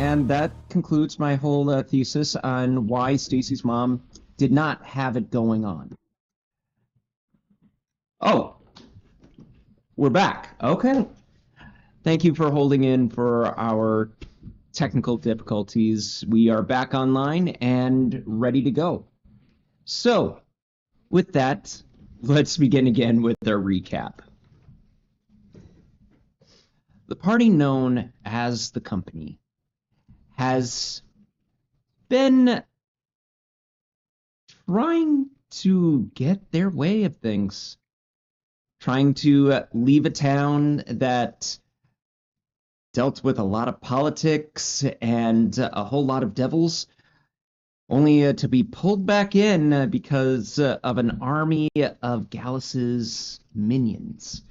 and that concludes my whole thesis on why Stacy's mom did not have it going on. Oh, we're back. Okay. Thank you for holding in for our technical difficulties. We are back online and ready to go. So, with that, let's begin again with our recap. The party known as the Company has been trying to get their way of things, trying to leave a town that dealt with a lot of politics and a whole lot of devils, only to be pulled back in because of an army of Gallas's minions.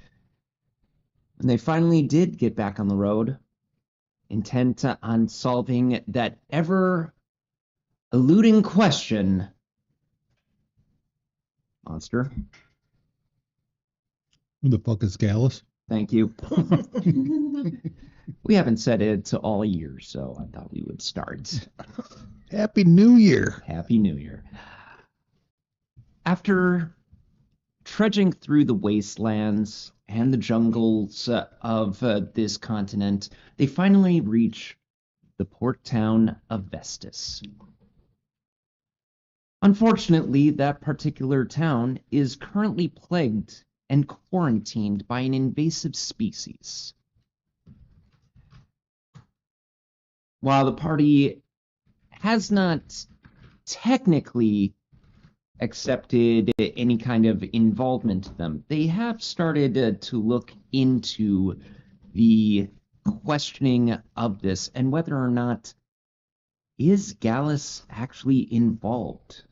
And they finally did get back on the road, intent on solving that ever-eluding question. Monster. Who the fuck is Gallas? Thank you. We haven't said it all year, so I thought we would start. Happy New Year. Happy New Year. After trudging through the wastelands and the jungles of this continent, they finally reach the port town of Vestus. Unfortunately, that particular town is currently plagued and quarantined by an invasive species. While the party has not technically accepted any kind of involvement in them, they have started to look into the questioning of this and whether or not is Gallus actually involved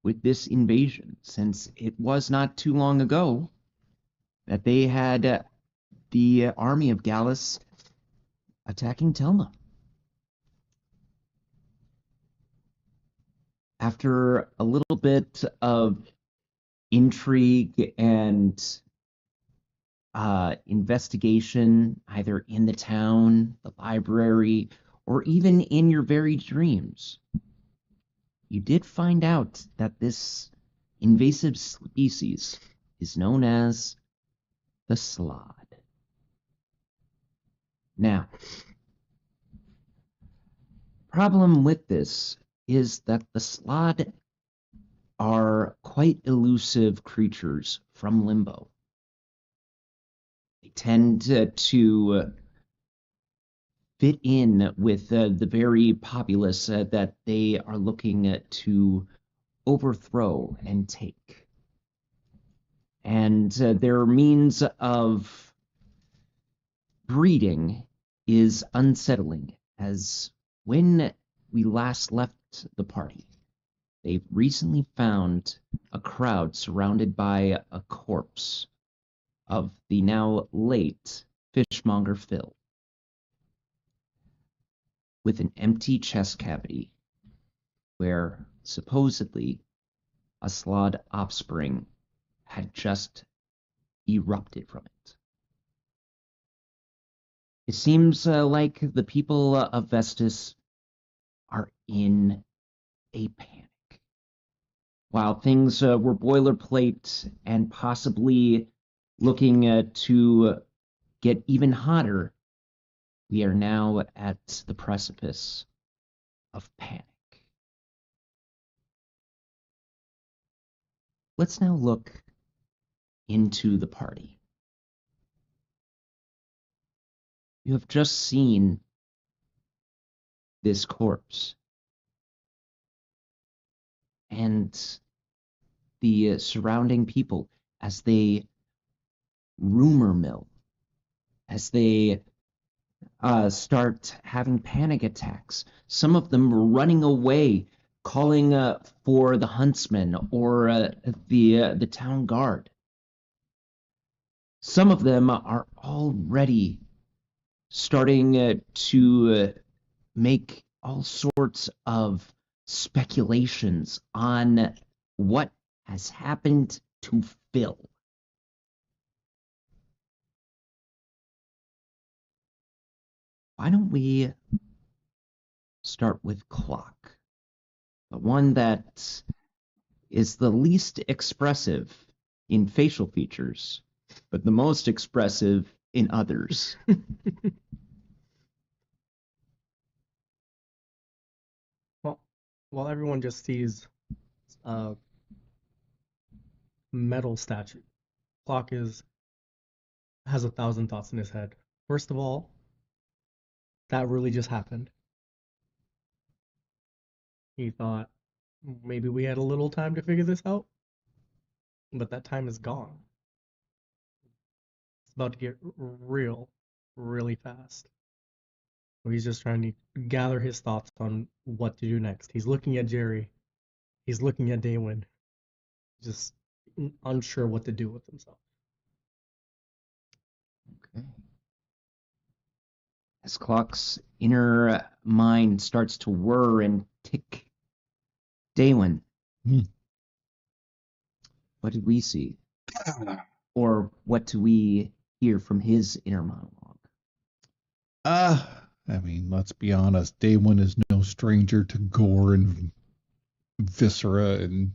with this invasion, since it was not too long ago that they had the army of Gallus attacking Telma. After a little bit of intrigue and investigation, either in the town, the library, or even in your very dreams, you did find out that this invasive species is known as the Slod. Now, problem with this is that the Slod are quite elusive creatures from Limbo. They tend to fit in with the very populace that they are looking to overthrow and take. And their means of breeding is unsettling, as when we last left the party, they've recently found a crowd surrounded by a corpse of the now late fishmonger Phil, with an empty chest cavity where supposedly a Slod offspring had just erupted from it. It seems like the people of Vestus are in a panic. While things were boilerplate and possibly looking to get even hotter, we are now at the precipice of panic. Let's now look into the party. You have just seen this corpse and the surrounding people as they rumor mill, as they start having panic attacks. Some of them running away, calling for the huntsman or the town guard. Some of them are already starting to make all sorts of speculations on what has happened to Phil. Why don't we start with clock. The one that is the least expressive in facial features, but the most expressive in others. Well, while everyone just sees a metal statue, Clock has 1,000 thoughts in his head. First of all, that really just happened. He thought maybe we had a little time to figure this out, but that time is gone. It's about to get real, really fast. So he's just trying to gather his thoughts on what to do next. He's looking at Jerry. He's looking at Daywin. Just unsure what to do with himself. Okay. As Clock's inner mind starts to whir and tick, Daywin, what did we see? Or what do we hear from his inner monologue? I mean, let's be honest. Day one is no stranger to gore and viscera, and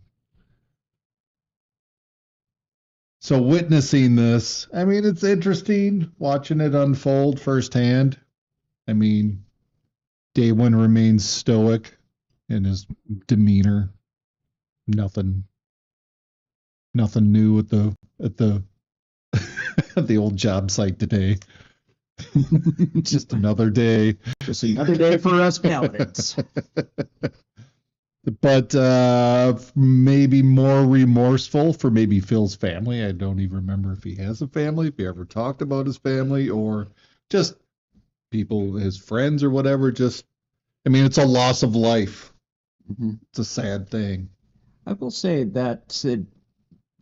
so witnessing this, I mean, it's interesting watching it unfold firsthand. I mean, Day one remains stoic in his demeanor. Nothing new at the at the old job site today. Just another day. Just another day for us paladins. But maybe more remorseful for maybe Phil's family. I don't even remember if he has a family, if he ever talked about his family, or just people, his friends or whatever. Just, I mean, it's a loss of life. Mm-hmm. It's a sad thing. I will say that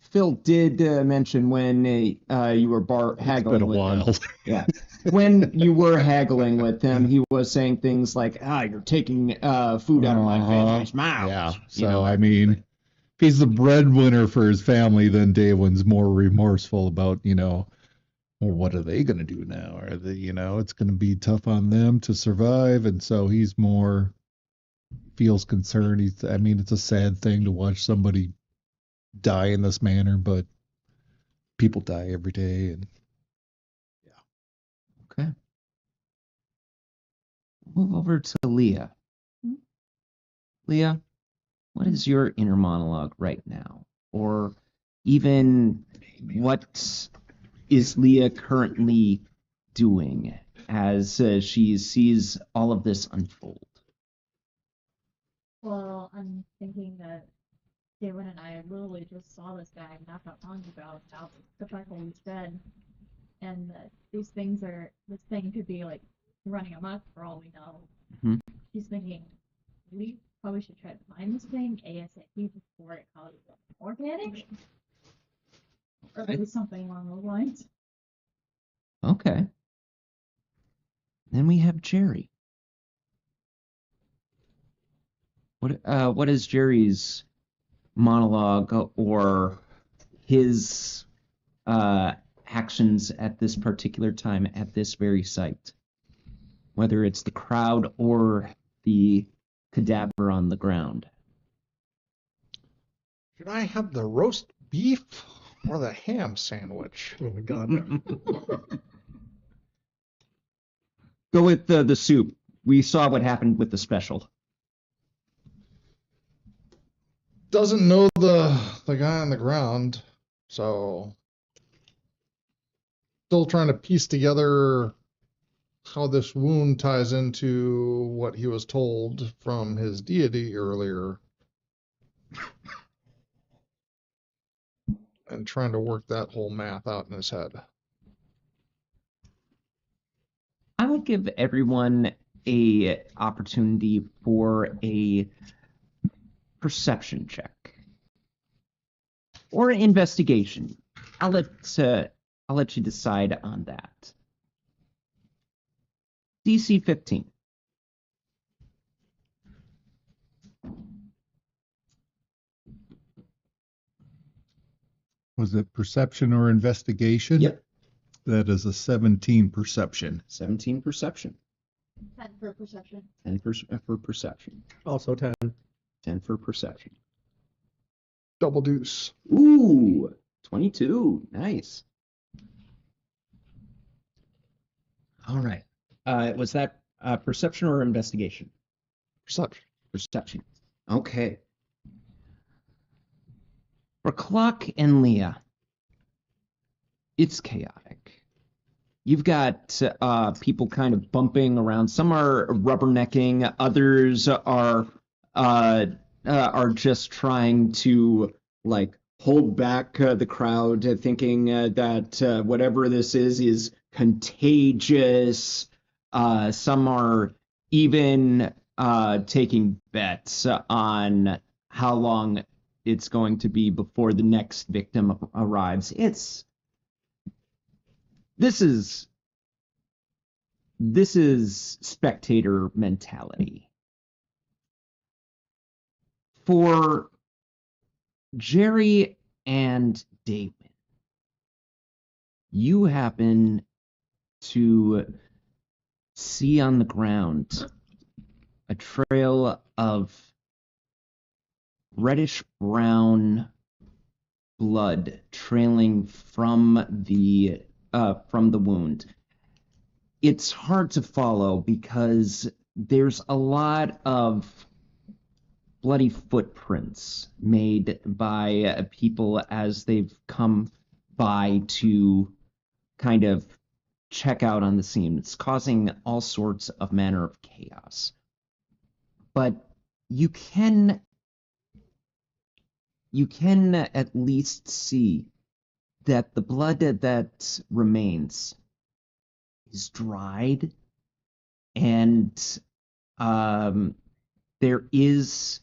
Phil did mention when you were haggling It's been a with while. him. Yeah. When you were haggling with him, he was saying things like, you're taking food out of my family's mouth. Yeah. You So, know, I mean, if he's the breadwinner for his family, then Daywin's more remorseful about, well, what are they going to do now? Are they, it's going to be tough on them to survive. And so he's more feels concerned. I mean, it's a sad thing to watch somebody die in this manner, but people die every day. And okay. Move over to Leah. Leah, what is your inner monologue right now? Or even what is Leah currently doing as she sees all of this unfold? Well, I'm thinking that David and I literally just saw this guy not that long ago. Now the fact that he's dead, and that this thing could be like running amok for all we know. Mhm. She's thinking we probably should try to find this thing ASAP before it causes more panic, or at least something along those lines. Okay. Then we have Jerry. What is Jerry's monologue or his actions at this particular time at this very site? Whether it's the crowd or the cadaver on the ground. Should I have the roast beef or the ham sandwich? Oh my god. Go with the soup. We saw what happened with the special. Doesn't know the guy on the ground, so still trying to piece together how this wound ties into what he was told from his deity earlier. And trying to work that whole math out in his head. I would give everyone a opportunity for a perception check or investigation. I'll let you decide on that. DC 15. was it perception or investigation? Yep. That is a 17 perception. 17 perception. 10 for perception. 10 for perception. Also 10. 10 for perception. Double deuce. Ooh, 22. Nice. All right. Was that perception or investigation? Perception. Perception. Okay. For Clock and Leah, it's chaotic. You've got people kind of bumping around. Some are rubbernecking. Others are just trying to like hold back the crowd, thinking that whatever this is contagious. Some are even taking bets on how long it's going to be before the next victim arrives. This is spectator mentality. For Jerry and Damon, you happen to see on the ground a trail of reddish brown blood trailing from the wound. It's hard to follow because there's a lot of bloody footprints made by people as they've come by to kind of check out on the scene. It's causing all sorts of manner of chaos. But you can at least see that the blood that remains is dried, and there is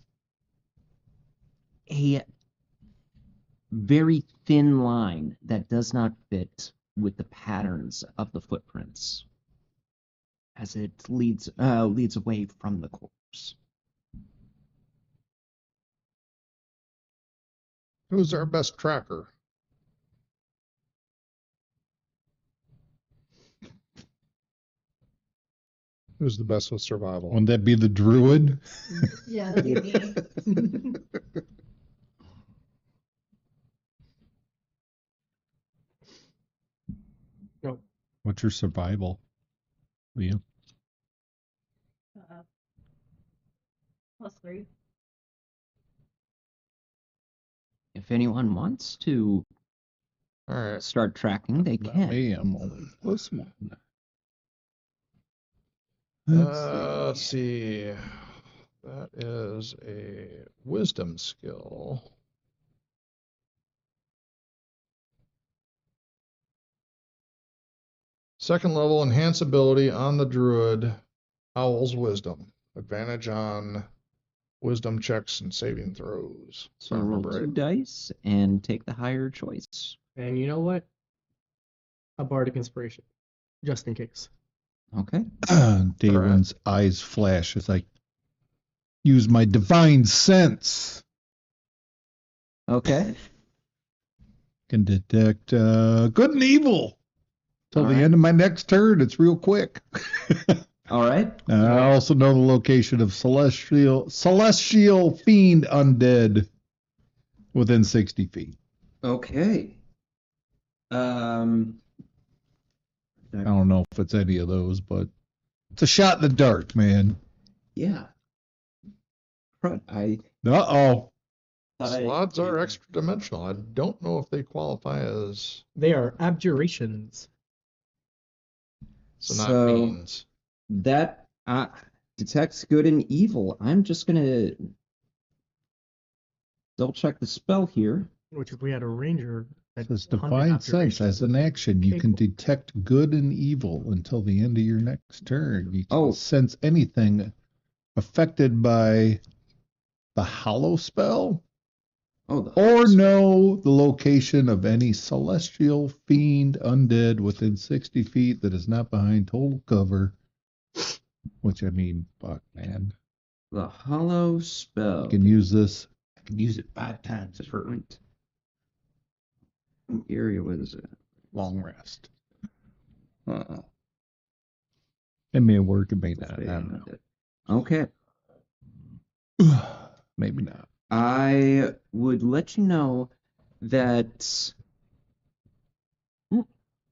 a very thin line that does not fit with the patterns of the footprints as it leads away from the corpse. Who's our best tracker? Who's the best with survival? Wouldn't that be the druid? Yeah, that'd be me. No. What's your survival, Liam? +3. If anyone wants to All right. start tracking, they Not can. me, I'm only +1. Let's see. That is a wisdom skill. Second level enhance ability on the druid. Owl's wisdom. Advantage on wisdom checks and saving throws. So If I roll remember 2 right. dice and take the higher choice. And you know what? A bardic inspiration, just in case. Okay. Damon's eyes flash as I use my divine sense. Okay. Can detect good and evil till All the right. end of my next turn. It's real quick. All right. I also know the location of celestial fiend undead within 60 feet. Okay. I don't know if it's any of those, but it's a shot in the dark, man. Yeah. I Uh-oh. Slots are extra dimensional. I don't know if they qualify as They are abjurations. so not So- fiends. that detects good and evil. I'm just gonna double check the spell here. Which, if we had a ranger, It that says divine sense as an action. You can detect good and evil until the end of your next turn. You can sense anything affected by the hollow spell Oh, or know the location of any celestial fiend undead within 60 feet that is not behind total cover. Which, I mean, fuck, man. the hollow spell. You can use this. I can use it 5 times per round. What area was it? Long rest. Uh-oh. It may work, it may not. I don't Okay. know. Maybe not. I would let you know that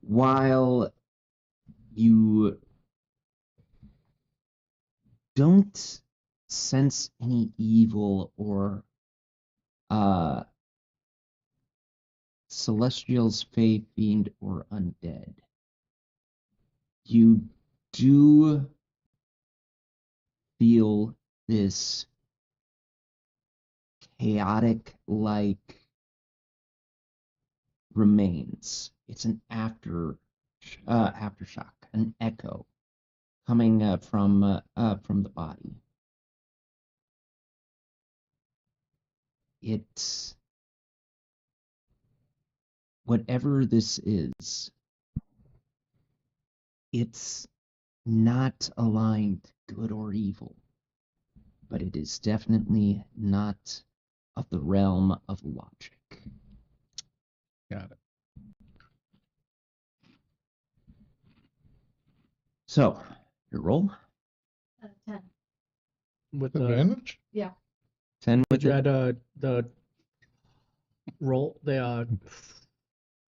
while you don't sense any evil or celestials, fae, fiend, or undead, you do feel this chaotic like remains. It's an aftershock, an echo coming from the body. It's whatever this is. It's not aligned good or evil, but it is definitely not of the realm of logic. Got it. So, your roll? 10. With the Advantage? Yeah. 10 did with you it? add the roll It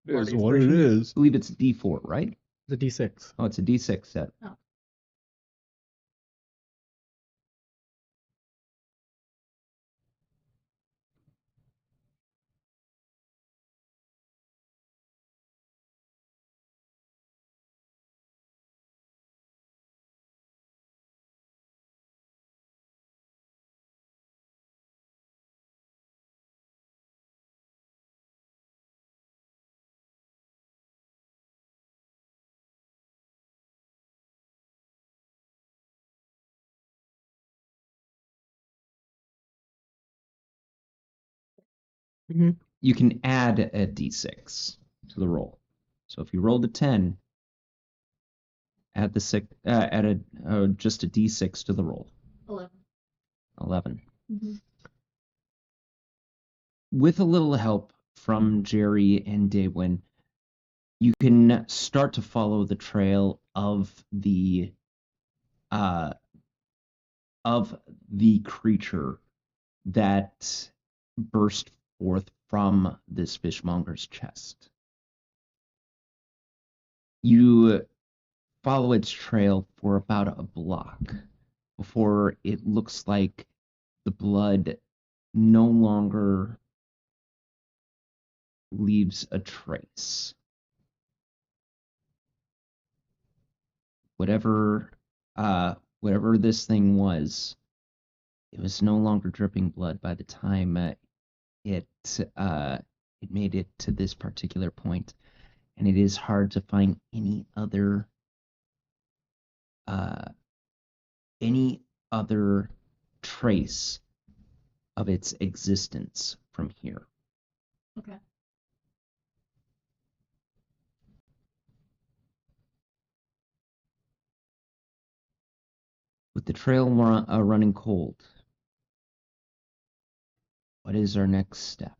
is Marty's what it version? I is. believe it's a D4, right? the D6? Oh, it's a D6 set. Oh. You can add a D6 to the roll. So if you rolled a 10, add the just a D6 to the roll. 11. 11. Mhm. With a little help from Jerry and Daywin, you can start to follow the trail uh, of the creature that burst forth from this fishmonger's chest. You follow its trail for about a block before it looks like the blood no longer leaves a trace. Whatever whatever this thing was, it was no longer dripping blood by the time it it made it to this particular point, and it is hard to find uh, any other trace of its existence from here. Okay. With the trail running cold, what is our next step?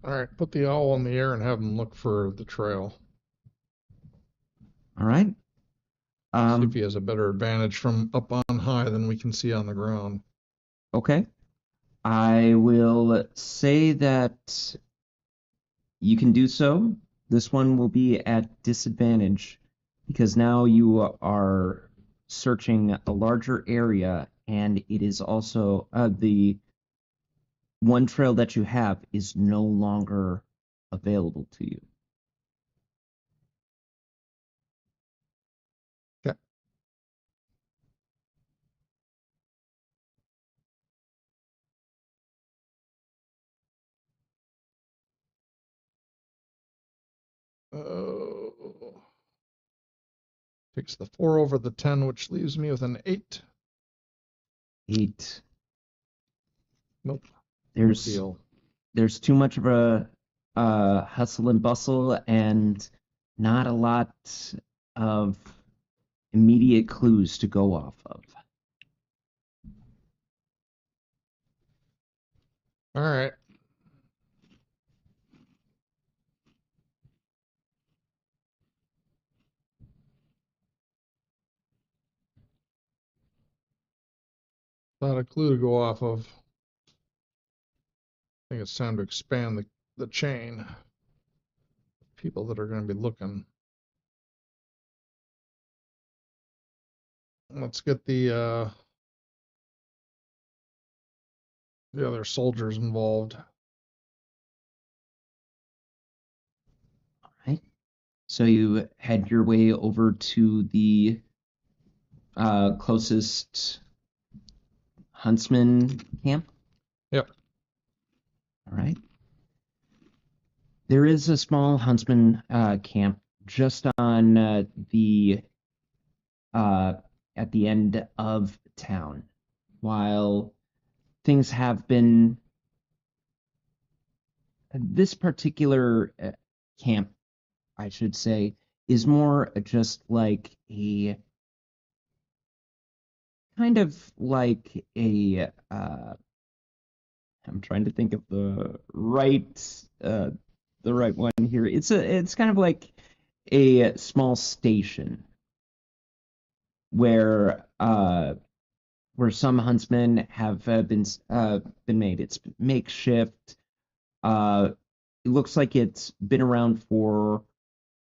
All right, put the owl in the air and have him look for the trail. All right. See if he has a better advantage from up on high than we can see on the ground. Okay. I will say that you can do so. This one will be at disadvantage because now you are searching a larger area, and it is also the one trail that you have is no longer available to you. Okay. Oh. Takes the 4 over the 10, which leaves me with an 8. 8. Nope. There's Deal. there's too much of a hustle and bustle and not a lot of immediate clues to go off of. All right. Not a clue to go off of. I think it's time to expand the chain of people that are going to be looking. Let's get the other soldiers involved. All right. So you head your way over to the closest huntsman camp. Yep. All right. There is a small huntsman camp just on the at the end of town. While things have been, this particular camp, I should say, is more just like a kind of like a. I'm trying to think of the right one here. It's kind of like a small station where some huntsmen have been made. It's makeshift. It looks like it's been around for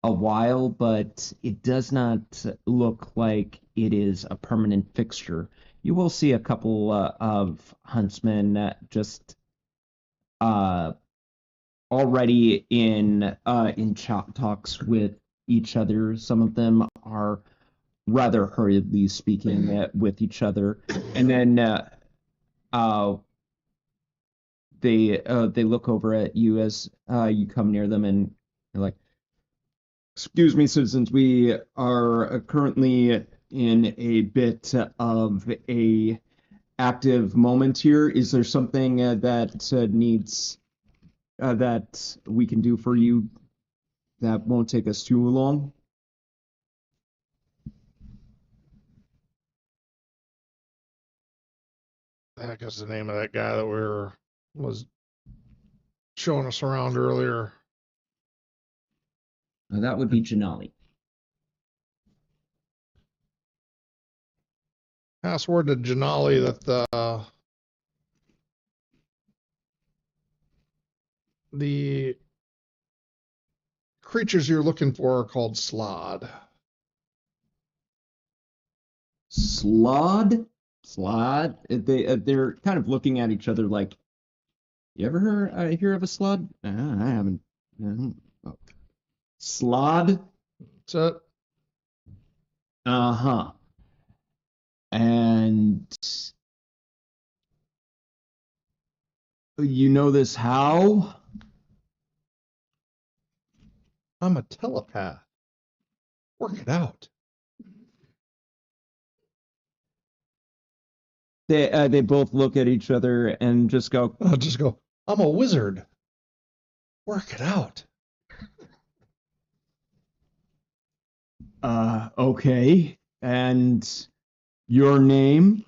a while, but it does not look like it is a permanent fixture. You will see a couple of huntsmen just uh, already in talks with each other. Some of them are rather hurriedly speaking with each other, and then uh, they look over at you as you come near them, and they're like, "Excuse me, citizens. We are currently in a bit of a active moment here. Is there something that needs that we can do for you that won't take us too long?" The heck is the name of that guy that was showing us around earlier? That would be Janali. Pass word to Janali that the creatures you're looking for are called Slod. Slod? Slod? They're kind of looking at each other like, you ever hear of a slod? I haven't. Oh. Slod? That's it. Uh-huh. And you know this how? I'm a telepath. Work it out. They both look at each other and just go, I'll just go, I'm a wizard. Work it out. okay. And your name?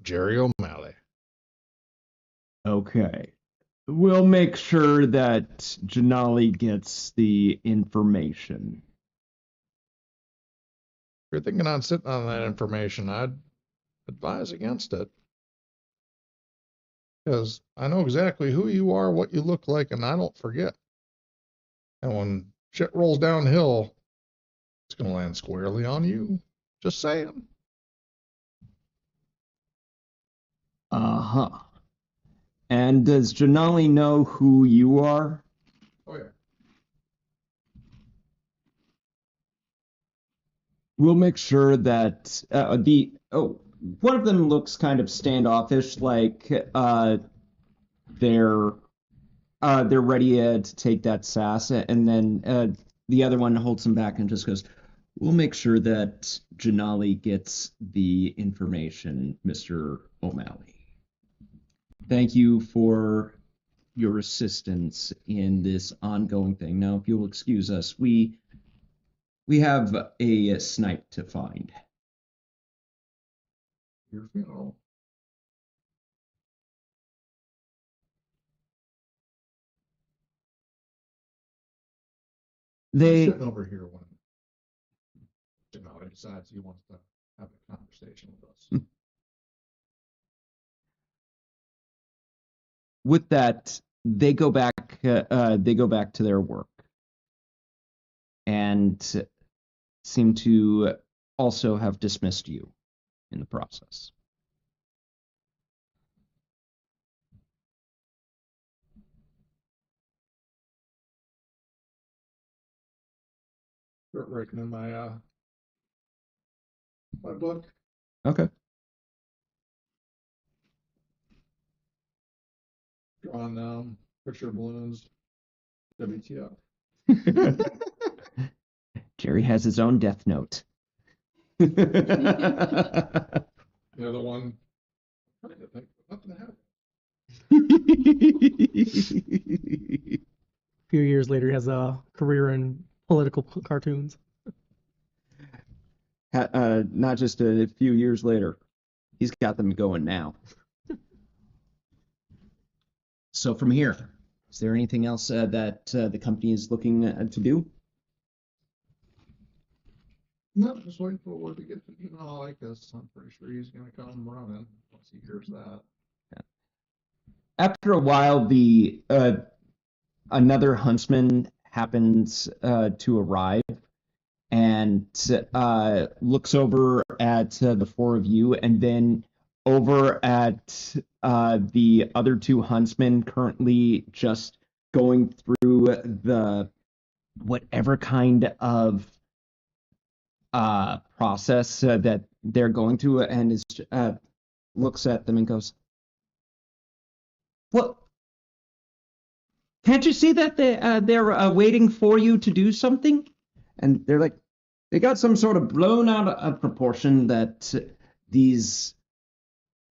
Jerry O'Malley. Okay. We'll make sure that Janali gets the information. If you're thinking on sitting on that information, I'd advise against it. Because I know exactly who you are, what you look like, and I don't forget. And when shit rolls downhill, it's going to land squarely on you. Just saying. Uh-huh. And does Janali know who you are? Oh, yeah. We'll make sure that one of them looks kind of standoffish, like they're ready to take that sass, and then the other one holds him back and just goes, "We'll make sure that Janali gets the information, Mr. O'Malley. Thank you for your assistance in this ongoing thing. Now, if you'll excuse us, we have a snipe to find." Your funeral. They sitting over here when he decides he wants to have a conversation with us. with that, they go back to their work and seem to also have dismissed you in the process. Start writing in my book. Okay. Drawing picture balloons. WTF. Jerry has his own death note. The other one, I'm trying to think, nothing happened. A few years later, he has a career in political cartoons. Not just a few years later. He's got them going now. So from here, is there anything else that the company is looking to do? No, just waiting for word to get to I guess I'm pretty sure he's gonna come running once he hears that. After a while, the another huntsman happens to arrive and looks over at the four of you, and then over at the other two huntsmen currently just going through the whatever kind of process that they're going through, and is looks at them and goes, "Well, can't you see that they're waiting for you to do something?" And they're like, they got some sort of blown out of proportion that these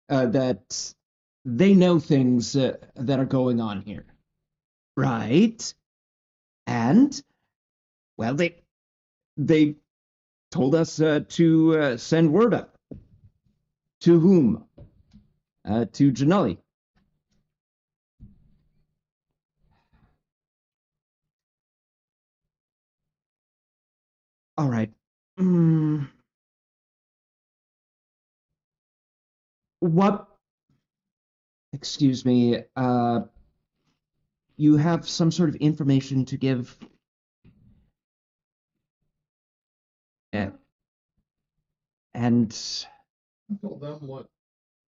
that they know things that are going on here, right? And well, they told us to send word up. To whom? To Janulli. All right. What? Excuse me. You have some sort of information to give? And I told them what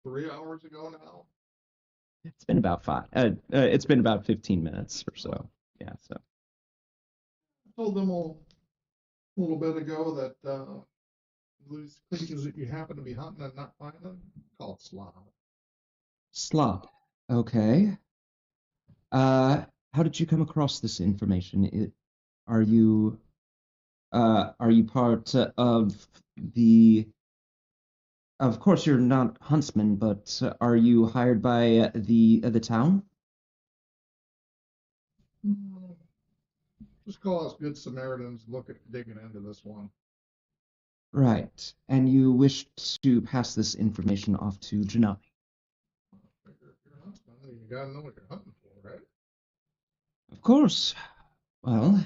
3 hours ago now. it's been about it's been about 15 minutes or so. Yeah. So I told them a little bit ago that these creatures that you happen to be hunting and not finding, call it slob. Slob. Okay. How did you come across this information? Are you part of the? Of course, you're not huntsman, but are you hired by the town? Just call us good Samaritans. Look at digging into this one. Right. And you wish to pass this information off to Janelli. If you're a huntsman, you gotta know what you're hunting for, right? Of course. Well,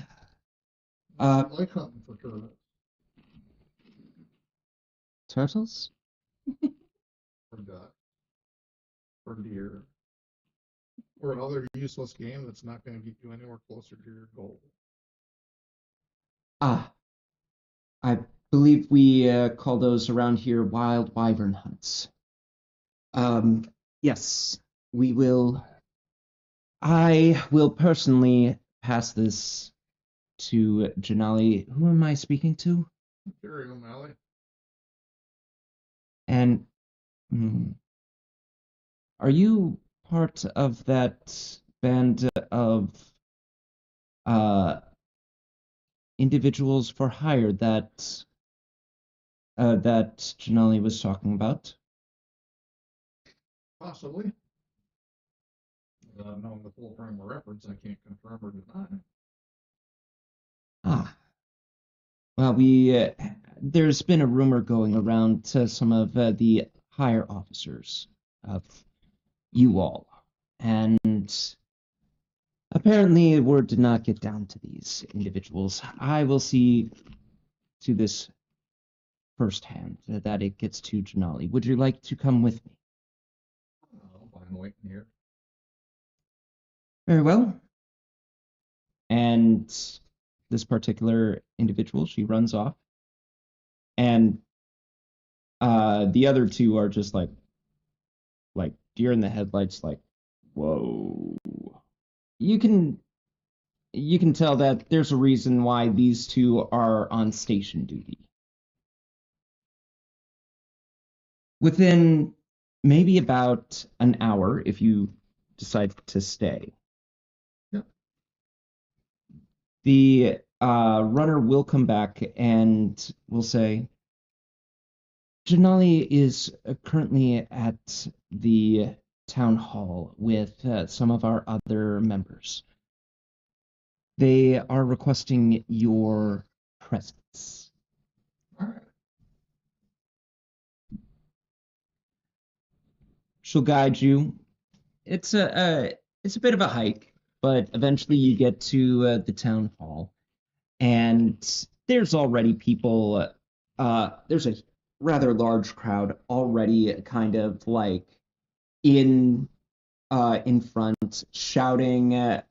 I like hunting for turtles. turtles? Or duck. Or deer. Or other useless game that's not going to get you anywhere closer to your goal. Ah, I believe we call those around here wild wyvern hunts. Yes, we will. I will personally pass this to Janali. Who am I speaking to? Jerry O'Malley. And are you part of that band of individuals for hire that that Janali was talking about? Possibly. Knowing the full frame of reference, I can't confirm or deny. Ah. Well, we there's been a rumor going around to some of the higher officers of you all, and Apparently, word did not get down to these individuals. I will see to this firsthand that it gets to Janali. Would you like to come with me? I'm waiting here. Very well. And this particular individual, she runs off. And the other two are just like deer in the headlights, like, whoa. You can tell that there's a reason why these two are on station duty. Within maybe about an hour, if you decide to stay, Yep. the runner will come back and will say, Janali is currently at the town hall with some of our other members. They are requesting your presence. All right. She'll guide you. It's a bit of a hike, but eventually you get to the town hall, and there's already people. There's a rather large crowd already, kind of like in front, shouting,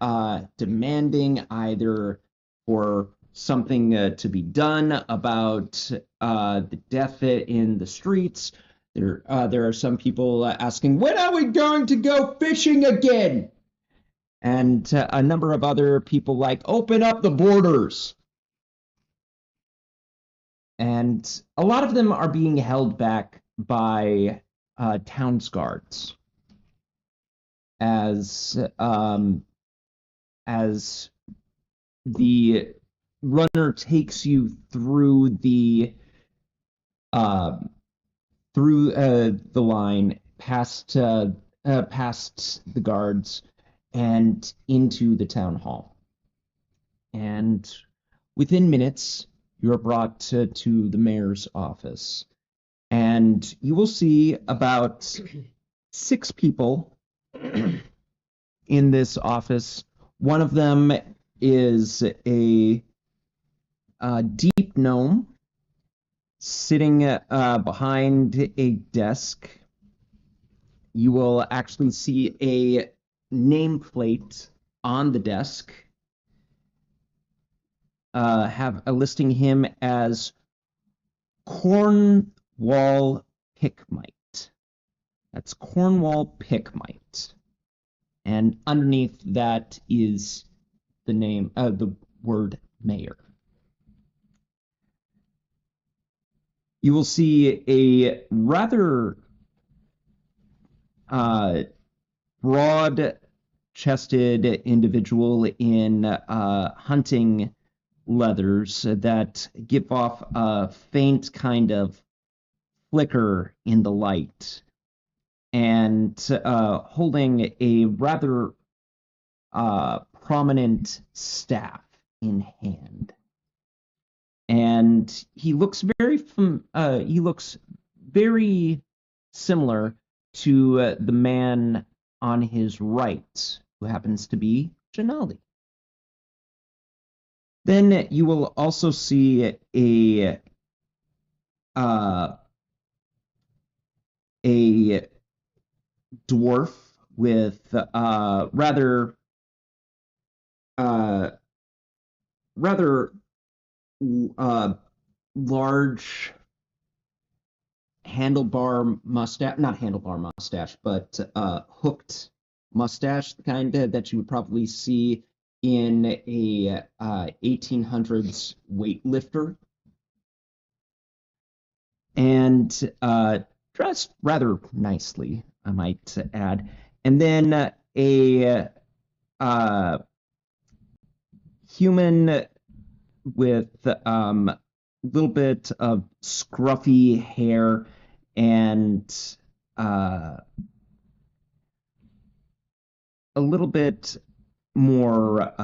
demanding either for something to be done about the death in the streets. There are some people asking, when are we going to go fishing again? And a number of other people like, open up the borders. And a lot of them are being held back by town's guards as the runner takes you through the line, past the guards, and into the town hall. And within minutes, you are brought to the mayor's office, and you will see about 6 people in this office. One of them is a deep gnome sitting behind a desk. You will actually see a nameplate on the desk, listing him as Cornwall Pickmite. That's Cornwall Pickmite. And underneath that is the name, the word mayor. You will see a rather broad-chested individual in hunting leathers that give off a faint kind of flicker in the light, and holding a rather prominent staff in hand. And he looks very similar to the man on his right, who happens to be Janali. Then you will also see a dwarf with rather large handlebar mustache, not handlebar mustache, but hooked mustache, the kind that you would probably see in a 1800s weightlifter, and dressed rather nicely, I might add. And then a human with little bit of scruffy hair and a little bit more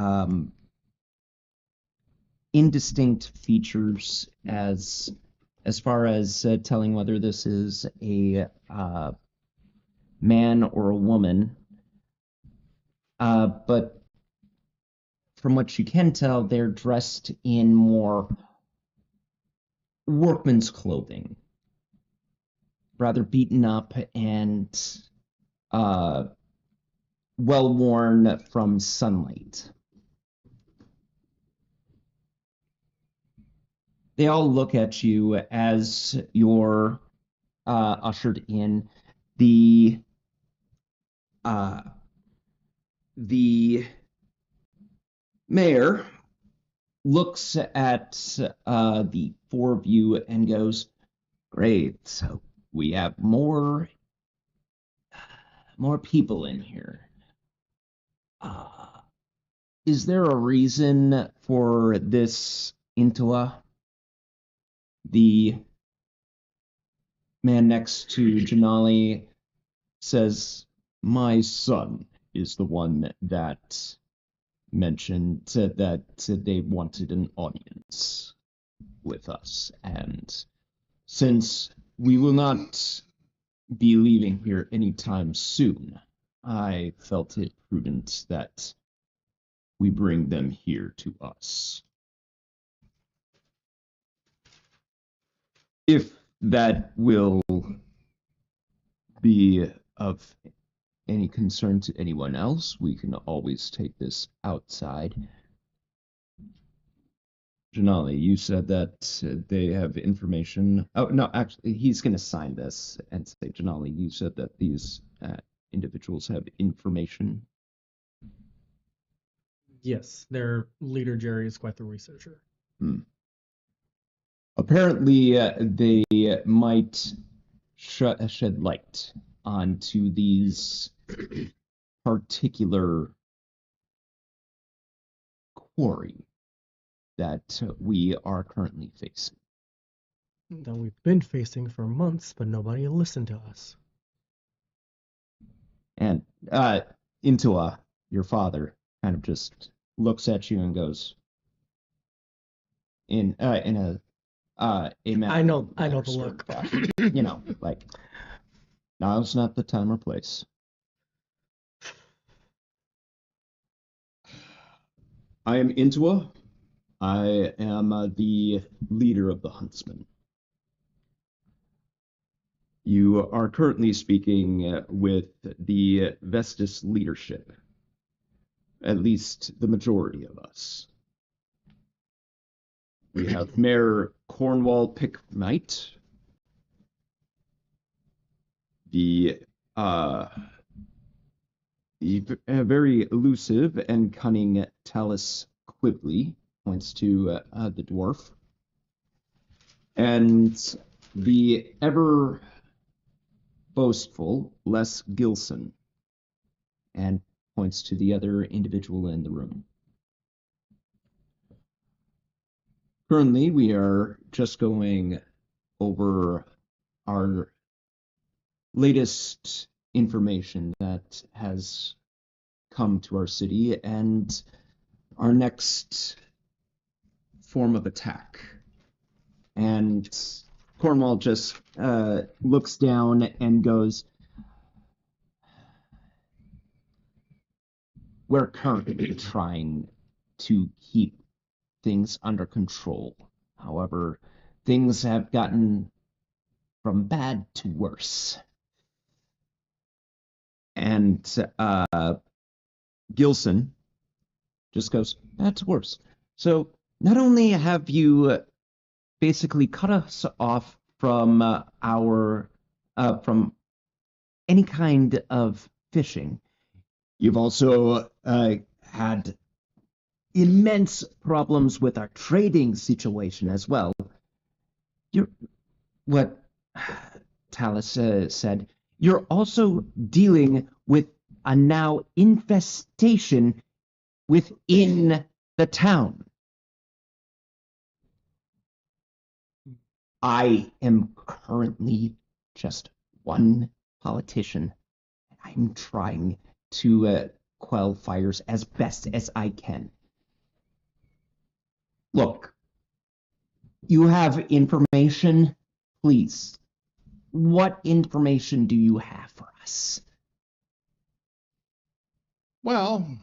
indistinct features as far as telling whether this is a man or a woman. But from what you can tell, they're dressed in more workman's clothing, rather beaten up and well worn from sunlight. They all look at you as you're ushered in. The mayor looks at the four of you and goes, "Great, so we have more people in here. Is there a reason for this Intua?" The man next to Janali says, "My son is the one that mentioned that they wanted an audience with us, and since we will not be leaving here anytime soon, I felt it prudent that we bring them here to us. If that will be of any concern to anyone else, we can always take this outside." Janali, you said that they have information. Oh, no, actually, he's going to sign this and say, "Janali, you said that these individuals have information." Yes, their leader Jerry is quite the researcher. Apparently, they might shed light onto these particular quarry that we are currently facing. That we've been facing for months, but nobody listened to us. And Intua, your father, kind of just looks at you and goes, in a I know the look. fashion, like, now's not the time or place. I am Intua. I am the leader of the Huntsmen. You are currently speaking with the Vestus leadership, at least the majority of us. We have Mayor Cornwall Picknight, the very elusive and cunning Talus Quigley, points to the dwarf, and the ever boastful Les Gilson, and points to the other individual in the room. Currently, we are just going over our latest information that has come to our city and our next form of attack. And Cornwall just looks down and goes, "We're currently trying to keep things under control. However, things have gotten from bad to worse." And Gilson just goes, "That's worse. So not only have you basically cut us off from from any kind of fishing, you've also had immense problems with our trading situation as well. What Talus said, you're also dealing with a now infestation within the town. I am currently just one politician. I'm trying to quell fires as best as I can. Look, you have information? Please, what information do you have for us?" Well,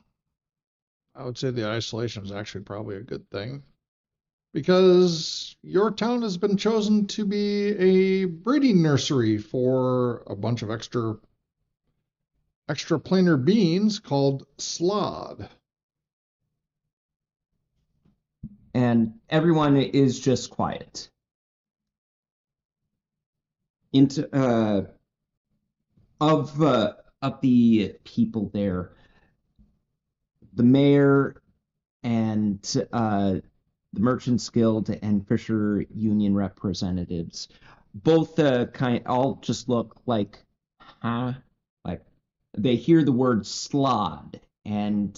I would say the isolation is actually probably a good thing because your town has been chosen to be a breeding nursery for a bunch of extraplanar beings called Slod. And everyone is just quiet. Into of the people there, the mayor and the Merchants Guild and Fisher Union representatives both all just look like, huh? Like they hear the word slod and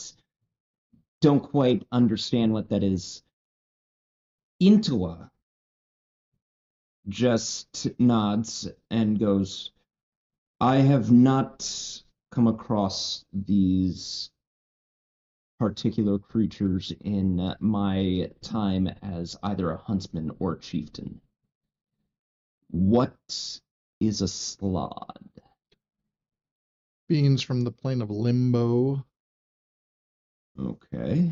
don't quite understand what that is. Intua just nods and goes, I have not come across these particular creatures in my time as either a huntsman or a chieftain. What is a slod? Beings from the plane of limbo. Okay.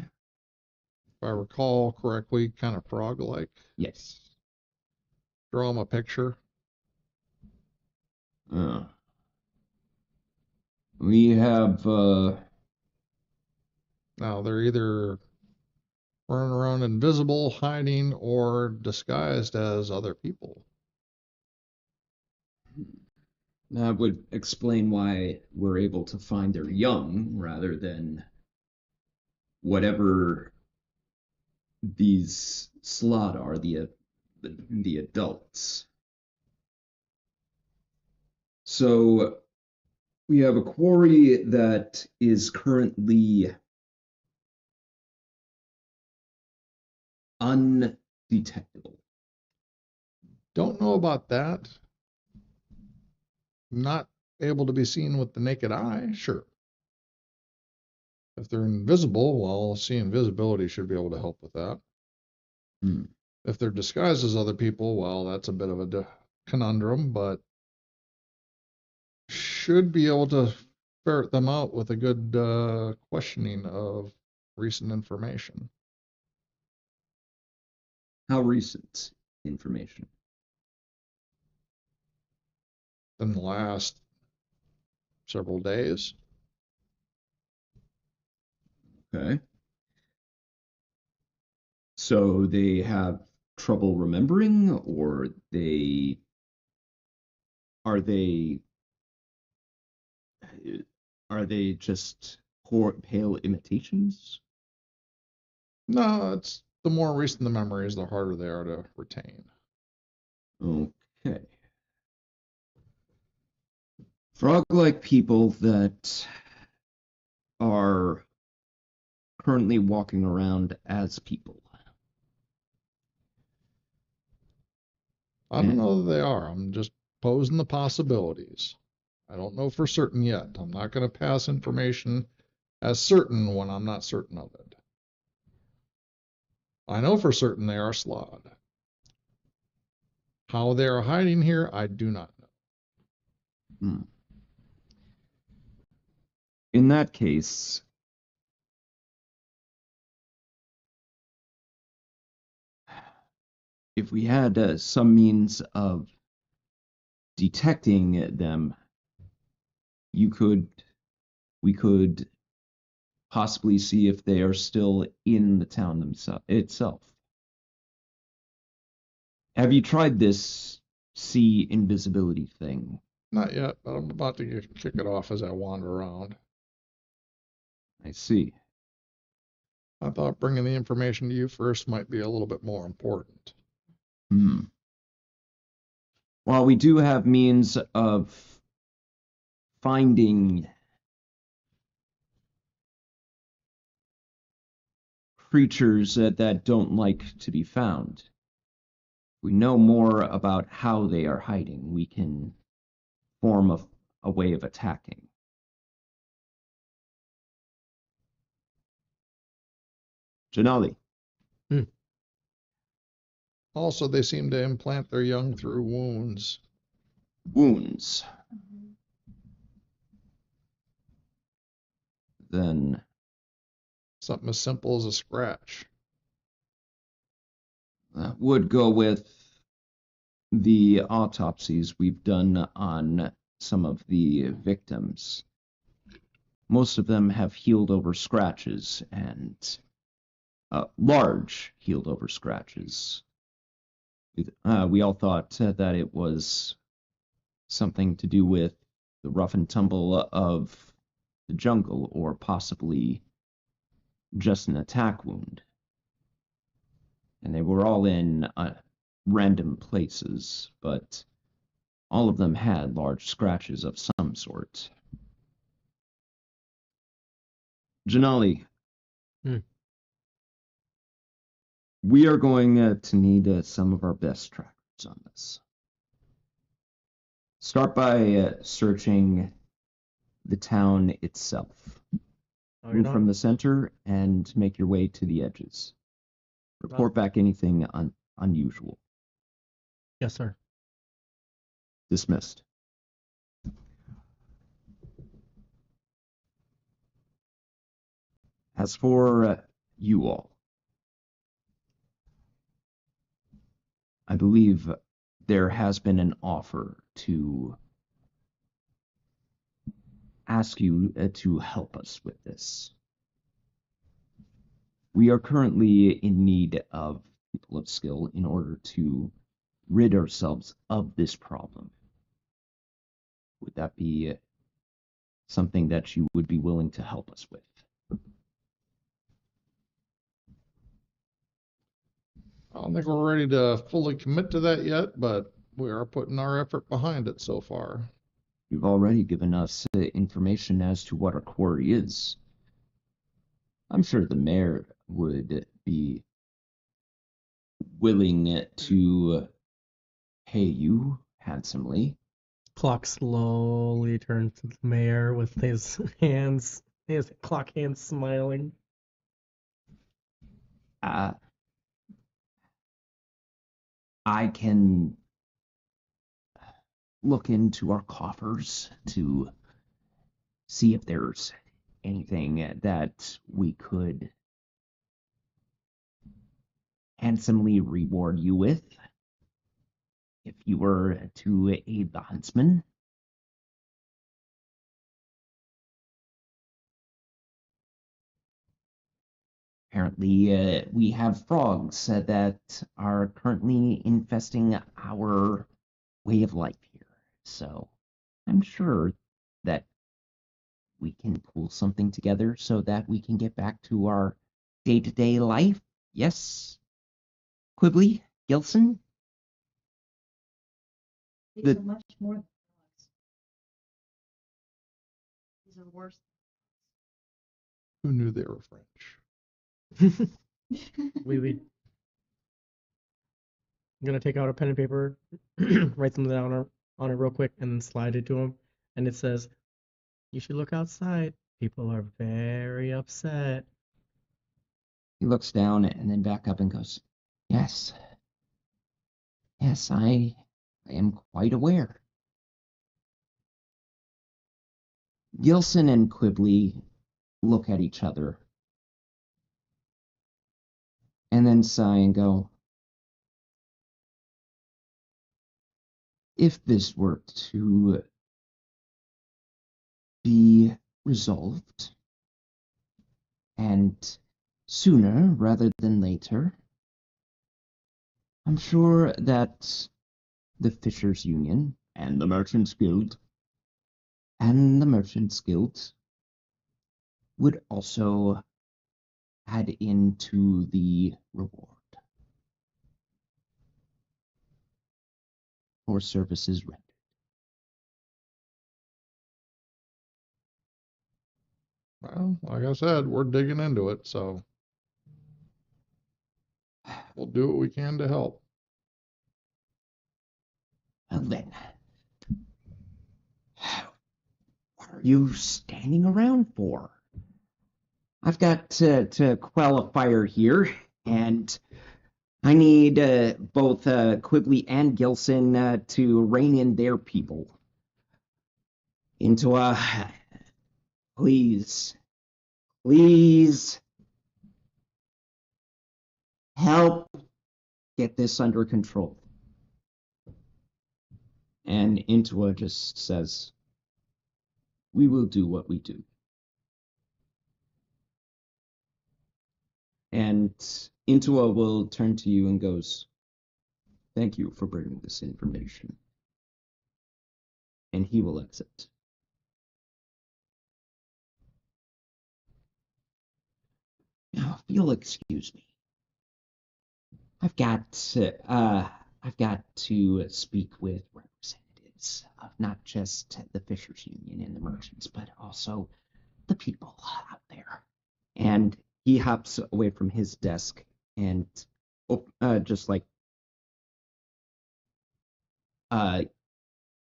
If I recall correctly, kind of frog-like. Yes. Draw them a picture. We have Now, they're either running around invisible, hiding, or disguised as other people. that would explain why we're able to find their young rather than whatever these slot are, the adults. So we have a quarry that is currently undetectable. Don't know about that. Not able to be seen with the naked eye, sure. If they're invisible, well, seeing visibility should be able to help with that. If they're disguised as other people, well, that's a bit of a conundrum, but should be able to ferret them out with a good questioning of recent information. How recent information? In the last several days. Okay. So they have trouble remembering, or are they are they just poor, pale imitations? No, it's the more recent the memories, the harder they are to retain. Okay. Frog-like people that are currently walking around as people. I don't know that they are. I'm just posing the possibilities. I don't know for certain yet. I'm not going to pass information as certain when I'm not certain of it. I know for certain they are Slod. How they are hiding here, I do not know. In that case, if we had some means of detecting them, we could possibly see if they are still in the town itself. Have you tried this see invisibility thing? Not yet, but I'm about to kick it off as I wander around. I see. I thought bringing the information to you first might be a little bit more important. While we do have means of finding creatures that don't like to be found, we know more about how they are hiding. We can form a way of attacking. Janali. Also, they seem to implant their young through wounds. Wounds. Then Something as simple as a scratch. Would go with the autopsies we've done on some of the victims. Most of them have healed over scratches, and large healed over scratches. We all thought that it was something to do with the rough and tumble of the jungle, or possibly just an attack wound. And they were all in random places, but all of them had large scratches of some sort. Janali, Hmm. we are going to need some of our best trackers on this. Start by searching the town itself. Oh, you're Move not. from the center and make your way to the edges. Report back anything unusual. Yes, sir. Dismissed. As for you all, I believe there has been an offer to ask you to help us with this. We are currently in need of people of skill in order to rid ourselves of this problem. Would that be something that you would be willing to help us with? I don't think we're ready to fully commit to that yet, but we are putting our effort behind it so far. You've already given us information as to what our quarry is. I'm sure the mayor would be willing to pay you handsomely. Clock slowly turns to the mayor with his clock hands smiling. I can look into our coffers to see if there's anything that we could handsomely reward you with if you were to aid the huntsman. Apparently, we have frogs that are currently infesting our way of life here. So I'm sure that we can pull something together so that we can get back to our day-to-day life. Yes? Quibbly? Gilson? These The- are much more than dogs. These are worse. Who knew they were French? We I'm gonna take out a pen and paper, write something down on it real quick, and slide it to him. And it says, "You should look outside. People are very upset." He looks down and then back up and goes, Yes. Yes, I am quite aware. Gilson and Quibbly look at each other and then sigh and go, if this were to be resolved, and sooner rather than later, I'm sure that the Fishers Union and the Merchants Guild would also add into the reward for services rendered. Well, like I said, we're digging into it, so we'll do what we can to help. Well then, what are you standing around for? I've got to quell a fire here, and I need both Quibbly and Gilson to rein in their people into a please, please. help get this under control. And Intua just says, we will do what we do. And Intua will turn to you and goes, thank you for bringing this information. And he will exit. Now, if you'll excuse me, I've got to speak with representatives of not just the Fishers Union and the merchants, but also the people out there. And he hops away from his desk and just like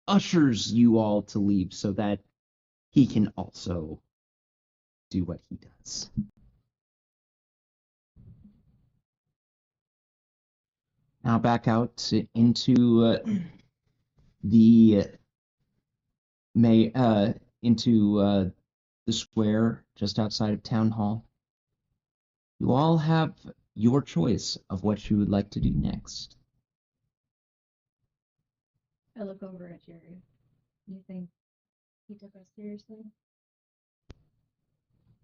ushers you all to leave so that he can also do what he does. Now back out into the the square just outside of town hall. You all have your choice of what you would like to do next. I look over at Jerry. You think he took us seriously?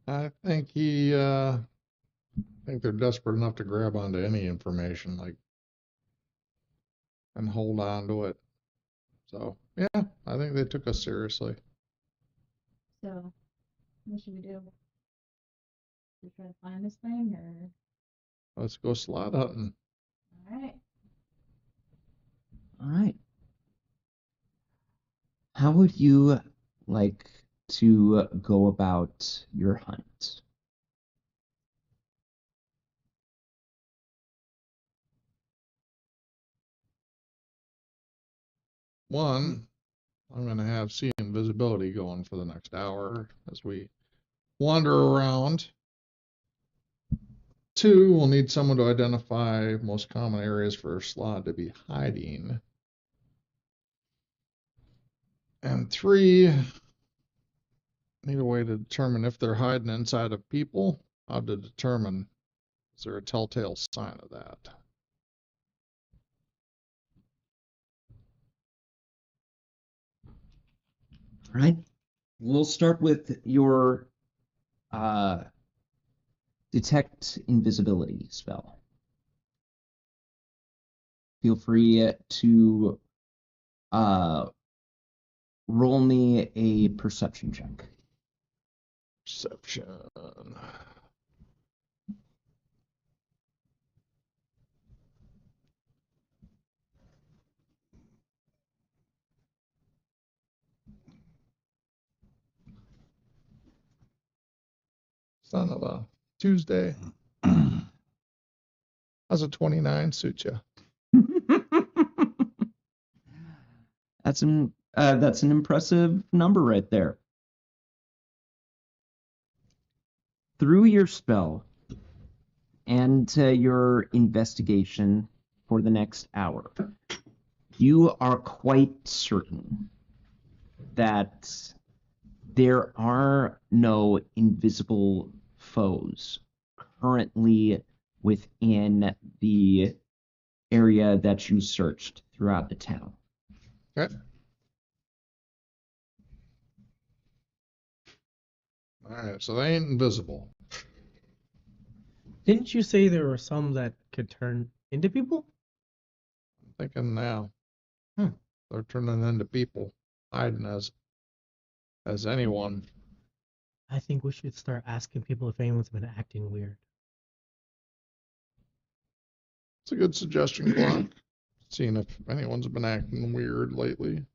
I think I think they're desperate enough to grab onto any information, like, and hold on to it. So, yeah, I think they took us seriously. So, what should we do? We try to find this thing, or Let's go slot hunting. all right? All right. How would you like to go about your hunt? One, I'm going to have see invisibility going for the next hour as we wander around. Two, we'll need someone to identify most common areas for Slot to be hiding. And three, need a way to determine if they're hiding inside of people. How to determine, is there a telltale sign of that? All right. We'll start with your detect invisibility spell. Feel free to roll me a perception check. Perception. Son of a Tuesday. How's a 29 suit you? That's an impressive number right there. Through your spell and your investigation for the next hour, you are quite certain that there are no invisible foes currently within the area that you searched throughout the town. Okay. All right, so they ain't invisible. Didn't you say there were some that could turn into people? I'm thinking now. Hmm. They're turning into people, hiding as anyone. I think we should start asking people if anyone's been acting weird. It's a good suggestion, Clark. Seeing if anyone's been acting weird lately,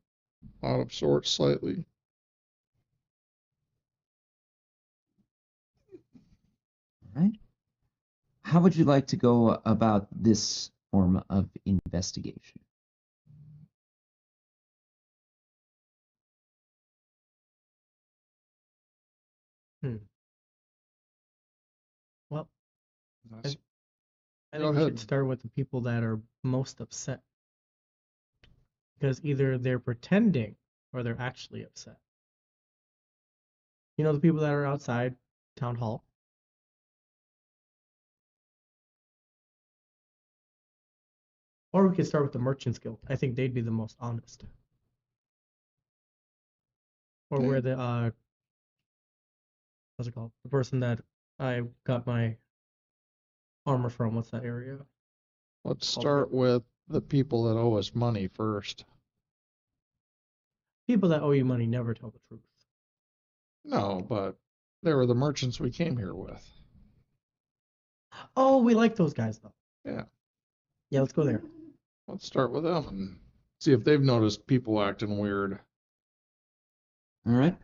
out of sorts slightly. All right. How would you like to go about this form of investigation? Well, That's- I Go think we should ahead. start with the people that are most upset. Because either they're pretending or they're actually upset. You know, the people that are outside town hall. Or we could start with the Merchants Guild. I think they'd be the most honest. Or where the what's it called? The person that I got my armor from. What's that area? Let's start with the people that owe us money first. People that owe you money never tell the truth. No, but they were the merchants we came here with. Oh, we like those guys though. Yeah. Yeah, let's go there. Let's start with them and see if they've noticed people acting weird. All right.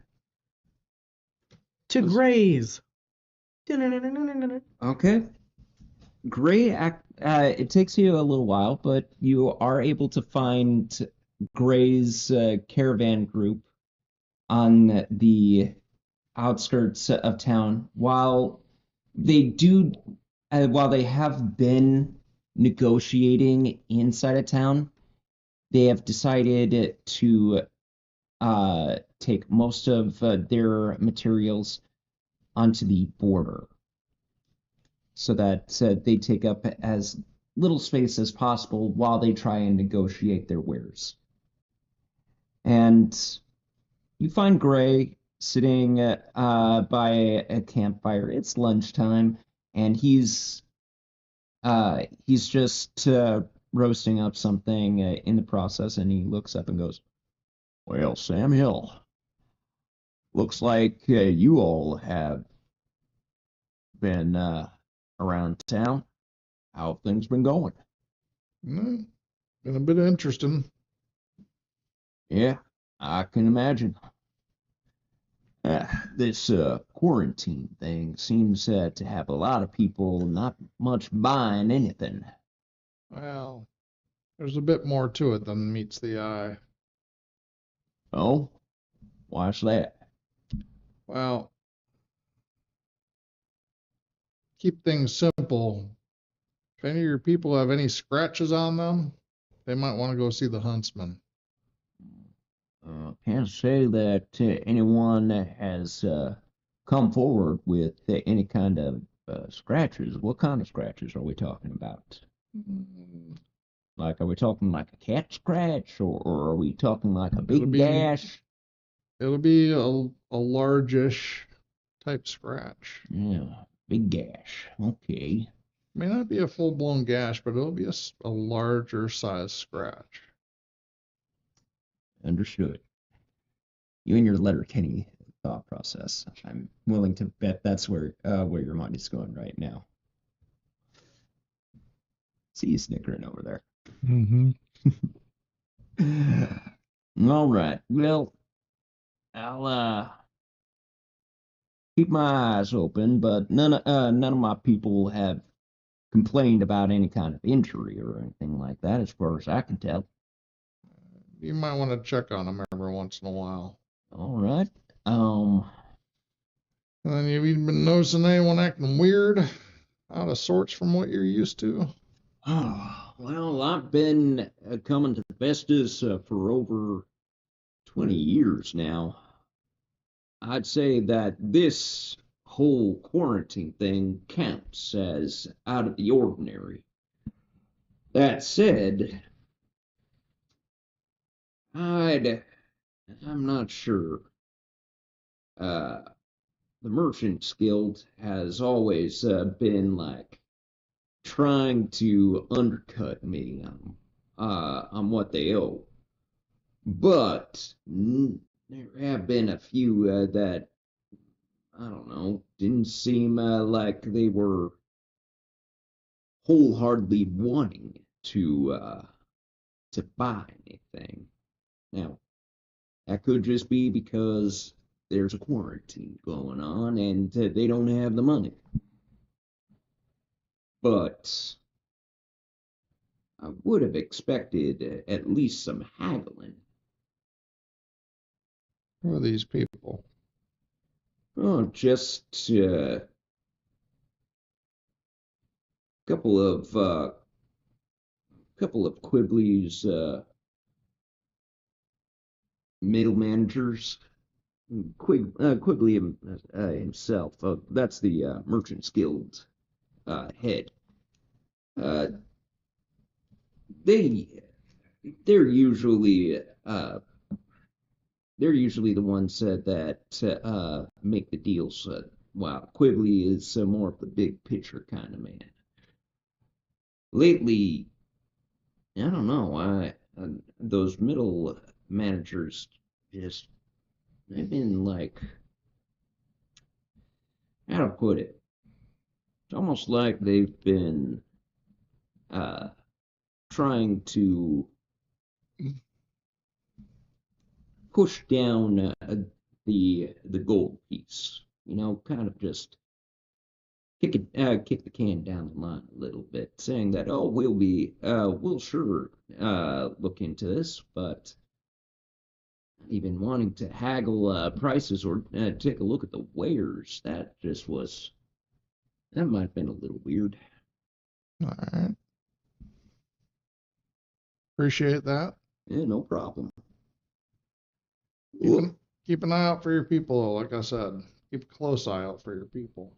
To Grays. Okay. It takes you a little while, but you are able to find Gray's caravan group on the outskirts of town. While they have been negotiating inside of town, they have decided to take most of their materials onto the border, so that they take up as little space as possible while they try and negotiate their wares. And you find Gray sitting by a campfire. It's lunchtime, and he's just roasting up something in the process, and he looks up and goes, "Well, Sam Hill, looks like you all have been around town. How have things been going?" Been a bit interesting. "Yeah, I can imagine. This quarantine thing seems to have a lot of people not much buying anything." Well, there's a bit more to it than meets the eye. "Oh, why's that?" Well, keep things simple. If any of your people have any scratches on them, they might want to go see the huntsman. Can't say that anyone has come forward with any kind of scratches. What kind of scratches are we talking about? Like, are we talking like a cat scratch, or are we talking like a big gash? It'll be a largish type scratch. Yeah, big gash. Okay. May not be a full-blown gash, but it'll be a larger size scratch. Understood. You and your Letterkenny thought process. I'm willing to bet that's where your mind is going right now. See you snickering over there. Mm-hmm. All right. Well, I'll keep my eyes open, but none of my people have complained about any kind of injury or anything like that, as far as I can tell. You might want to check on them every once in a while. All right. And then you've even been noticing anyone acting weird, out of sorts from what you're used to? Well, I've been coming to Festus for over 20 years now. I'd say that this whole quarantine thing counts as out of the ordinary. That said, I'm not sure. The Merchants Guild has always been like trying to undercut me on what they owe. But there have been a few that, I don't know, didn't seem like they were wholeheartedly wanting to buy anything. Now, that could just be because there's a quarantine going on and they don't have the money. But I would have expected at least some haggling. Who are these people? Oh, just a couple of Quigley's middle managers. Quigley himself. That's the Merchants Guild head. they they're usually they're usually the ones that make the deals. While Quigley is more of the big picture kind of man. Lately, I don't know. Those middle managers just they've been like how to put it. It's almost like they've been uh, trying to push down the gold piece. You know, kind of just kick the can down the line a little bit, saying that oh we'll sure look into this, but even wanting to haggle prices or take a look at the wares, that might have been a little weird. All right. Appreciate that. Yeah, no problem. Keep keep an eye out for your people, though, like I said. Keep a close eye out for your people.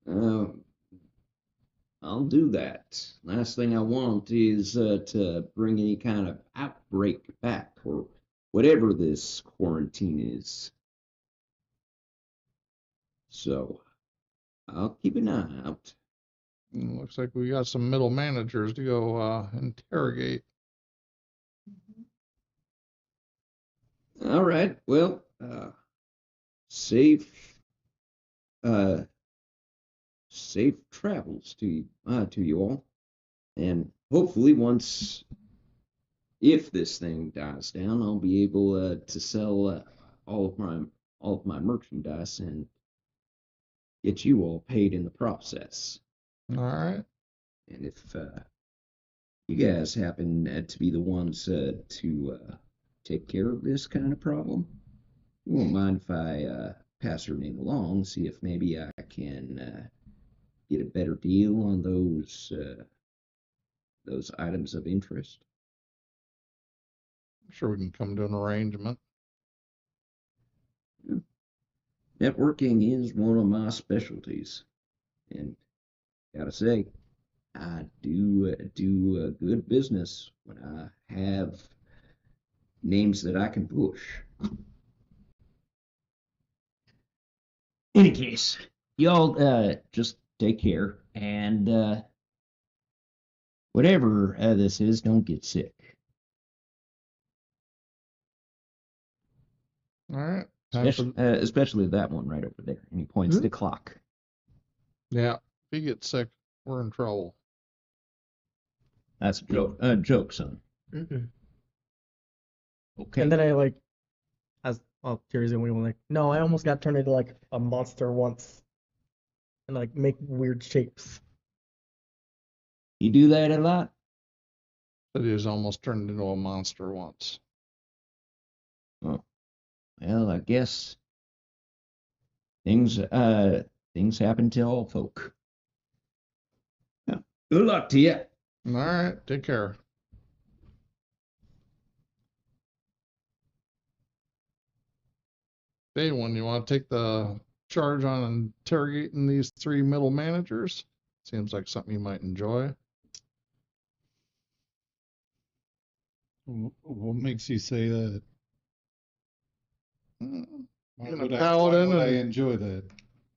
Um, I'll do that. Last thing I want is to bring any kind of outbreak back or whatever this quarantine is. So I'll keep an eye out. Looks like we got some middle managers to go interrogate. All right. Well, safe uh safe travels to you all, and hopefully once if this thing dies down, I'll be able to sell all of my merchandise and get you all paid in the process. All right. And if you guys happen to be the ones to take care of this kind of problem, you won't mind if I pass her name along, see if maybe I can get a better deal on those items of interest. I'm sure we can come to an arrangement. Networking is one of my specialties, and gotta say, I do good business when I have names that I can push. Any case, y'all just take care, and whatever this is, don't get sick. All right. Time Especially that one right over there. And he points to the clock. Yeah. If he gets sick, we're in trouble. That's a joke. Joke, son. Mm-mm. Okay. And then Jerry's the only one no, I almost got turned into like a monster once, and like make weird shapes. You do that a lot? But he was almost turned into a monster once. Oh, well, I guess things happen to all folk. Yeah. Good luck to you. All right. Take care. When you want to take the charge on interrogating these three middle managers? Seems like something you might enjoy. What makes you say that? Why Being would a I paladin and enjoy that?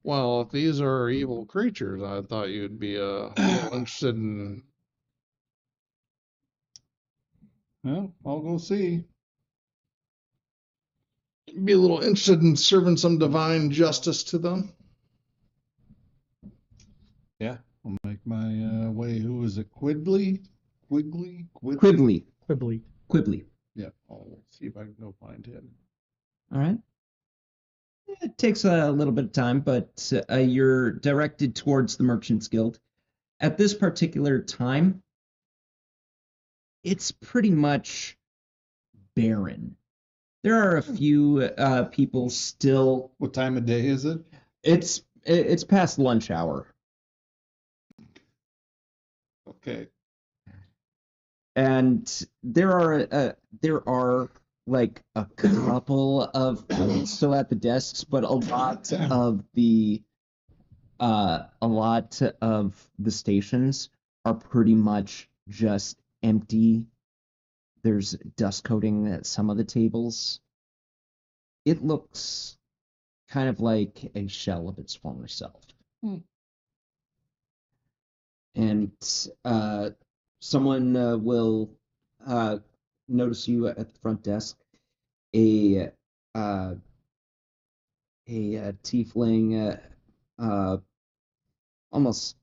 well, if these are evil creatures, I thought you'd be interested in. Well, I'll go see. Be a little interested in serving some divine justice to them. Yeah, I'll make my way. Who is it? Quigley? Quigley. Quibbly. Yeah, I'll see if I can go find him. All right. It takes a little bit of time, but you're directed towards the Merchants Guild. At this particular time, it's pretty much barren. There are a few people still. What time of day is it? It's past lunch hour. Okay. And there are like a couple of people still at the desks, but a lot of the stations are pretty much just empty. There's dust coating at some of the tables. It looks kind of like a shell of its former self. And someone will notice you at the front desk. A tiefling, almost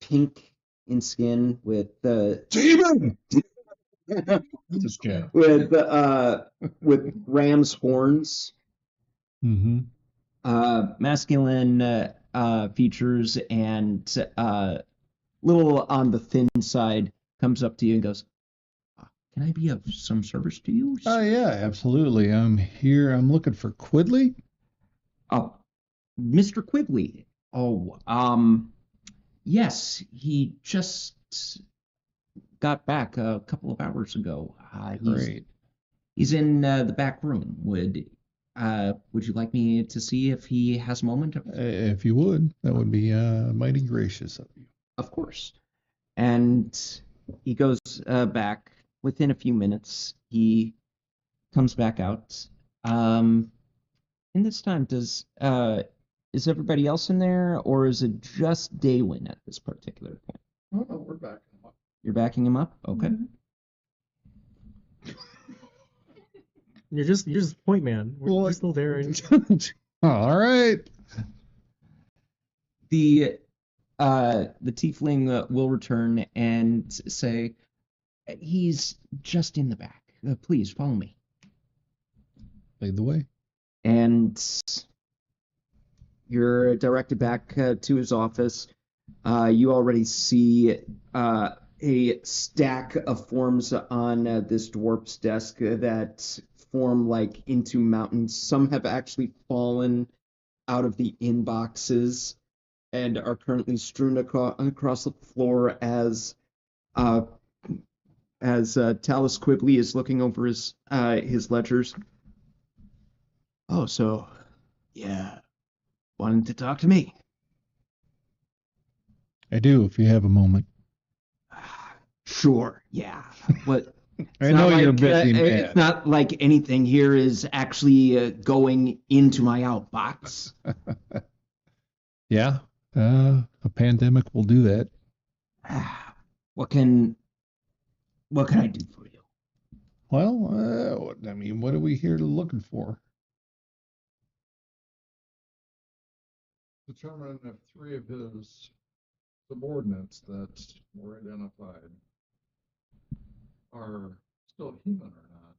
pink in skin with Demon! Just kidding. with ram's horns, Mm-hmm. masculine features, and little on the thin side, comes up to you and goes, "Can I be of some service to you?" Oh yeah, absolutely. I'm here. I'm looking for Quidley. Oh, Mr. Quigley. Oh, yes, he just got back a couple of hours ago. Great. He's in the back room. Would you like me to see if he has a moment? If you would, that would be mighty gracious of you. Of course. And he goes back. Within a few minutes, he comes back out. In this time, is everybody else in there, or is it just Daywin at this particular point? Oh, no, we're back. You're backing him up? Okay. You're just point man. We're still there. All right. The tiefling will return and say, "He's just in the back. Please follow me." Lead the way. And you're directed back to his office. You already see a stack of forms on this dwarf's desk that form like into mountains. Some have actually fallen out of the inboxes and are currently strewn across the floor as Talus Quigley is looking over his ledgers. Oh, so yeah, wanting to talk to me? I do, if you have a moment. Sure, yeah. What? I know you're busy, man. It's not like anything here is actually going into my outbox. Yeah, a pandemic will do that. What can I do for you? Well, I mean, what are we here looking for? Determine if 3 of his subordinates that were identified are still human or not,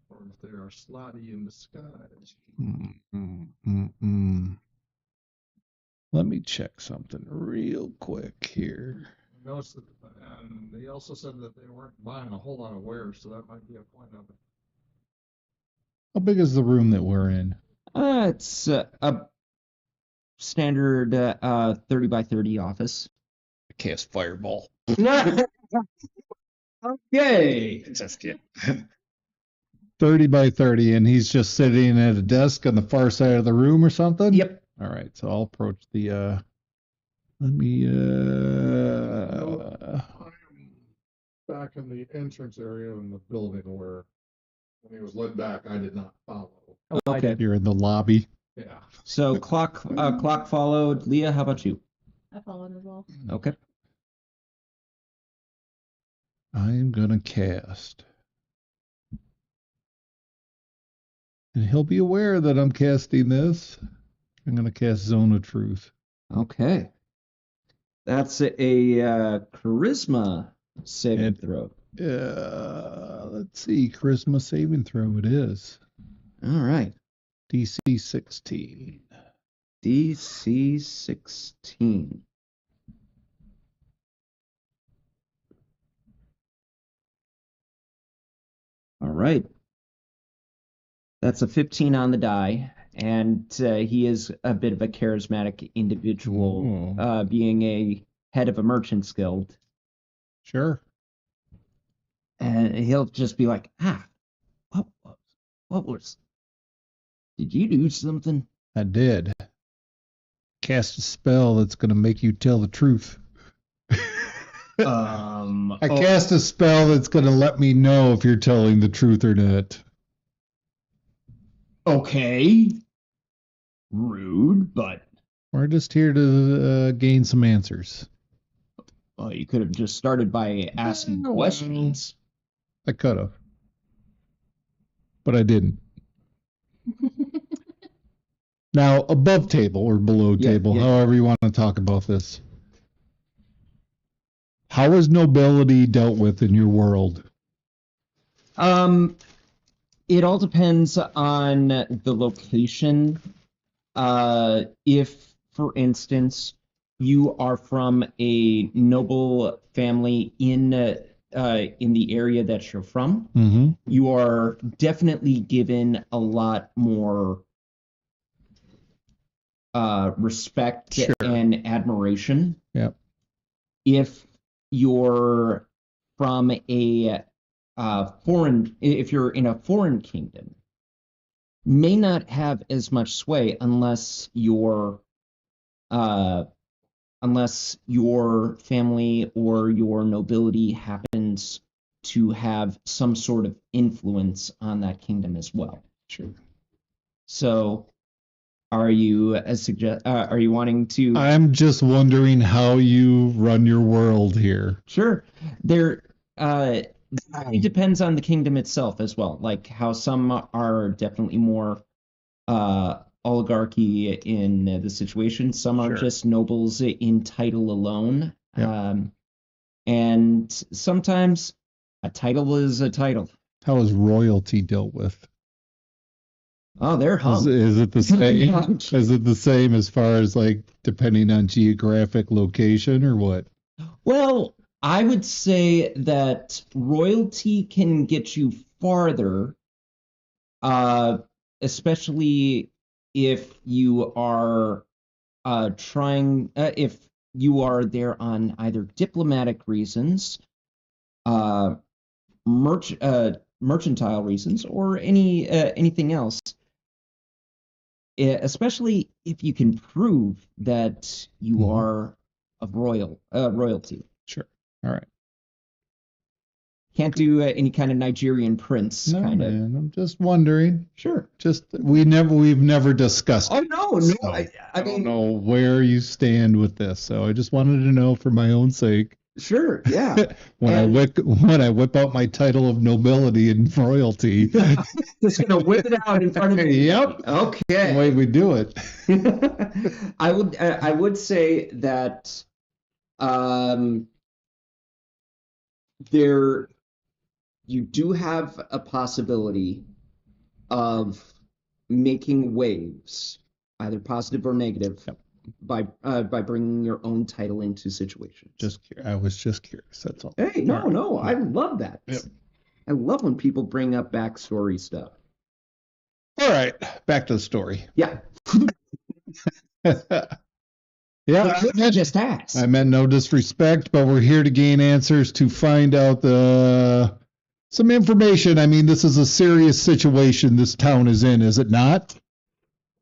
or if they are slotty in disguise. Let me check something real quick here. Notice that, and they also said that they weren't buying a whole lot of wares, so that might be a point of it. How big is the room that we're in? It's a standard 30 by 30 office. I cast fireball. Okay. Just kidding. 30 by 30, and he's just sitting at a desk on the far side of the room or something? Yep. All right, so I'll approach the, let me, I am back in the entrance area in the building where when he was led back, I did not follow. Oh, I Okay. did. you're in the lobby. Yeah. So clock followed. Leah, how about you? I followed as well. Okay. I'm gonna cast. And he'll be aware that I'm casting this. I'm gonna cast Zone of Truth. Okay. That's a charisma saving throw. Let's see, Charisma saving throw it is. All right. DC 16. DC 16. All right. That's a 15 on the die, and he is a bit of a charismatic individual, being a head of a merchant's guild. Sure. And he'll just be like, what was? Did you do something? I did. Cast a spell that's gonna make you tell the truth. I cast a spell that's going to let me know if you're telling the truth or not. Okay. Rude, but We're just here to gain some answers. well, you could have just started by asking questions. I could have. But I didn't. Now, above table or below table, however you want to talk about this. How is nobility dealt with in your world? It all depends on the location. If, for instance, you are from a noble family in the area that you're from, Mm-hmm. you are definitely given a lot more respect Sure. and admiration. Yep. If you're from a if you're in a foreign kingdom, may not have as much sway unless your family or your nobility happens to have some sort of influence on that kingdom as well. Sure. So, are you wanting to? I'm just wondering how you run your world here. Sure. It depends on the kingdom itself as well. Like how some are definitely more oligarchy in the situation. Some are Sure. just nobles in title alone. Yep. And sometimes a title is a title. How is royalty dealt with? Oh, they're hung. Is it the same? Is it the same as far as like depending on geographic location or what? Well, I would say that royalty can get you farther, especially if you are if you are there on either diplomatic reasons, mercantile reasons, or anything else. Especially if you can prove that you are of royalty. Sure. All right. Can't do any kind of Nigerian prince No, kind of. man. I'm just wondering. Sure. Just we've never discussed Oh it. no. So, I I mean, don't know where you stand with this, so I just wanted to know for my own sake. sure, yeah. When I whip out my title of nobility and royalty, Just gonna whip it out in front of me. Yep. the Okay. way we do it. I would say that you do have a possibility of making waves, either positive or negative, by bringing your own title into situations. I was just curious. That's all. Hey, no, I love that. Yep. I love when people bring up backstory stuff. All right, back to the story. Yeah. Yeah, Just ask. I meant no disrespect, but we're here to gain answers to find out some information. I mean, this is a serious situation this town is in, is it not?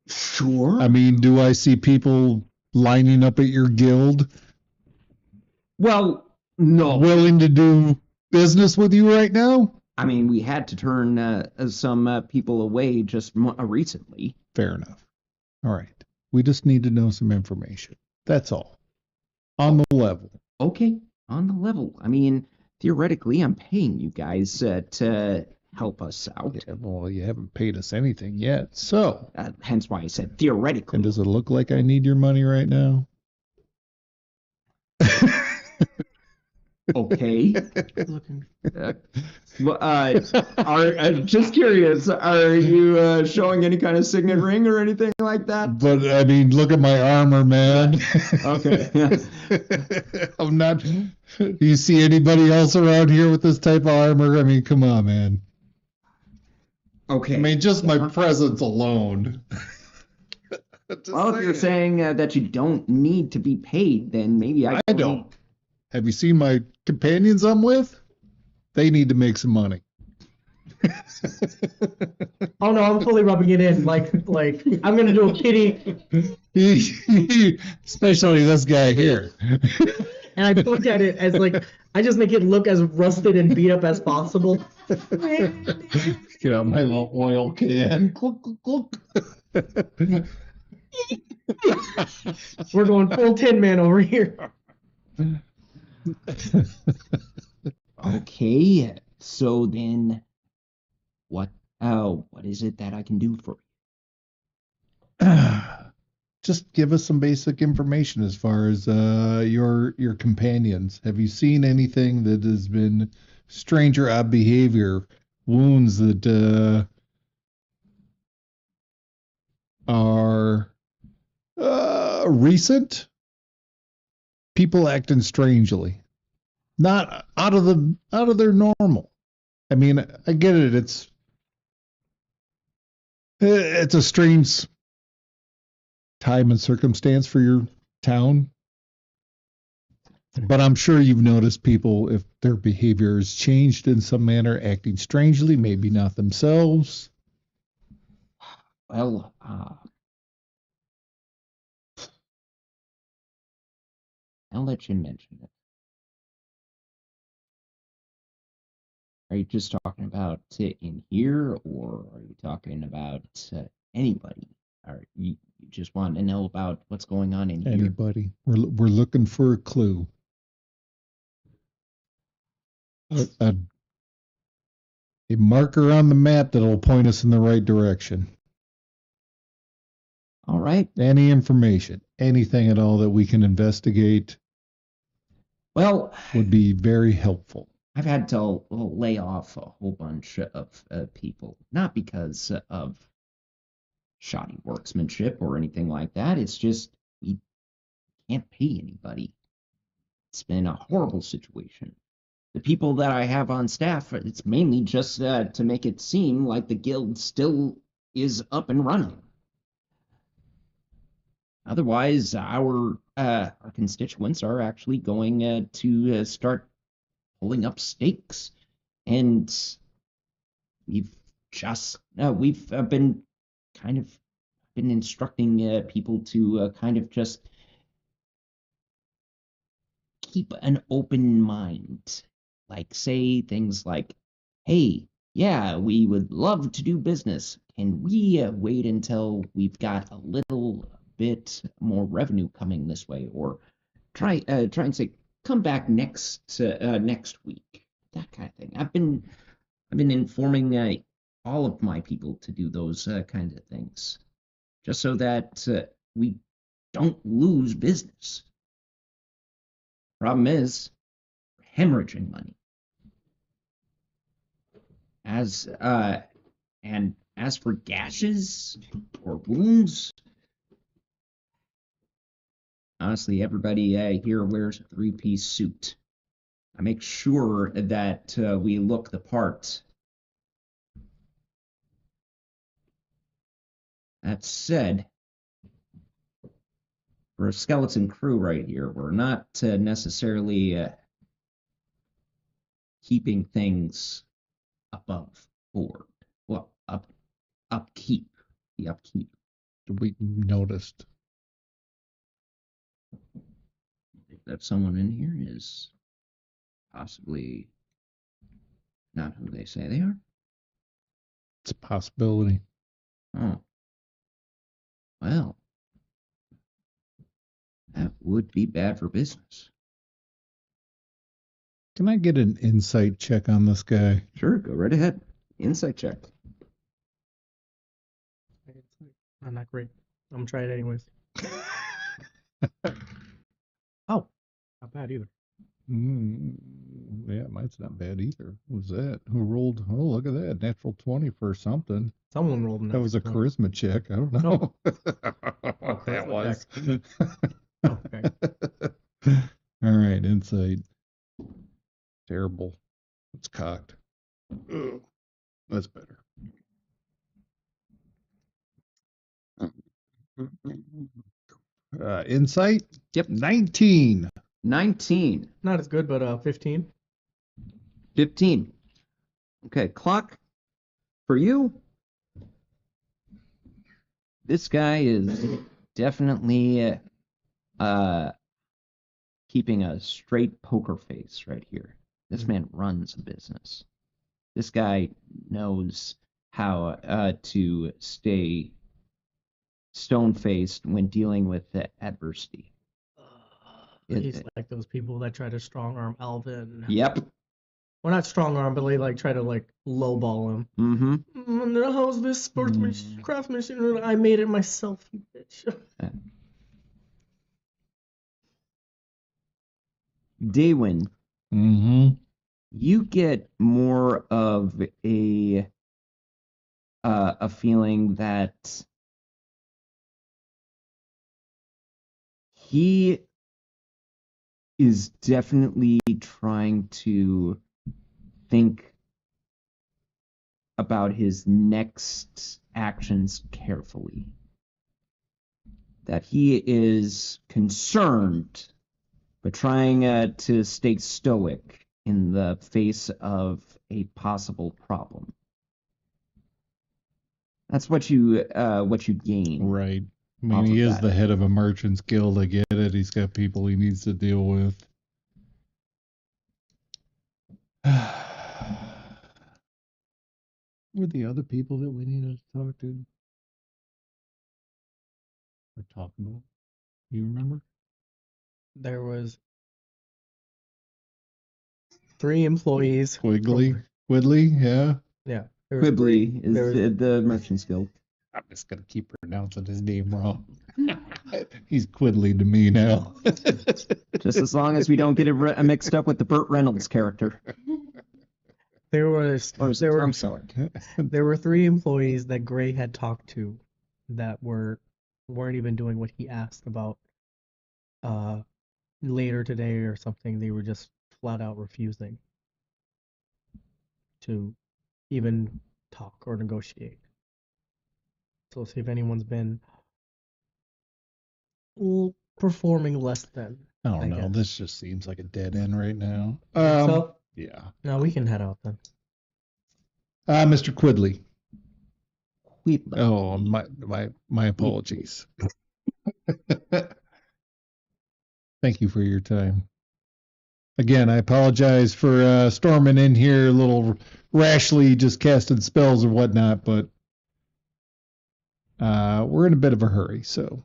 Sure. I mean, do I see people lining up at your guild Well, no. willing to do business with you right now? I mean, we had to turn some people away just recently. Fair enough. All right. We just need to know some information. That's all. On the level. Okay, on the level. I mean, theoretically, I'm paying you guys to help us out. Yeah, well, you haven't paid us anything yet. So, Hence why I said theoretically. and does it look like I need your money right now? Okay. Looking. I'm just curious. Are you showing any kind of signet ring or anything like that? But I mean, look at my armor, man. Okay. I'm not. You see anybody else around here with this type of armor? I mean, come on, man. Okay. I mean, just my presence alone. Well, if you're saying that you don't need to be paid, then maybe I don't. Have you seen my companions I'm with? They need to make some money. Oh no, I'm fully rubbing it in. Like I'm gonna do a pity. Especially this guy here. And I look at it as like, I just make it look as rusted and beat up as possible. Get out my little oil can. Clunk, clunk, clunk. We're going full Tin Man over here. Okay, so then what what is it that I can do for you? Just give us some basic information as far as your companions. Have you seen anything that has been strange or odd behavior, wounds that are recent? People acting strangely, not out of their normal. I mean, I get it. It's a strange time and circumstance for your town. But I'm sure you've noticed people, if their behavior has changed in some manner, acting strangely, maybe not themselves. Well, I'll let you mention it. Are you just talking about in here, or are you talking about anybody? Or you just want to know about what's going on in here? Anybody. We're looking for a clue. A marker on the map that'll point us in the right direction. All right. Any information, anything at all that we can investigate Well, would be very helpful. I've had to lay off a whole bunch of people, not because of shoddy workmanship or anything like that. It's just we can't pay anybody. It's been a horrible situation. The people that I have on staff, it's mainly just to make it seem like the guild still is up and running. Otherwise, our constituents are actually going to start pulling up stakes, and we've been kind of been instructing people to kind of just keep an open mind. Like, say things like, hey, yeah, we would love to do business. Can we wait until we've got a little bit more revenue coming this way? Or try and say, come back next week. That kind of thing. I've been informing all of my people to do those kinds of things, just so that we don't lose business. Problem is, hemorrhaging money. And as for gashes or wounds, honestly, everybody here wears a three-piece suit. I make sure that we look the part. That said, we're a skeleton crew right here. We're not necessarily keeping things above board. Well, upkeep. The upkeep. We noticed. I think that someone in here is possibly not who they say they are. It's a possibility. Oh. Well, that would be bad for business. Can I get an insight check on this guy? Sure, go right ahead. Insight check. I'm not great. I'm gonna try it anyways. Oh, not bad either. Yeah, mine's not bad either. What was that? Who rolled? Oh, look at that. Natural 20 for something. Someone rolled That was a charisma check. I don't know. What that was. Oh, okay. All right, insight. Terrible. It's cocked. Ugh. That's better. Insight? Yep. 19. 19. Not as good, but 15. 15. Okay, clock. For you, this guy is definitely keeping a straight poker face right here. This man runs a business. This guy knows how to stay stone-faced when dealing with the adversity. He's like those people that try to strong arm Alvin. Yep. Well, not strong arm, but they like try to like lowball him. Mm-hmm. How's this sportsmanship, craftsmanship? I made it myself, you bitch. Daywin, you get more of a feeling that he is definitely trying to think about his next actions carefully. That he is concerned, but trying to stay stoic in the face of a possible problem. That's what you gain. Right. I mean, he is the head of a merchant's guild. I get it. He's got people he needs to deal with. Were the other people that we needed to talk to? Or talk about? You remember? There was 3 employees. Quigley? Yeah. Yeah. Quigley is the Merchants Guild. I'm just going to keep pronouncing his name wrong. He's Quigley to me now. Just as long as we don't get it mixed up with the Burt Reynolds character. There were 3 employees that Gray had talked to that weren't even doing what he asked about later today or something. They were just flat out refusing to even talk or negotiate. So see if anyone's been performing less than. I don't know. This just seems like a dead end right now. So yeah. No, we can head out then. Mr. Quigley. Quigley. Oh, my apologies. Thank you for your time. Again, I apologize for storming in here a little rashly, just casting spells or whatnot, but we're in a bit of a hurry, so.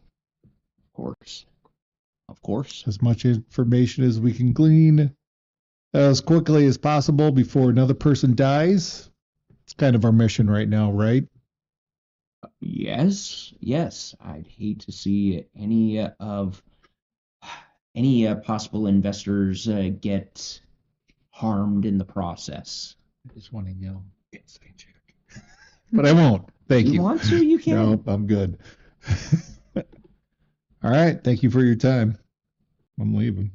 Of course. As much information as we can glean as quickly as possible before another person dies. It's kind of our mission right now, right? Yes. I'd hate to see any possible investors get harmed in the process. I just want to yell, inside check. But I won't. Thank you. You want to? You can. No, I'm good. All right. Thank you for your time. I'm leaving.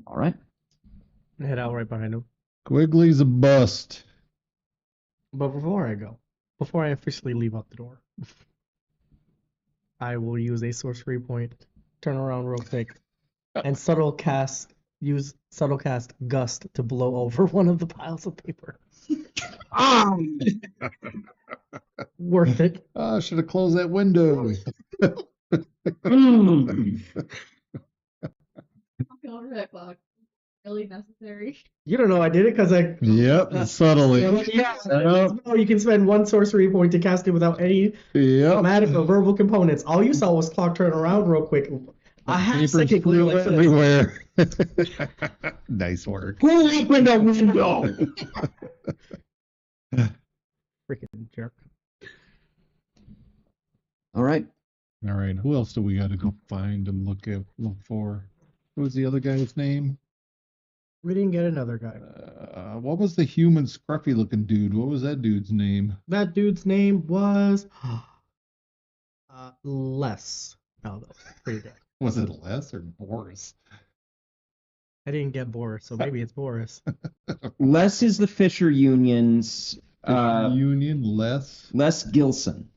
All right. Head out right behind him. Quigley's a bust. But before I officially leave out the door, I will use a sorcery point, turn around real quick, and use subtle cast gust to blow over one of the piles of paper. Worth it. I should have closed that window. Really necessary. You don't know I did it because I. Yep, subtly. You can spend 1 sorcery point to cast it without any magic or verbal components. All you saw was clock turn around real quick. A half second flew everywhere. Nice work. Who opened a window? Freaking jerk. All right. All right. Who else do we got to go find and look for? What was the other guy's name? We didn't get another guy. What was the human scruffy looking dude? What was that dude's name? That dude's name was Les. Oh, that's pretty good. Was it Les or Boris? I didn't get Boris, so maybe it's Boris. Les is the Fisher Union's Union Les Gilson.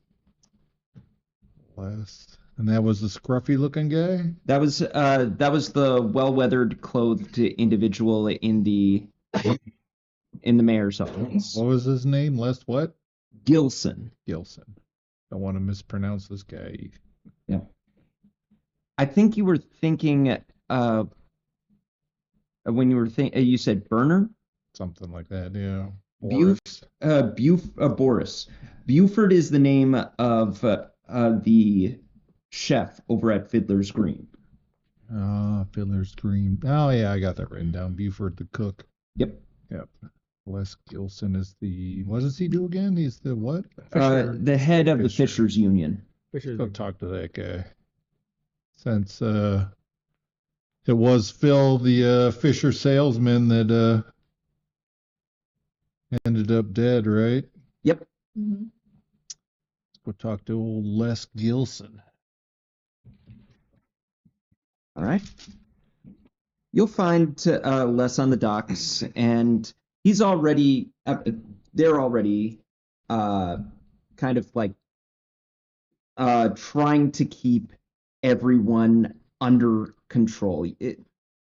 Les. And that was the scruffy looking guy? That was the well-weathered clothed individual in the mayor's office. What was his name? Les what? Gilson. Don't want to mispronounce this guy. Yeah. I think you were thinking when you were you said Burner? Something like that, yeah. Boris. Buford is the name of the chef over at Fiddler's Green. Fiddler's Green. Oh yeah, I got that written down. Buford the cook. Yep. Yep. Les Gilson is the. What does he do again? He's the what? The head of the Fisher. Fishers Union. Fisher's Go talk to that guy. Since it was Phil, the Fisher salesman, that ended up dead, right? Yep. Mm-hmm. Let's go talk to old Les Gilson. All right. You'll find Les on the docks, and he's already. They're already kind of like trying to keep everyone under control.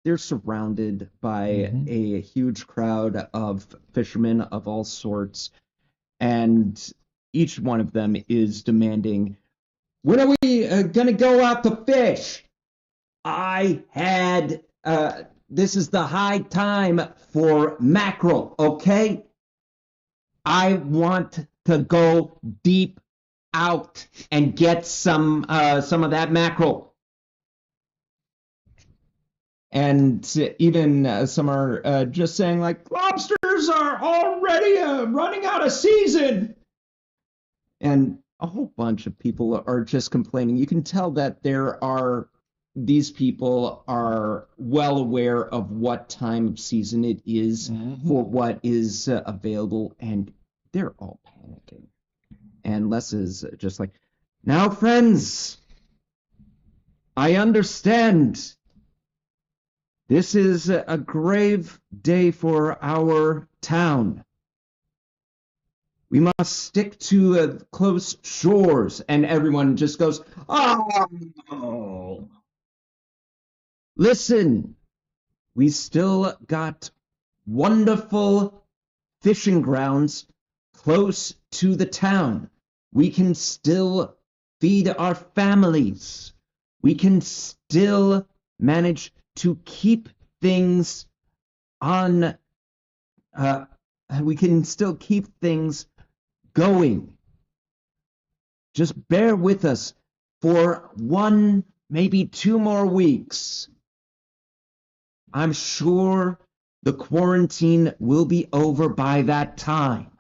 They're surrounded by a huge crowd of fishermen of all sorts, and each one of them is demanding, "When are we gonna go out to fish? This is the high time for mackerel, okay? I want to go deep out and get some of that mackerel." And even some are just saying, like, "Lobsters are already running out of season." And a whole bunch of people are just complaining. You can tell that these people are well aware of what time of season it is for what is available, and they're all panicking. And Les is just like, "Now, friends, I understand. This is a grave day for our town. We must stick to close shores." And everyone just goes, "Oh, listen, we still got wonderful fishing grounds close to the town. We can still feed our families. We can still manage to keep things on, we can still keep things going. Just bear with us for 1, maybe 2 more weeks. I'm sure the quarantine will be over by that time."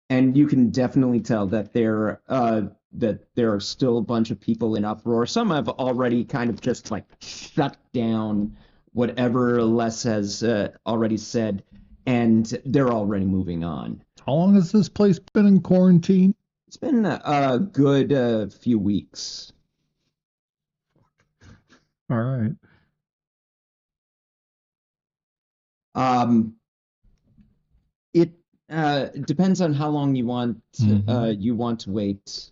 And you can definitely tell that there are still a bunch of people in uproar. Some have already kind of just like shut down whatever Les has already said, and they're already moving on. How long has this place been in quarantine? It's been a good few weeks. All right. It depends on how long you want to wait.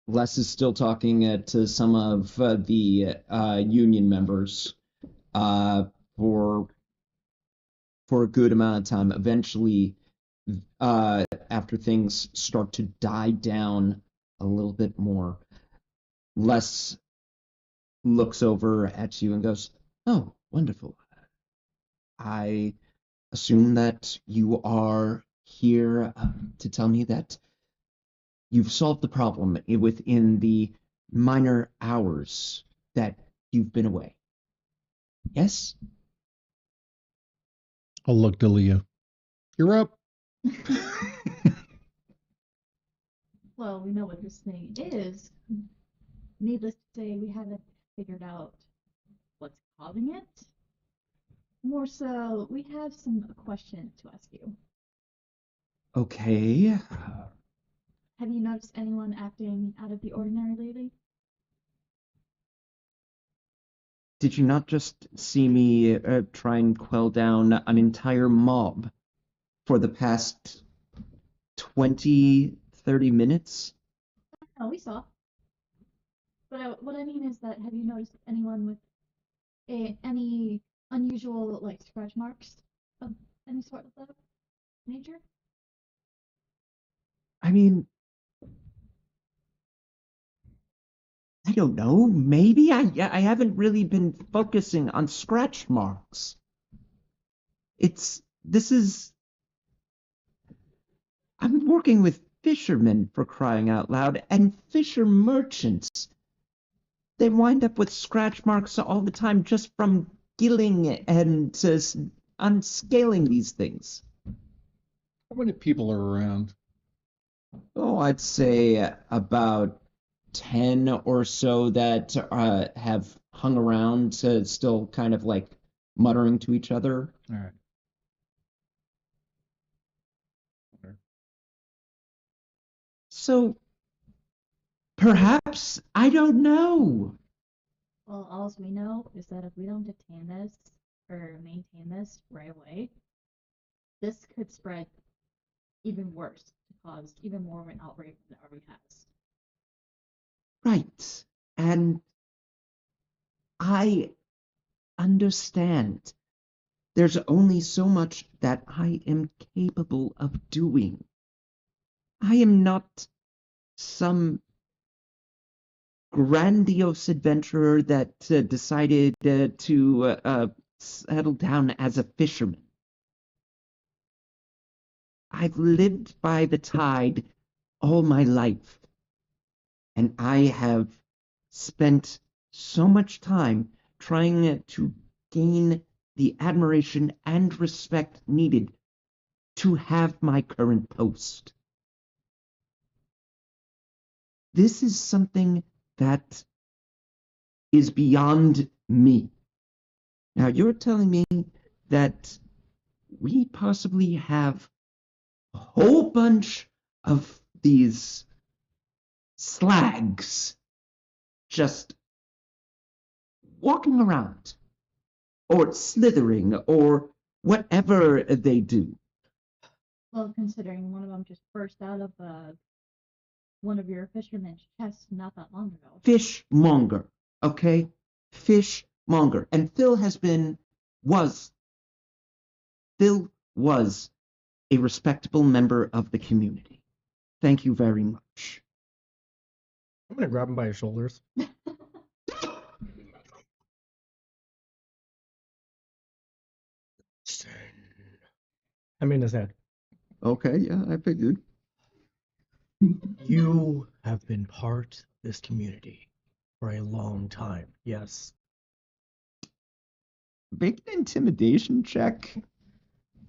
Les is still talking to some of the union members for a good amount of time. Eventually, after things start to die down a little bit more, Les looks over at you and goes, "Oh, wonderful. I assume that you are here to tell me that you've solved the problem within the minor hours that you've been away. Yes?" I'll look to Leah. You're up. Well, we know what this thing is. Needless to say, we haven't figured out what's causing it. More so, we have some questions to ask you. Okay. Have you noticed anyone acting out of the ordinary lately? Did you not just see me try and quell down an entire mob for the past 20, 30 minutes? Oh, we saw. But what I mean is that have you noticed anyone with any unusual like scratch marks of any sort of that nature? I mean, I don't know. Maybe I haven't really been focusing on scratch marks. This is I'm working with fishermen for crying out loud and fisher merchants. They wind up with scratch marks all the time just from gilling and unscaling these things. How many people are around? Oh, I'd say about 10 or so that have hung around, still kind of like muttering to each other. All right. So perhaps, I don't know. Well, all we know is that if we don't detain this or maintain this right away, this could spread even worse to cause even more of an outbreak than it already has. Right. And I understand. There's only so much that I am capable of doing. I am not some grandiose adventurer that decided to settle down as a fisherman. I've lived by the tide all my life, and I have spent so much time trying to gain the admiration and respect needed to have my current post. This is something that is beyond me. Now, you're telling me that we possibly have a whole bunch of these slags just walking around or slithering or whatever they do. Well, considering one of them just burst out of one of your fishermen's chests not that long ago. Fishmonger, okay? Fishmonger. And Phil was a respectable member of the community. Thank you very much. I'm gonna grab him by his shoulders. I'm in his head. Okay, yeah, I figured. You have been part of this community for a long time. Yes. Make an intimidation check.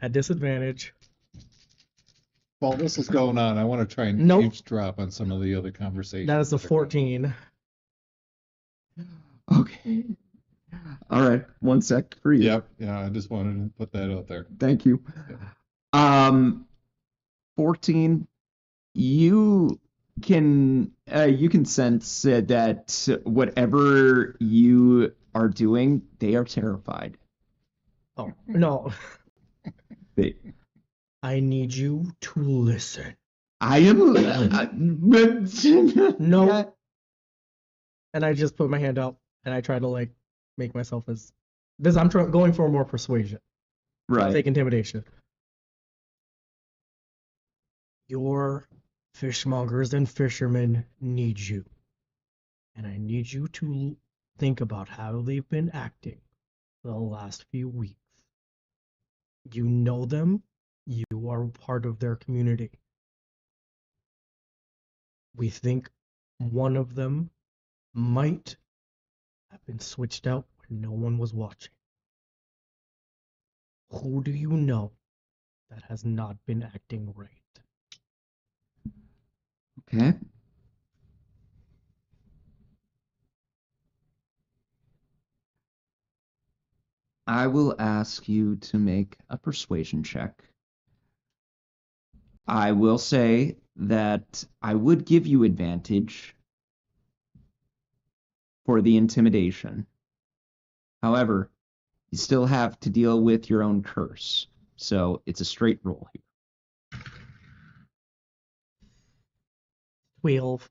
At disadvantage. While this is going on, I want to try and Nope. eavesdrop on some of the other conversations. That is a that are going on. 14. Okay. All right, 1 sec for you. Yep. Yeah, I just wanted to put that out there. Thank you. 14. You can sense that whatever you are doing, they are terrified. Oh, no. They, I need you to listen. I am. No. Yeah. And I just put my hand out and I try to like make myself as this. I'm going for more persuasion. Right. Fake intimidation. Your fishmongers and fishermen need you. And I need you to think about how they've been acting for the last few weeks. You know them. You are part of their community. We think one of them might have been switched out when no one was watching. Who do you know that has not been acting right? Okay. I will ask you to make a persuasion check. I will say that I would give you advantage for the intimidation. However, you still have to deal with your own curse. So it's a straight roll here. 12.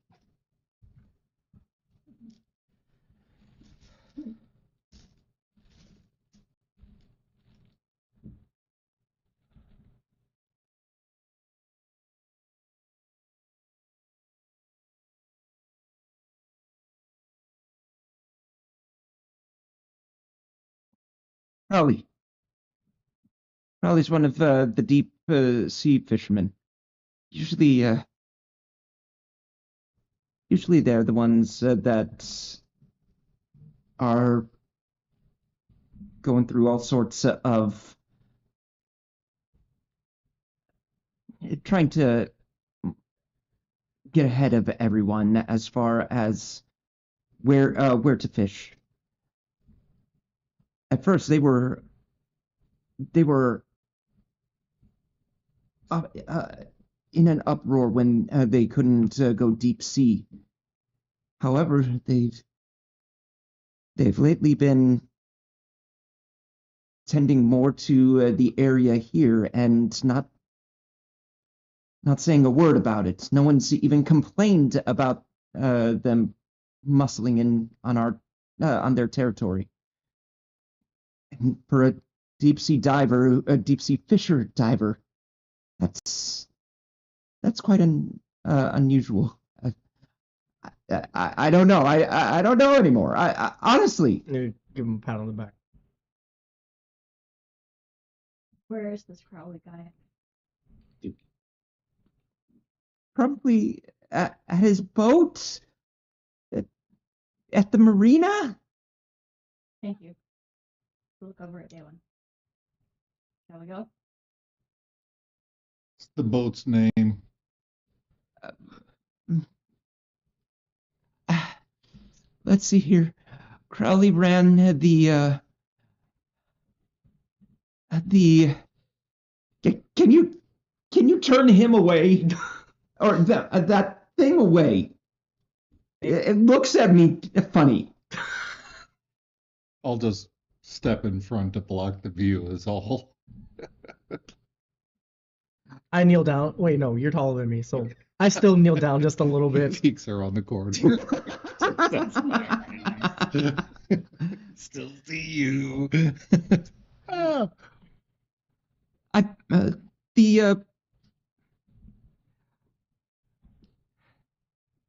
Crowley. Crowley's one of the deep sea fishermen. Usually, usually they're the ones that are going through all sorts of trying to get ahead of everyone as far as where to fish. At first, they were in an uproar when they couldn't go deep sea. However, they've lately been tending more to the area here and not saying a word about it. No one's even complained about them muscling in on their territory. And for a deep sea diver, a deep sea fisher diver, that's quite unusual. I don't know. I don't know anymore. I honestly. You give him a pat on the back. Where is this Crowley guy? Probably at his boat at the marina. Thank you. Look over at Galen. Shall we go? What's the boat's name? Let's see here. Crowley ran the. Can you turn him away, or that thing away? It looks at me funny. I'll just step in front to block the view is all. I kneel down. Wait, no, you're taller than me, so I still kneel down just a little bit. Peeks around the corner. Still see you. Ah.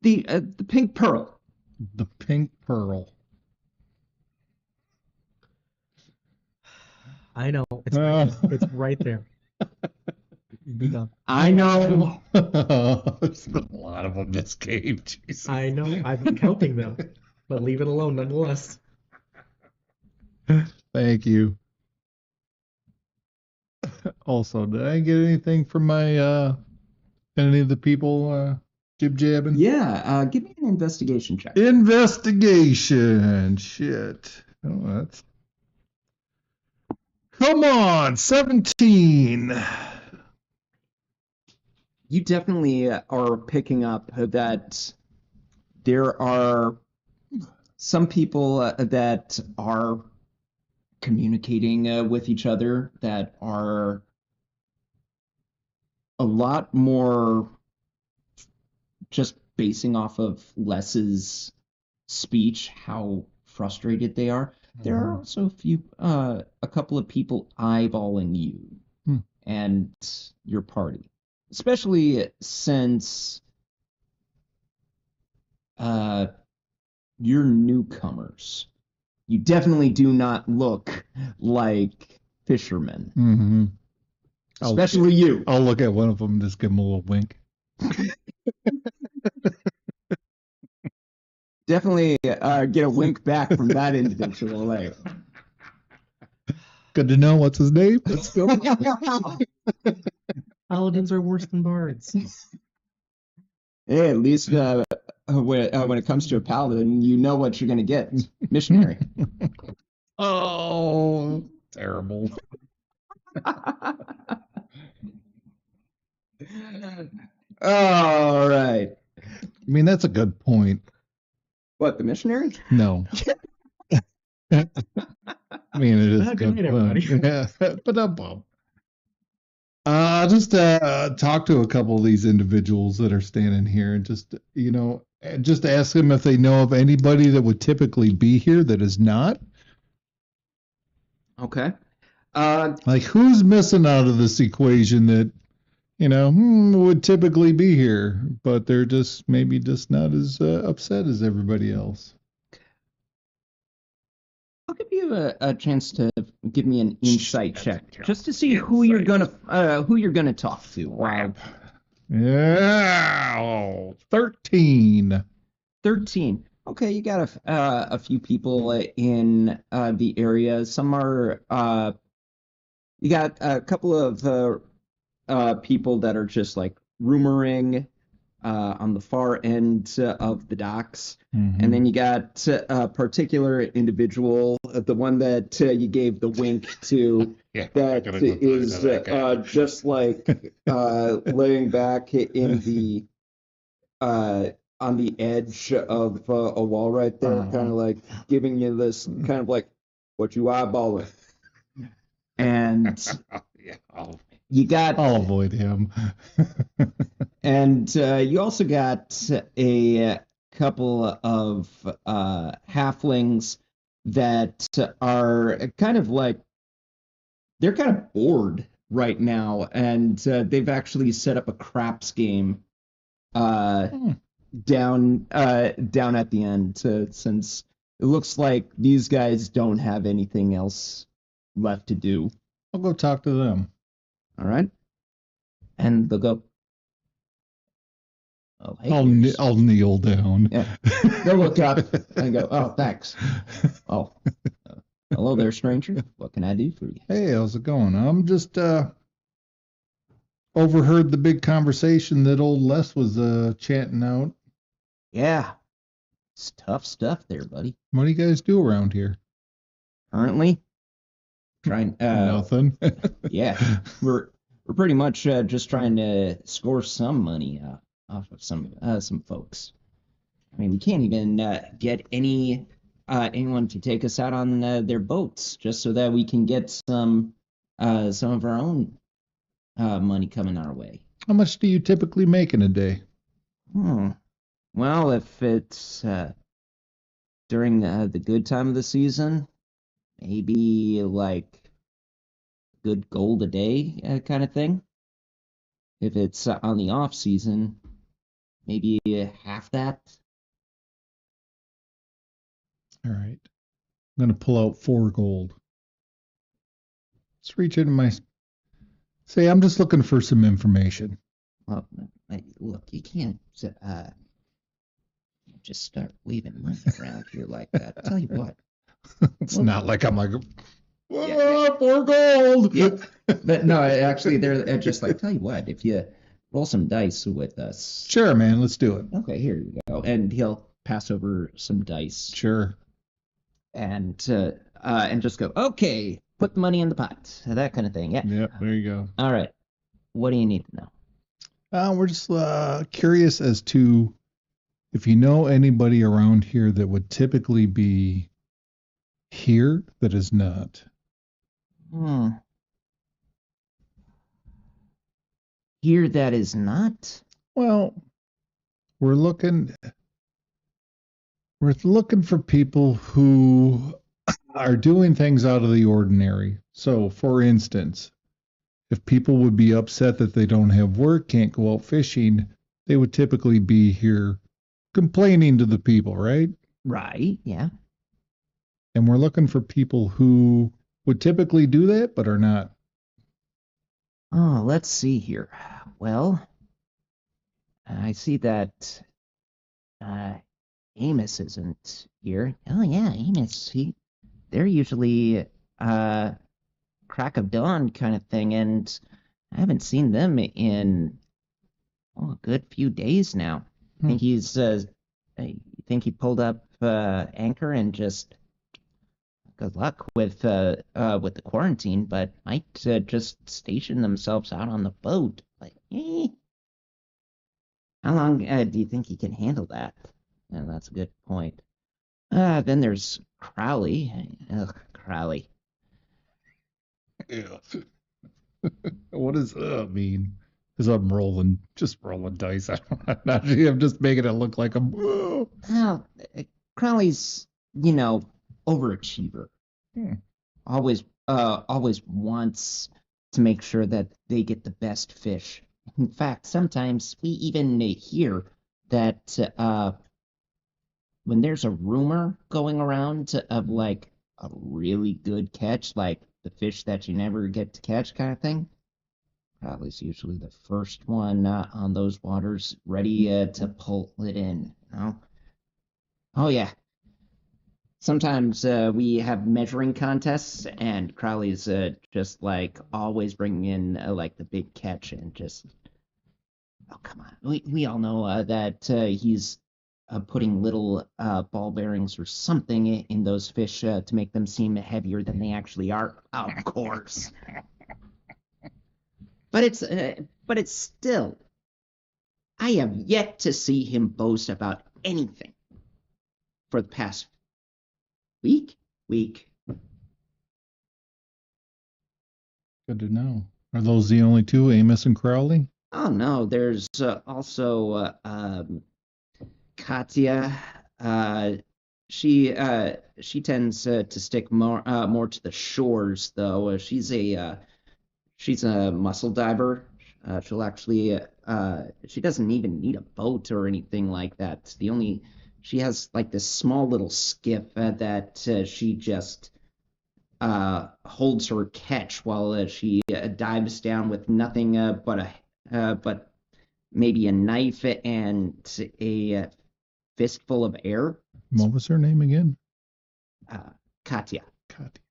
The pink pearl. The pink pearl. I know. It's right there. I know. There's a lot of them this game. Jesus. I know. I've been counting them, but leave it alone nonetheless. Thank you. Also, did I get anything from my any of the people jib-jabbing? Yeah. Give me an investigation check. Investigation. Shit. Oh, that's. Come on, 17. You definitely are picking up that there are some people that are communicating with each other that are a lot more just basing off of Les's speech, how frustrated they are. There are also a couple of people eyeballing you and your party, especially since you're newcomers. You definitely do not look like fishermen, Mm-hmm. especially you. I'll look at one of them and just give him a little wink. Definitely get a wink back from that individual. Like, good to know. What's his name? Let's go. Paladins are worse than bards. hey, at least when it comes to a paladin, you know what you're going to get. Missionary. Oh, terrible. All right. I mean, that's a good point. What, the missionary? No. I mean, it is a Good good night, point. everybody. Yeah, but just talk to a couple of these individuals that are standing here and just, just ask them if they know of anybody that would typically be here that is not. Okay. Like, who's missing out of this equation that, would typically be here, but they're just maybe just not as upset as everybody else. I'll give you a chance to give me an insight check, just to see who you're gonna talk to. Wow. Yeah, 13. 13. Okay, you got a few people in the area. Some are you got a couple of people that are just like rumoring on the far end of the docks. And then you got a particular individual, the one that you gave the wink to, Yeah, that is just like laying back in the on the edge of a wall right there, kind of like giving you this kind of like what you eyeballing. And yeah, you got I'll avoid him. And you also got a couple of halflings that are kind of like they're kind of bored right now, and they've actually set up a craps game down at the end, since it looks like these guys don't have anything else left to do. I'll go talk to them. All right, and they'll go. Oh, hey, I'll kneel down. Yeah. They'll look up and go, "Oh, thanks. Oh, hello there, stranger. What can I do for you?" Hey, how's it going? I'm just overheard the big conversation that old Les was chanting out. Yeah, it's tough stuff there, buddy. What do you guys do around here? Currently, trying. Nothing. Yeah, we're pretty much just trying to score some money off of some folks. I mean, we can't even get anyone to take us out on their boats, just so that we can get some of our own money coming our way. How much do you typically make in a day? Well, if it's during the good time of the season, maybe like good gold a day kind of thing. If it's on the off season, maybe half that. All right. I'm going to pull out 4 gold. Let's reach into my. Say, I'm just looking for some information. Well, look, you can't just start waving money around here like that. Tell you what. It's not like I'm like, whoa, Yeah. 4 gold. Yeah. But no, actually, they're just like, tell you what, if you roll some dice with us. Sure, man. Let's do it. Okay, here you go. And he'll pass over some dice Sure. and just go, okay, put the money in the pot, that kind of thing. Yeah. Yep. There you go. All right. What do you need to know? We're just curious as to if you know anybody around here that would typically be here that is not. Here that is not. Well, we're looking for people who are doing things out of the ordinary. So, for instance, if people would be upset that they don't have work, can't go out fishing, they would typically be here complaining to the people, right? Right, yeah. And we're looking for people who would typically do that but are not. Oh, let's see here. Well, I see that Amos isn't here. Oh yeah, Amos. They're usually crack of dawn kind of thing, and I haven't seen them in a good few days now. I think I think he pulled up anchor and just good luck with the quarantine, but might just station themselves out on the boat. Like, how long do you think he can handle that? Yeah, that's a good point. Then there's Crowley. Ugh, Crowley. Yeah. What does mean? Because I'm just rolling dice. I'm just making it look like I'm. Well, Crowley's, overachiever. Always wants to make sure that they get the best fish. In fact, sometimes we even hear that when there's a rumor going around of like a really good catch, like the fish that you never get to catch kind of thing, Crowley's usually the first one on those waters, ready to pull it in. You know? Oh yeah. Sometimes we have measuring contests, and Crowley's just like always bringing in like the big catch and just. Oh come on, we all know that he's putting little ball bearings or something in those fish to make them seem heavier than they actually are. Of course. But it's still. I have yet to see him boast about anything for the past week. Good to know. Are those the only two, Amos and Crowley? Oh no, there's also Katya. She tends to stick more to the shores though. She's a mussel diver. She'll actually she doesn't even need a boat or anything like that. She has like this small little skiff that she just holds her catch while she dives down with nothing but maybe a knife and a fistful of air. What was her name again? Katya. Katya.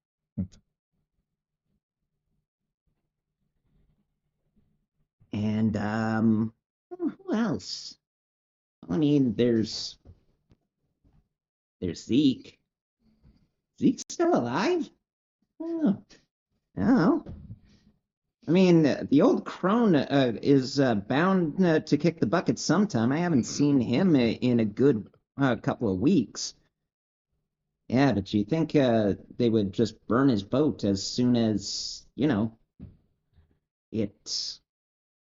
And who else? I mean, there's Zeke. Zeke's still alive? Oh, no. I mean, the old crone is bound to kick the bucket sometime. I haven't seen him in a good couple of weeks. Yeah, but you think they would just burn his boat as soon as,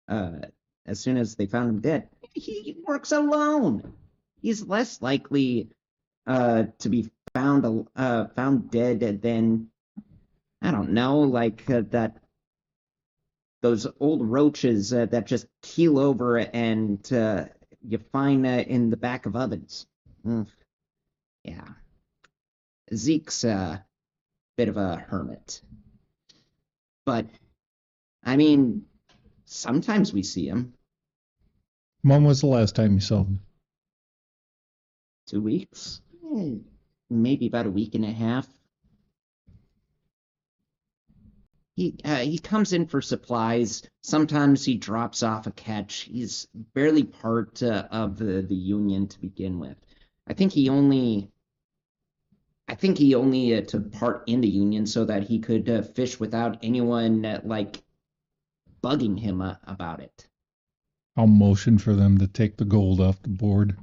as soon as they found him dead? He works alone. He's less likely to be found dead than, I don't know, like that those old roaches that just keel over and you find in the back of ovens. Yeah. Zeke's a bit of a hermit. But, I mean, sometimes we see him. When was the last time you saw him? 2 weeks? Maybe about a week and a half. He comes in for supplies. Sometimes he drops off a catch. He's barely part of the union to begin with. I think he only took part in the union so that he could fish without anyone like bugging him about it. I'll motion for them to take the gold off the board.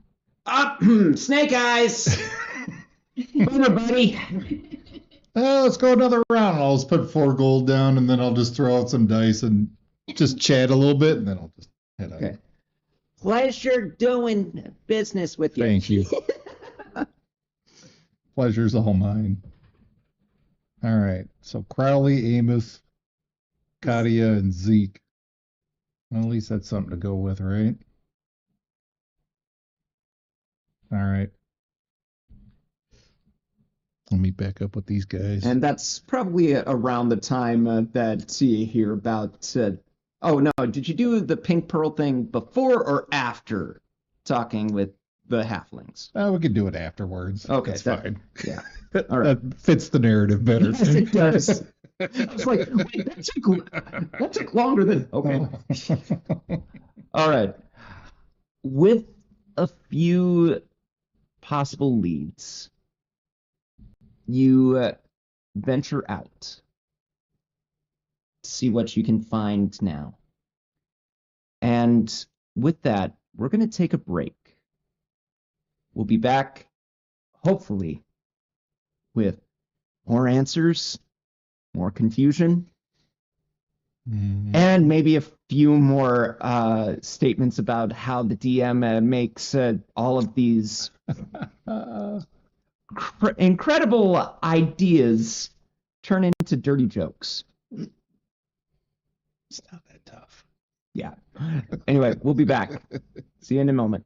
Snake eyes. Boomer buddy. Let's go another round. I'll just put 4 gold down, and then I'll just throw out some dice and just chat a little bit, and then I'll just head out. Okay. Pleasure doing business with you. Thank you. Pleasure's all mine. All right. So Crowley, Amos, Katya, and Zeke. Well, at least that's something to go with, right? All right. I'll meet back up with these guys. And that's probably around the time that you hear about. Oh no! Did you do the pink pearl thing before or after talking with the halflings? We could do it afterwards. Okay, that's fine. Yeah, all right. That fits the narrative better. Yes, it does. I was like, wait, that took longer than. Okay. All right. With a few possible leads, you venture out to see what you can find now. And with that, we're going to take a break. We'll be back, hopefully, with more answers, more confusion, and maybe a few more statements about how the DM makes all of these incredible ideas turn into dirty jokes. It's not that tough. Yeah. Anyway, we'll be back. See you in a moment.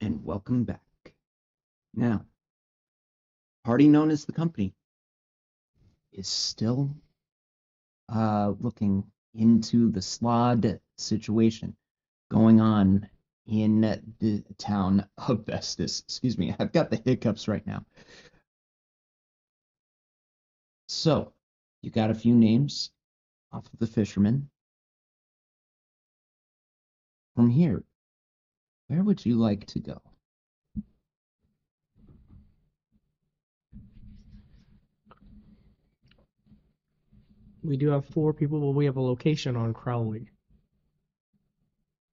And welcome back. Now, party known as the company is still looking into the slod situation going on in the town of Vestas. Excuse me, I've got the hiccups right now. So, you got a few names off of the fishermen. From here, where would you like to go? We do have 4 people, but we have a location on Crowley.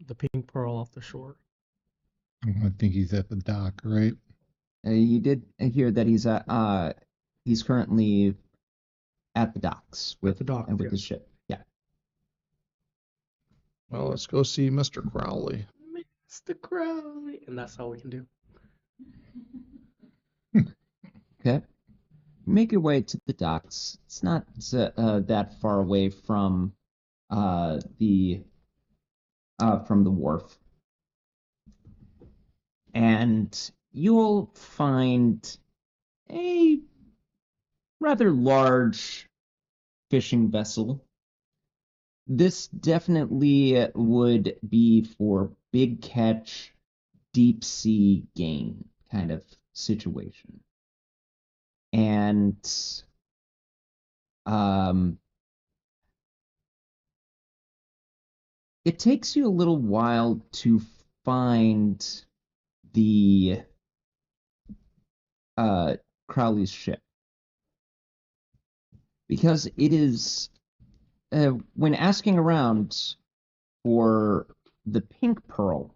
The Pink Pearl off the shore. I think he's at the dock, right? You did hear that he's currently at the docks with yeah. his ship. Yeah. Well, let's go see Mr. Crowley. Mr. Crowley. And that's all we can do. Okay. Make your way to the docks. It's not that far away from the wharf, and you'll find a rather large fishing vessel. This definitely would be for big catch, deep sea game kind of situation. And it takes you a little while to find the Crowley's ship, because it is when asking around for the Pink Pearl,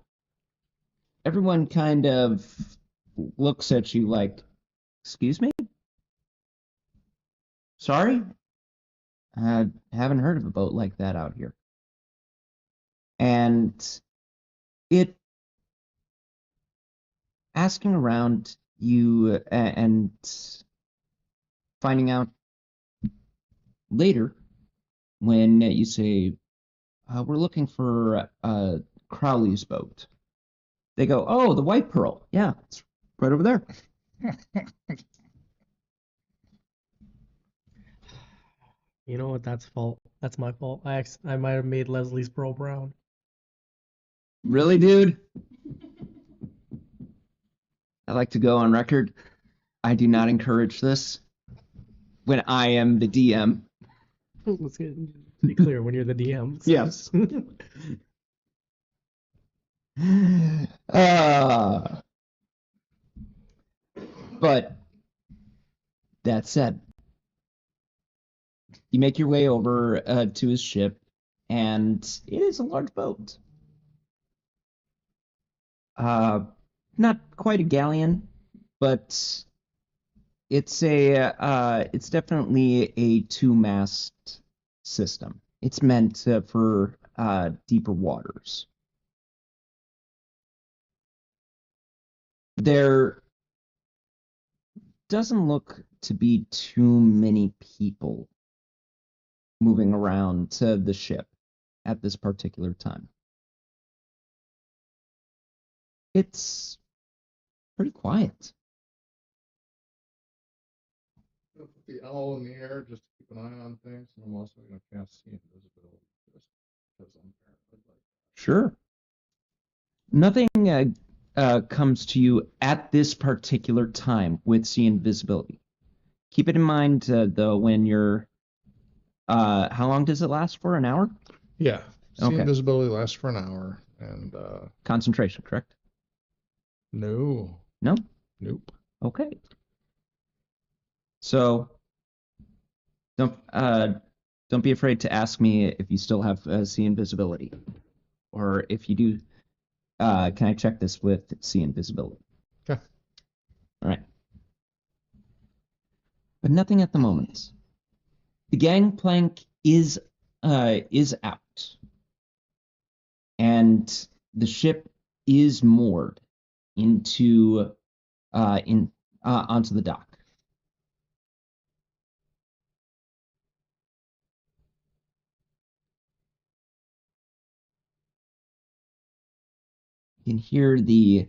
everyone kind of looks at you like, "Excuse me? Sorry? I haven't heard of a boat like that out here." And it asking around you and finding out later when you say, "We're looking for Crowley's boat." They go, "Oh, the White Pearl. Yeah, it's right over there." You know what? That's fault. That's my fault. I might have made Leslie's pearl brown. Really, dude? I like to go on record. I do not encourage this when I am the DM. Let's be clear when you're the DM. Yes. But that said, you make your way over to his ship, and it is a large boat. Not quite a galleon, but it's definitely a 2-mast system. It's meant for deeper waters. There doesn't look to be too many people moving around to the ship at this particular time. It's pretty quiet. Put the owl in the air just to keep an eye on things, and I'm also going to cast see invisibility just because I'm paranoid like that. Sure. Nothing comes to you at this particular time with see invisibility. Keep it in mind, though, when you're. How long does it last for? An hour? Yeah. See Okay. invisibility lasts for an hour, and Concentration, correct? no. No? Nope. Okay. So don't be afraid to ask me if you still have see invisibility, or if you do. Can I check this with see invisibility? Okay. All right. But nothing at the moment. The gangplank is out, and the ship is moored into onto the dock. You can hear the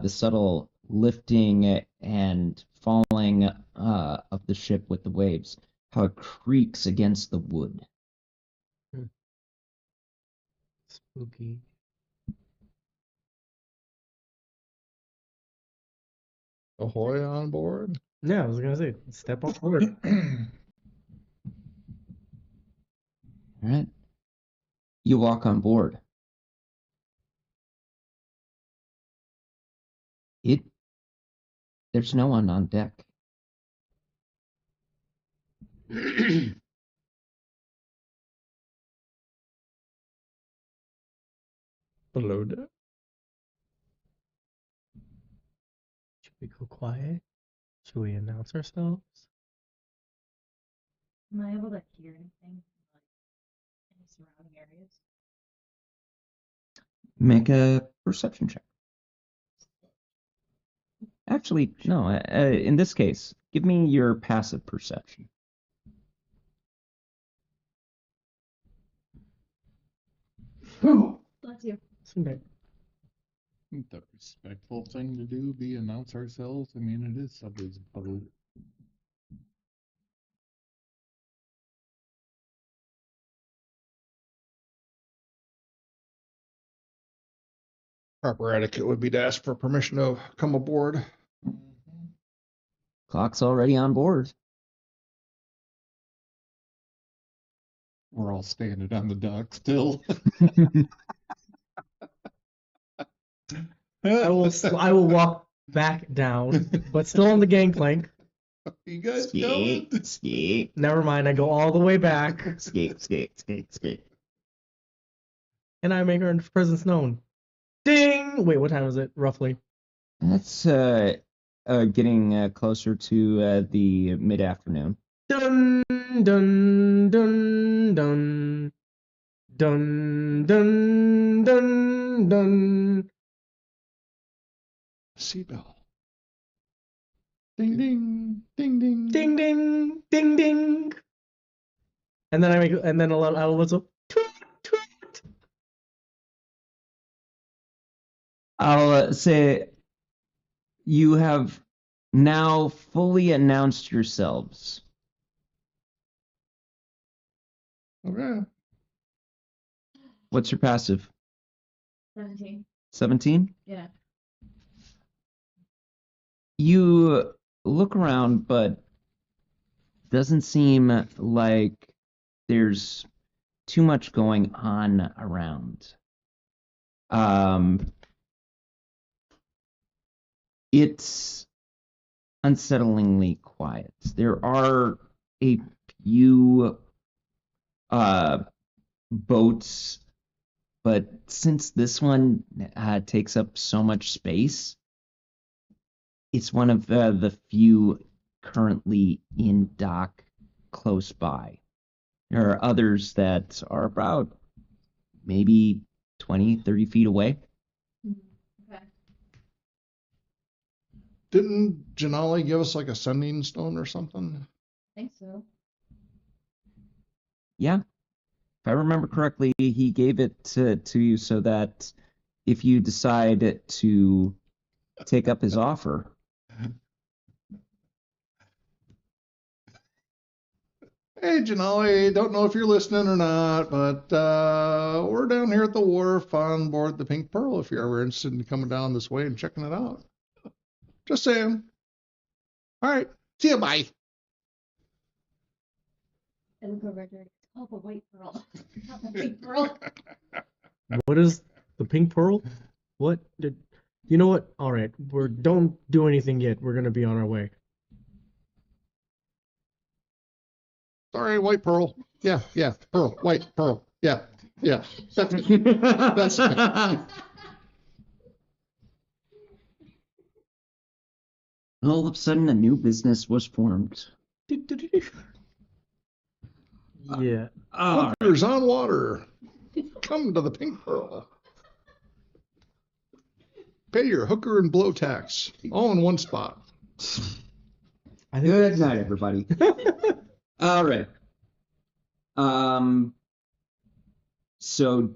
subtle lifting and falling of the ship with the waves, how it creaks against the wood. Spooky. Ahoy on board. Yeah, I was gonna say, step on board. All right. You walk on board. There's no one on deck. Below deck. Should we go quiet? Should we announce ourselves? Am I able to hear anything from like any surrounding areas? Make a perception check. Actually, no. In this case, give me your passive perception. Bless you. Someday. Isn't the respectful thing to do be announce ourselves? I mean, it is somebody's boat. Proper etiquette would be to ask for permission to come aboard. Clock's already on board. We're all standing on the dock still. I will walk back down, but still on the gangplank. You guys Skate, going? skate, Never mind, I go all the way back, skate, skate, skate, skate. and I make our presence known. Ding! Wait, what time is it, roughly? That's getting closer to the mid-afternoon. Dun, dun, dun, dun. Dun, dun, dun, dun. Seabell. Ding ding ding ding Ding, ding, ding, ding. And then I'll whistle. Tweet, tweet. I'll say you have now fully announced yourselves. Okay. What's your passive? 17. 17? Yeah. You look around, but doesn't seem like there's too much going on around. It's unsettlingly quiet. There are a few boats, but since this one takes up so much space, it's one of the few currently in dock close by. There are others that are about maybe 20, 30 feet away. Okay. Didn't Janali give us like a sending stone or something? I think so. Yeah. If I remember correctly, he gave it to you so that if you decide to take up his offer. Hey, Janelle, don't know if you're listening or not, but we're down here at the wharf on board the Pink Pearl if you're ever interested in coming down this way and checking it out. Just saying. All right. See you. Bye. I look over at Jerry. It's called the white pearl, not the pink pearl. What is the pink pearl? What did? You know what? All right, don't do anything yet. We're gonna be on our way. Sorry, white pearl. Yeah, pearl, white pearl. Yeah. That's All of a sudden, a new business was formed. Yeah. Hookers on water. Come to the Pink Pearl. Pay your hooker and blow tax all in one spot. I think Good night, everybody. All right. So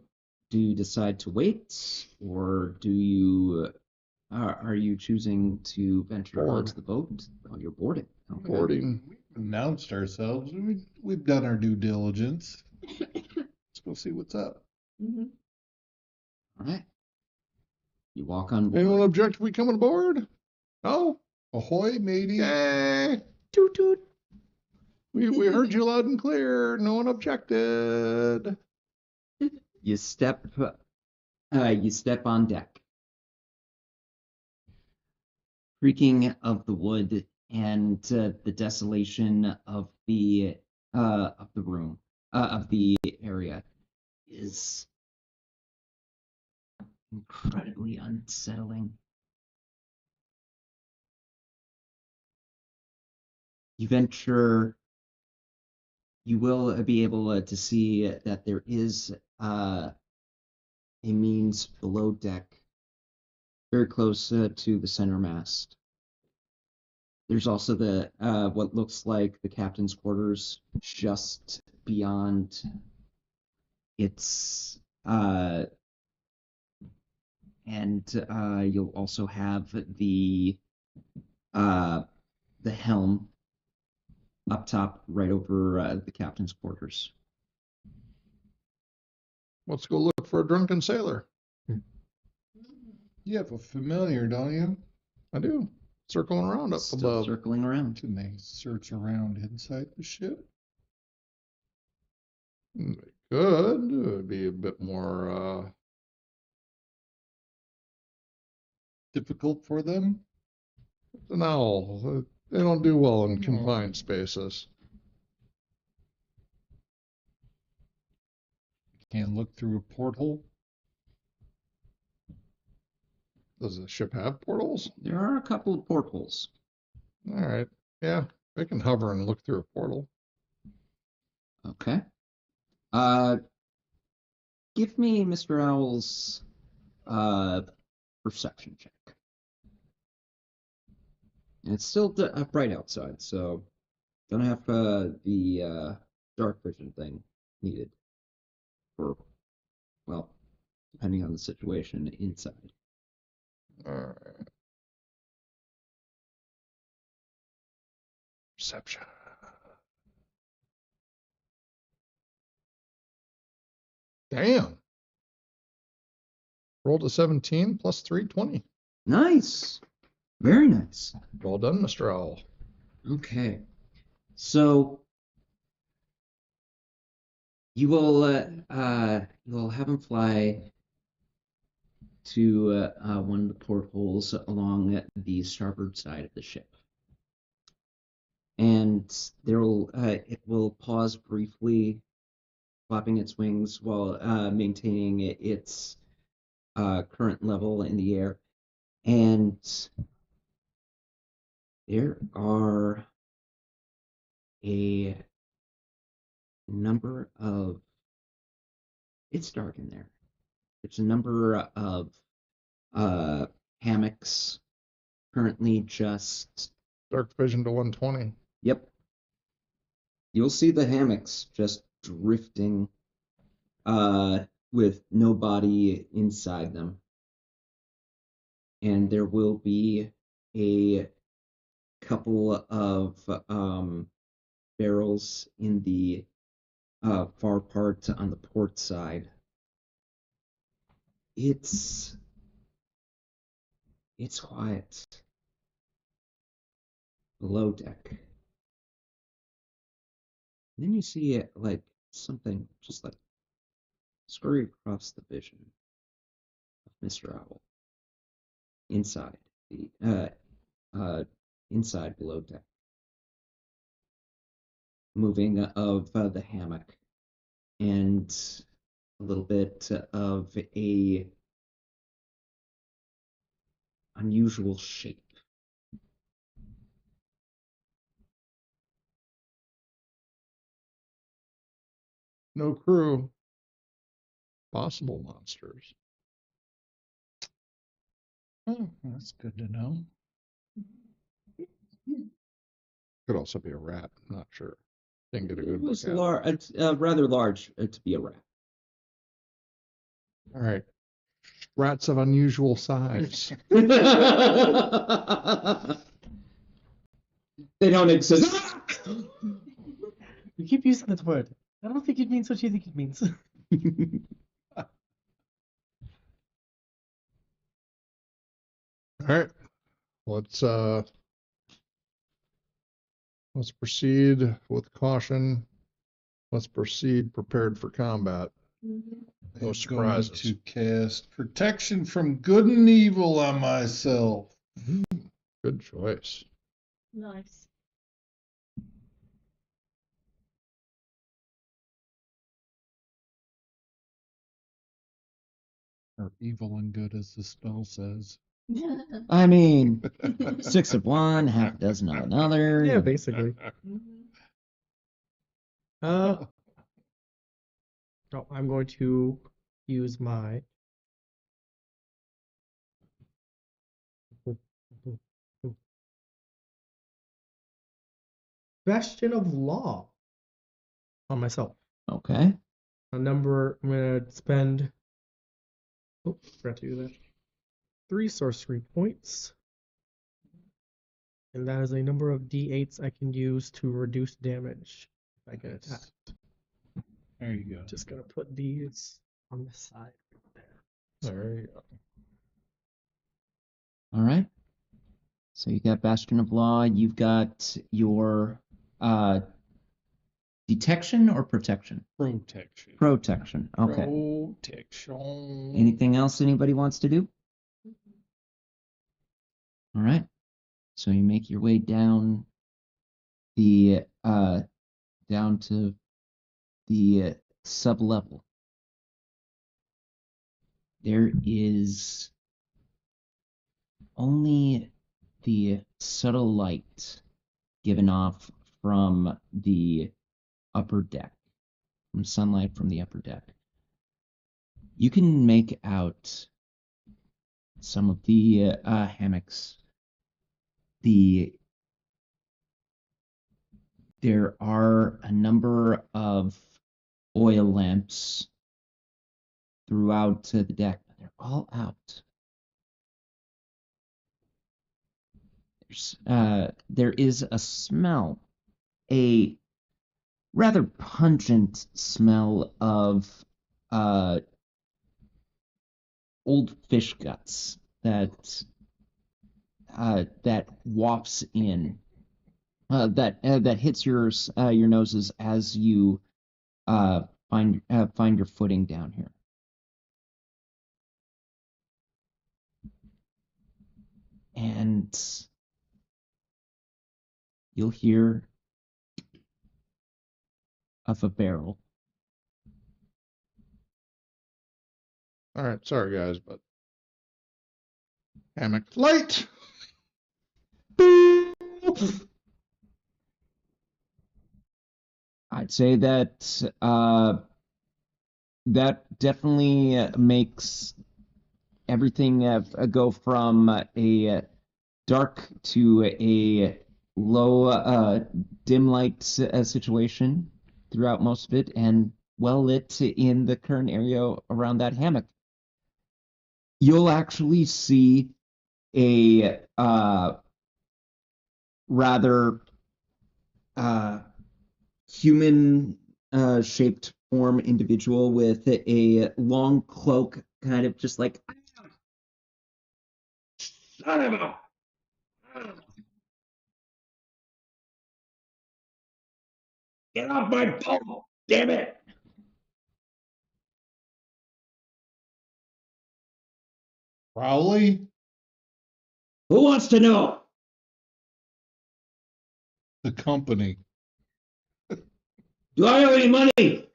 do you decide to wait, or do you are you choosing to venture Board. onto the boat? Oh, you're boarding. Okay. Boarding. We've announced ourselves. We've done our due diligence. Let's go see what's up. Mm-hmm. All right. You walk on board. Anyone object to we coming aboard? No? Ahoy, matey. Yay! toot toot. We heard you loud and clear. No one objected. You step on deck. Creaking of the wood and the desolation of the room of the area is incredibly unsettling. You will be able to see that there is a means below deck, very close to the center mast. There's also the what looks like the captain's quarters just beyond its and you'll also have the helm up top right over the captain's quarters. Let's go look for a drunken sailor. You have a familiar, don't you? I do. Circling around up Still above. circling around. Can they search around inside the ship? They could. It would be a bit more Difficult for them? an owl. They don't do well in confined spaces. Can't look through a porthole? Does the ship have portals? There are a couple of portholes. All right. Yeah, they can hover and look through a portal. Okay. Give me Mr. Owl's perception check. And it's still bright outside, so don't have the dark vision thing needed for, well, depending on the situation inside. All right. Perception. Damn. Rolled a 17 plus 3, 20. Nice. Very nice. Well done, Mr. Owl. Okay. So you'll have him fly to one of the portholes along the starboard side of the ship. And it will pause briefly, flapping its wings while maintaining its current level in the air. And there are a number of, it's dark in there. There's a number of hammocks currently just, Dark vision to 120. yep. You'll see the hammocks just drifting with no body inside them. And there will be a couple of barrels in the far part on the port side. It's quiet below deck. And then you see it like something just like scurry across the vision of Mr. Owl inside the inside below deck, moving of the hammock and a little bit of a unusual shape. No crew. Possible monsters. Oh, that's good to know. Could also be a rat. I'm not sure. Didn't get a It good was look at it. rather large to be a rat. All right. Rats of unusual size. They don't exist. You keep using that word. I don't think it means what you think it means. All right. Let's proceed with caution. Let's proceed prepared for combat. Mhm. No I'm surprises. going to cast protection from good and evil on myself. Good choice. Nice. Or evil and good, as the spell says. I mean, 6 of one, half a dozen of another. Yeah, basically. Mhm. Oh, I'm going to use my Bastion of Law on myself. Okay. I'm gonna spend. Oh, forgot to do that. 3 sorcery points. And that is a number of d8s I can use to reduce damage if I get attacked. There you go. Just gonna put these on the side right there. There you go. All right. So you got Bastion of Law. You've got your detection or protection? Protection. Protection. Okay. Protection. Anything else anybody wants to do? All right. So you make your way down the down to the sub level. There is only the subtle light given off from the upper deck, from sunlight from the upper deck. You can make out some of the hammocks. There are a number of oil lamps throughout the deck, but they're all out. There is a smell, a rather pungent smell of old fish guts that wafts in, that hits your noses as you find your footing down here. And you'll hear of a barrel. All right. Sorry, guys, but hammock light. I'd say that that definitely makes everything go from a dark to a low, dim light situation throughout most of it, and well lit in the current area around that hammock. You'll actually see a rather human shaped form individual with a long cloak, kind of just like, son of a. Get off my boat, damn it! Crowley, Who wants to know? the company. Do I owe any money?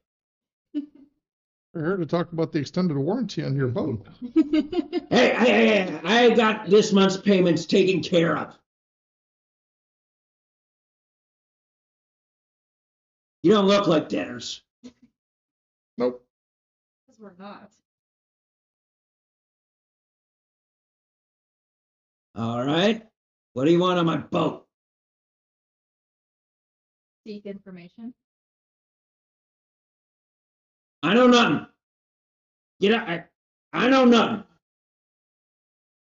We're here to talk about the extended warranty on your boat. Hey, I got this month's payments taken care of. You don't look like debtors. Nope. Because we're not. All right. What do you want on my boat? Seek information. I know nothing. Get out. I know nothing.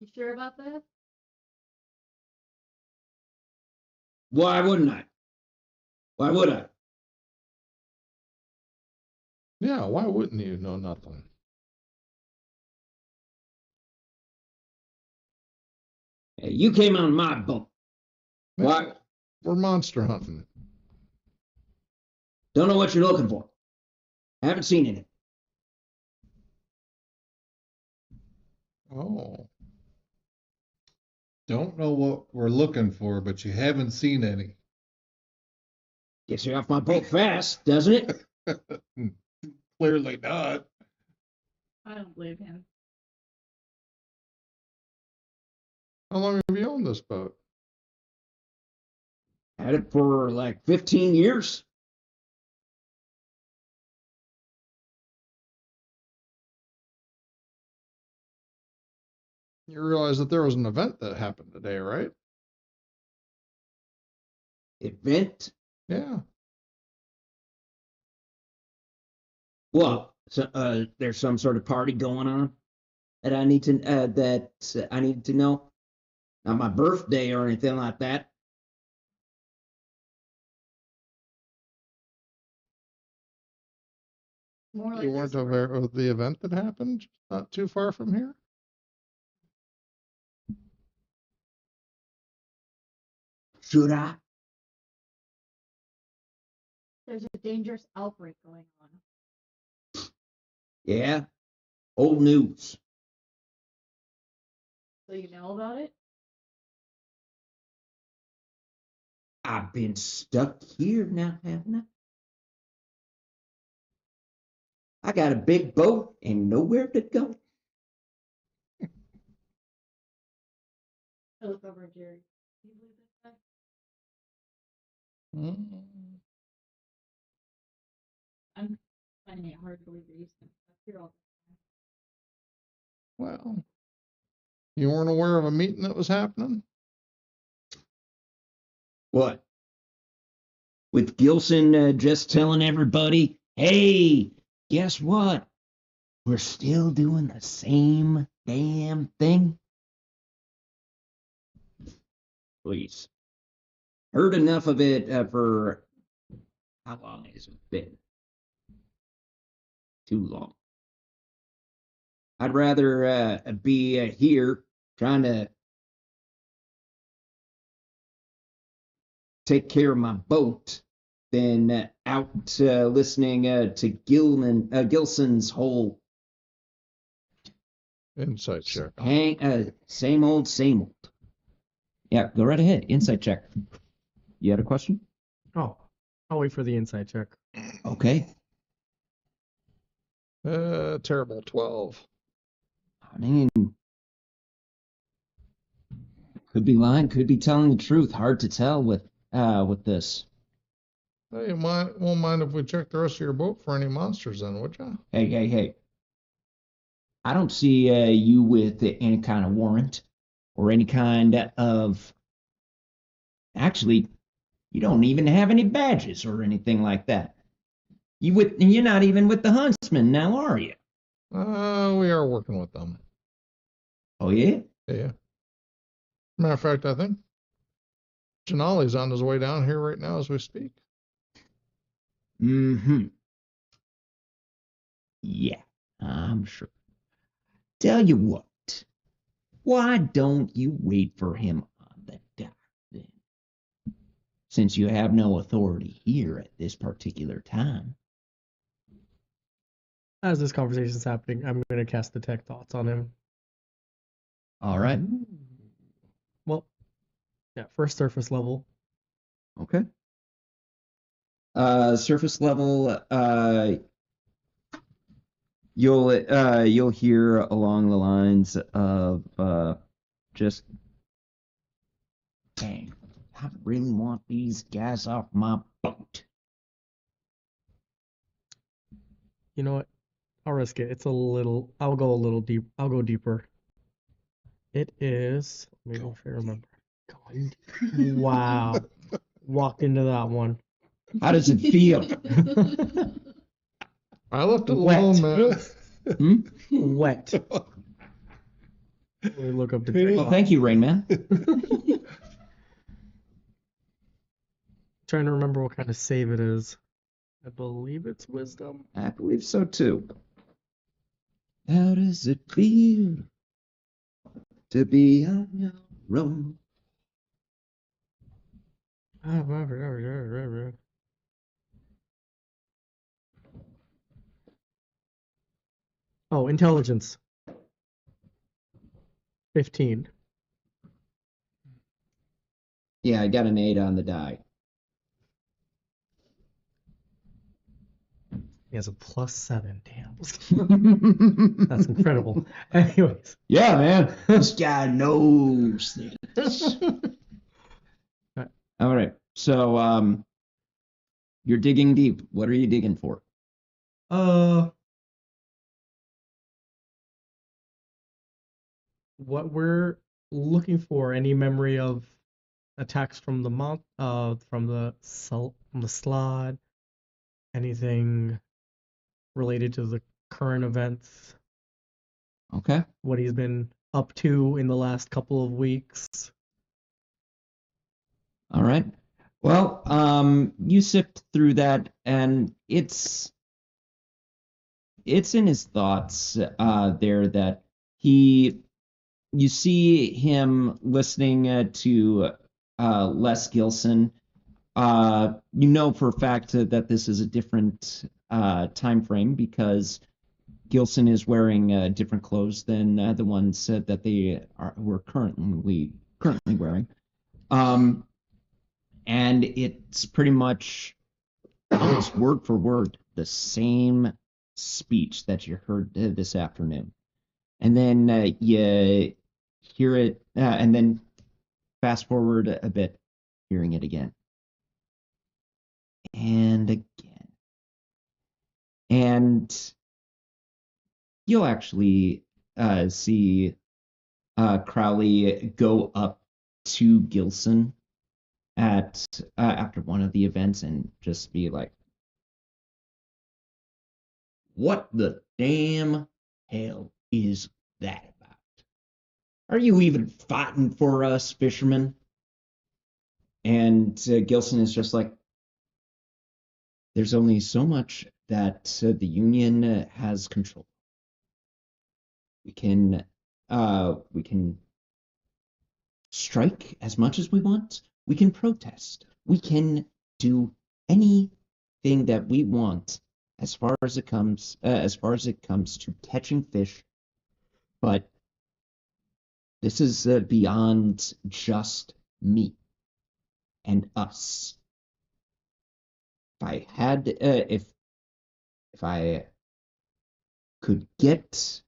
You sure about that? Why wouldn't I? Why would I? Yeah, why wouldn't you know nothing? Hey, you came on my boat. Why? We're monster hunting. Don't know what you're looking for. Haven't seen any. Oh. Don't know what we're looking for, but you haven't seen any. Gets you off my boat fast, doesn't it? Clearly not. I don't believe him. How long have you owned this boat? Had it for like 15 years. You realize that there was an event that happened today, right? Event? Yeah. What? So, there's some sort of party going on that I need to know. Not my birthday or anything like that. More like You weren't this. aware of the event that happened not too far from here? Should I? There's a dangerous outbreak going on. Yeah. Old news. So you know about it? I've been stuck here now, haven't I? I got a big boat and nowhere to go. I look over at Jerry. Do you believe this guy? I'm finding it hard to believe that he's stuck here all Well, you weren't aware of a meeting that was happening? What? With Gilson just telling everybody, hey, guess what? We're still doing the same damn thing. Please. Heard enough of it for how long has it been? Too long. I'd rather be here trying to take care of my boat than out listening to Gilson's whole Insight check. same old, same old. Yeah, go right ahead. Insight check. You had a question? Oh, I'll wait for the inside check. Okay. Terrible 12. I mean, could be lying, could be telling the truth. Hard to tell with this. Hey, you won't mind if we check the rest of your boat for any monsters then, would you? Hey. I don't see you with any kind of warrant or any kind of. Actually, you don't even have any badges or anything like that. You're not even with the Huntsman now, are you? We are working with them. Oh yeah? Yeah. Matter of fact, I think Janali's on his way down here right now as we speak. Mm-hmm. Yeah, I'm sure. Tell you what, why don't you wait for him on the dock then? Since you have no authority here at this particular time. As this conversation is happening, I'm going to cast Detect Thoughts on him. All right. Well, yeah, first surface level. Okay. Surface level, you'll hear along the lines of just, dang, I really want these guys off my boat. You know what? I'll risk it. It's a little. I'll go a little deep. I'll go deeper. It is. Maybe if I remember. Wow. Walked into that one. How does it feel? I left it Wet. alone, man. Hmm? Wet. Let me look up Well, Detect. thank you, Rain Man. Trying to remember what kind of save it is. I believe it's Wisdom. I believe so too. How does it feel to be on your own? Oh, intelligence. 15. Yeah, I got an 8 on the die. He has a +7. Damn. That's incredible. Anyways. Yeah, man. This guy knows things. Right. All right. So, you're digging deep. What are you digging for? What we're looking for, any memory of attacks from the from the slot, anything related to the current events, Okay. what he's been up to in the last couple of weeks. All right. Well, you sift through that, and it's in his thoughts there that you see him listening to Les Gilson. You know for a fact that this is a different time frame because Gilson is wearing different clothes than the ones that they were currently wearing. And it's pretty much almost word for word the same speech that you heard this afternoon. And then you hear it, and then fast forward a bit, hearing it again. And again. And you'll actually see Crowley go up to Gilson at after one of the events and just be like, "What the damn hell is that about? Are you even fighting for us, fishermen?" And Gilson is just like, "There's only so much that the Union has control. We can strike as much as we want. We can protest. We can do anything that we want as far as it comes to catching fish. But this is beyond just me and us. If I could get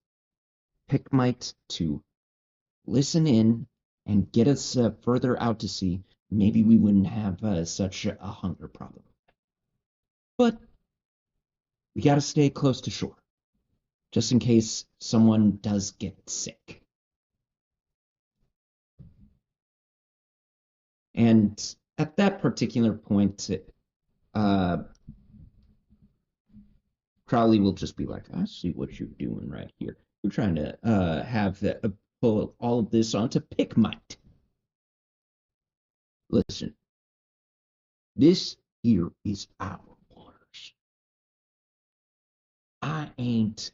Pickmite to listen in and get us further out to sea, maybe we wouldn't have such a hunger problem. But we got to stay close to shore, just in case someone does get sick." And at that particular point, Crowley will just be like, "I see what you're doing right here. You're trying to pull all of this onto Pickmite. Listen, this here is our waters. I ain't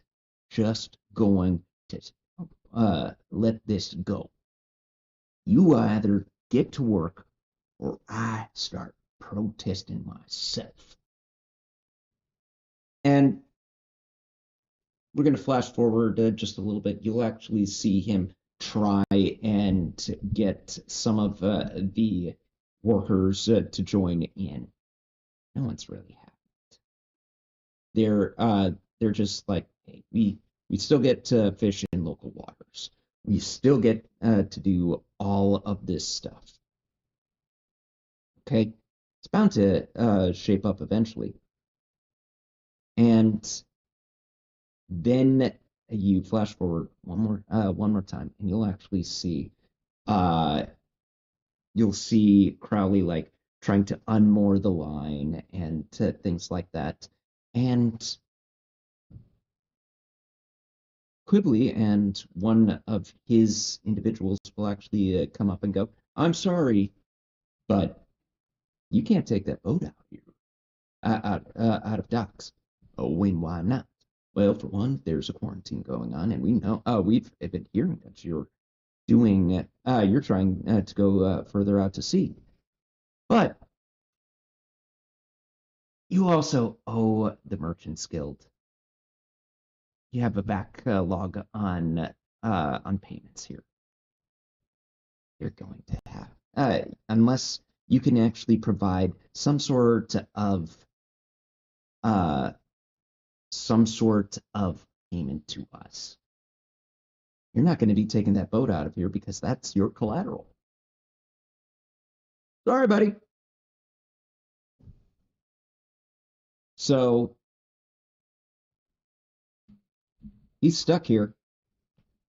just going to let this go. You either get to work or I start protesting myself. And we're going to flash forward just a little bit. You'll actually see him try and get some of the workers to join in. No one's really happy. They're just like, hey, we still get to fish in local waters. We still get to do all of this stuff. Okay, it's bound to shape up eventually. And then you flash forward one more time, and you'll actually see Crowley like trying to unmoor the line and things like that, and Quibbly and one of his individuals will actually come up and go, "I'm sorry, but you can't take that boat out here, out of docks." Oh, why not? Well, for one, there's a quarantine going on, and we know we've been hearing that you're trying to go further out to sea, but you also owe the Merchants Guild. You have a backlog on payments here. You're going to have, unless you can actually provide some sort of payment to us. You're not going to be taking that boat out of here because that's your collateral. Sorry, buddy. So he's stuck here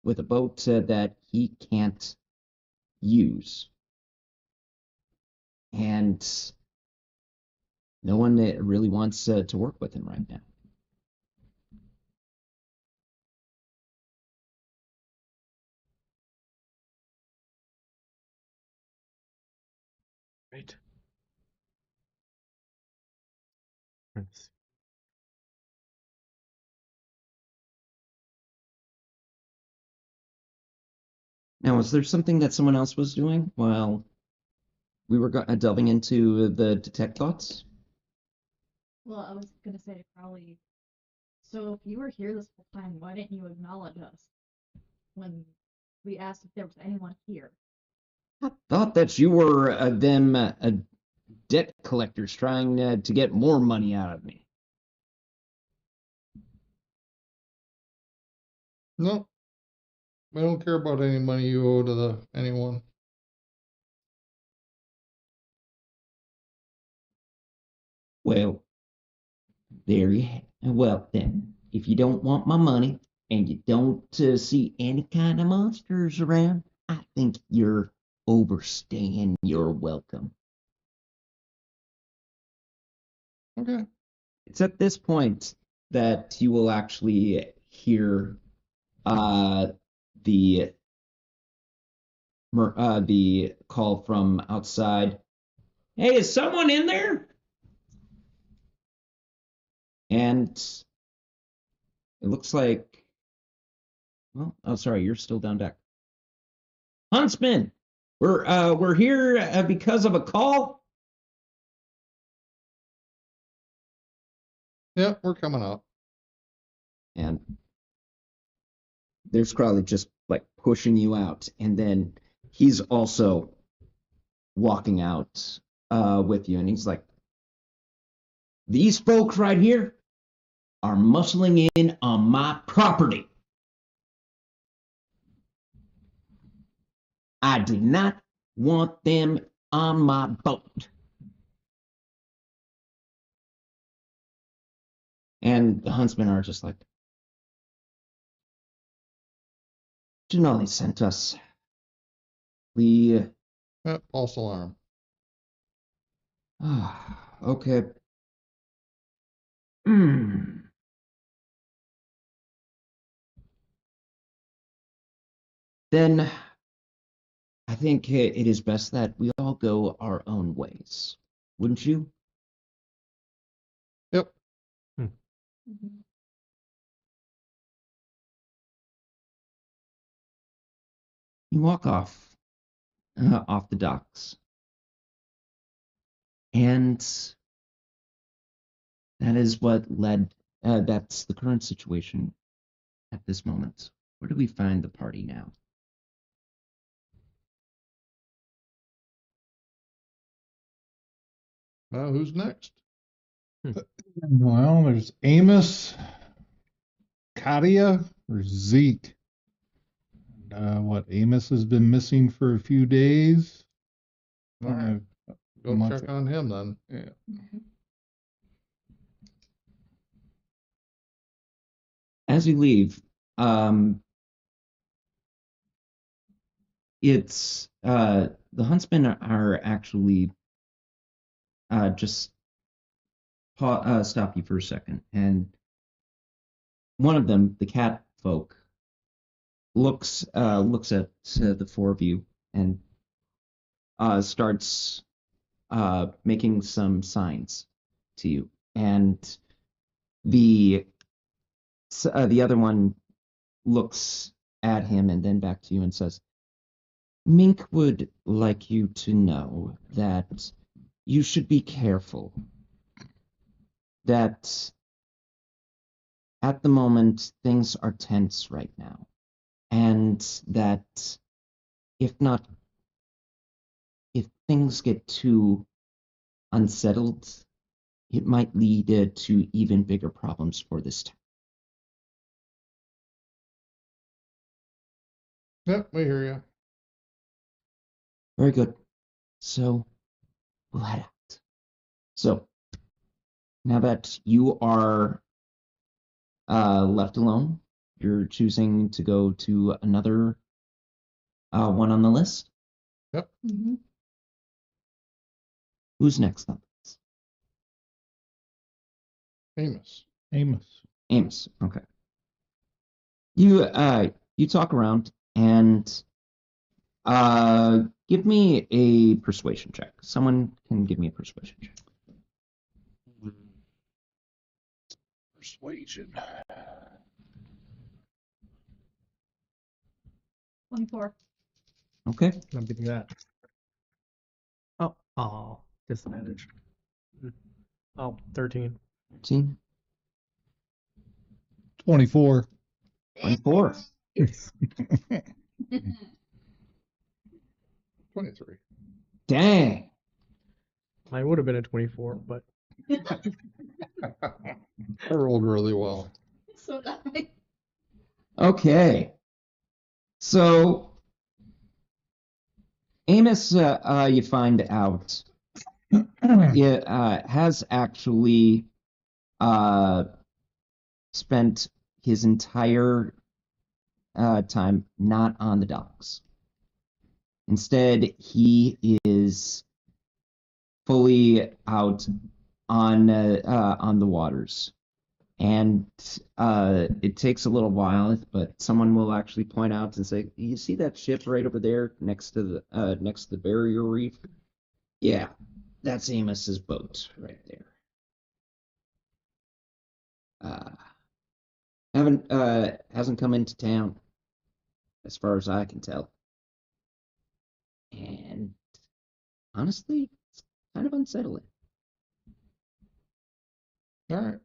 with a boat that he can't use. And no one really wants to work with him right now. Right. Now, was there something that someone else was doing while we were delving into the detect thoughts? Well, I was gonna say probably. So if you were here this whole time, why didn't you acknowledge us when we asked if there was anyone here? I thought that you were them debt collectors trying to get more money out of me. No, I don't care about any money you owe to anyone. Well, well then, if you don't want my money and you don't see any kind of monsters around, I think you're overstaying your welcome. Okay. It's at this point that you will actually hear the the call from outside. Hey, is someone in there? And it looks like, well, oh, sorry, you're still down deck. Huntsman, we're here because of a call. Yeah, we're coming up. And there's Crowley just like pushing you out, and then he's also walking out with you, and he's like, "These folks right here are muscling in on my property. I do not want them on my boat." And the huntsmen are just like, Janali sent us. We Yeah, false alarm. okay. Hmm. Then I think it is best that we all go our own ways, wouldn't you? Yep. Mhm. You walk off the docks, and that is what led. That's the current situation at this moment. Where do we find the party now? Who's next? Well, there's Amos, Katia, or Zeke. What, Amos has been missing for a few days. All right. Go month- check on him then. Yeah. As you leave, it's the huntsmen are actually just stop you for a second, and one of them, the cat folk, looks at the four of you and starts making some signs to you, and the other one looks at him and then back to you and says, Mink would like you to know that you should be careful. That at the moment things are tense right now. And that if things get too unsettled, it might lead to even bigger problems for this town. Yep, we hear you. Very good. So we'll head out. So now that you are left alone, you're choosing to go to another one on the list. Yep. Mm-hmm. Who's next on this? Amos. Amos. Okay. You talk around and give me a persuasion check. Someone can give me a persuasion check. Persuasion. 24. Okay. I'm beating that. Oh, disadvantage. Oh, 13. 13. 24. 24. 23. Dang. Mine would have been a 24, but I rolled really well. So that Okay. So Amos, you find out, has actually spent his entire time not on the docks. Instead, he is fully out on the waters, and it takes a little while, but someone will actually point out and say, "You see that ship right over there next to the barrier reef? Yeah, that's Amos's boat right there. Hasn't come into town, as far as I can tell. And honestly, it's kind of unsettling." All right.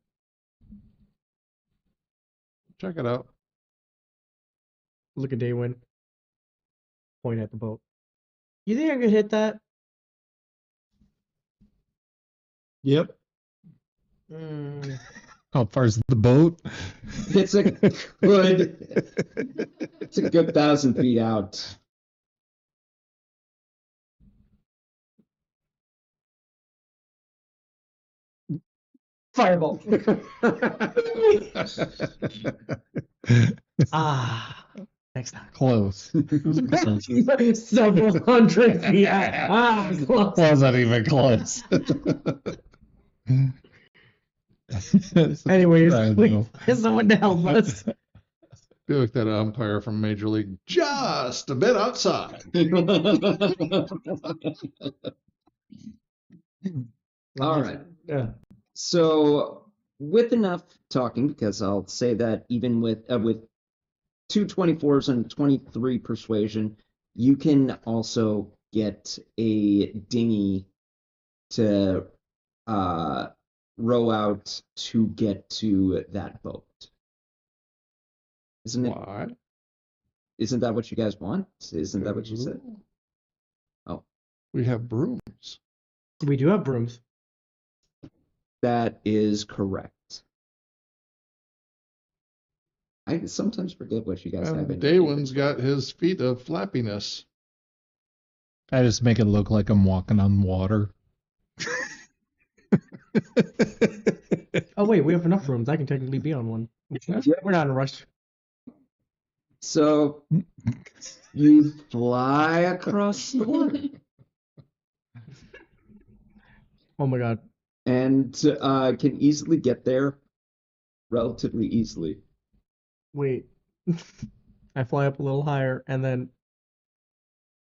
Check it out. look at Daywin. Point at the boat. You think I could hit that? Yep. Mm, How far's the boat? It's a good 1,000 feet out. Fireball. Next time. Close. Several hundred feet. Close. Wasn't even close. Anyways, I we know. get someone to help us. Feel like that umpire from Major League, just a bit outside. All right. Yeah. So, with enough talking, because I'll say that even with 2 24s and 23 persuasion, You can also get a dinghy to row out to get to that boat. Isn't it? Why? Isn't that what you guys want? Isn't that what you said? Oh, We have brooms. We do have brooms. that is correct. I sometimes forget what you guys have. And Daywin's got his feet of flappiness. I just make it look like I'm walking on water. Oh wait, we have enough rooms. I can technically be on one. We're not in a rush. So you fly across the water Oh my god. and can easily get there relatively easily. Wait. I fly up a little higher and then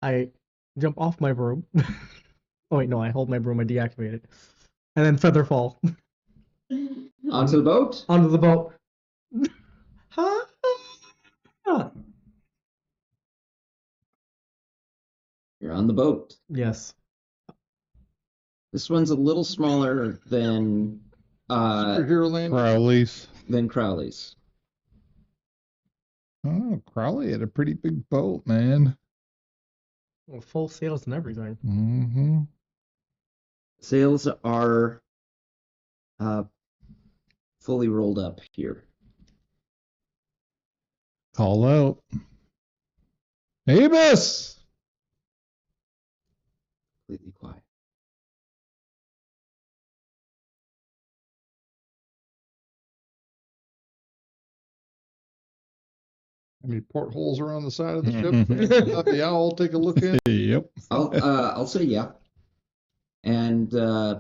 I jump off my broom. Oh wait, no, I hold my broom, I deactivate it. And then feather fall Onto the boat? onto the boat. Huh? You're on the boat. Yes. This one's a little smaller than Superhero land. Crowley's. Crowley's. Oh, Crowley had a pretty big boat, man. Well, full sails and everything. Mm-hmm. Sails are fully rolled up here. Call out. Amos! Completely quiet. Any portholes around the side of the ship? Let the owl take a look in. Yep. I'll say yeah. And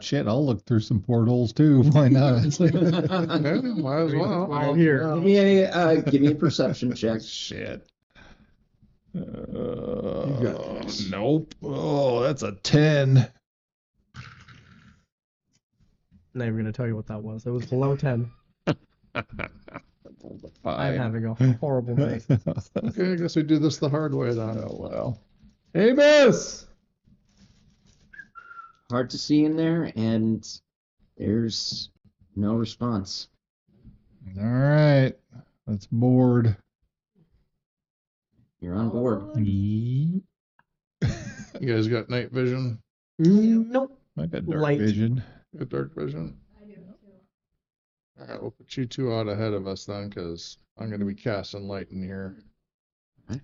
Shit, I'll look through some portholes too. Why not? Yeah, might as well. Well, here. give me a perception check. Shit. got this. Nope. Oh, that's a 10. Not even gonna tell you what that was. It was below 10. I'm having a horrible night. Okay, I guess we do this the hard way then. Oh, well. Amos! Hard to see in there, and there's no response. All right. Let's board. You're on board. You guys got night vision? Nope. I got dark Light. vision. Got dark vision? I do too. All right, we'll put you two out ahead of us then, because I'm going to be casting light in here.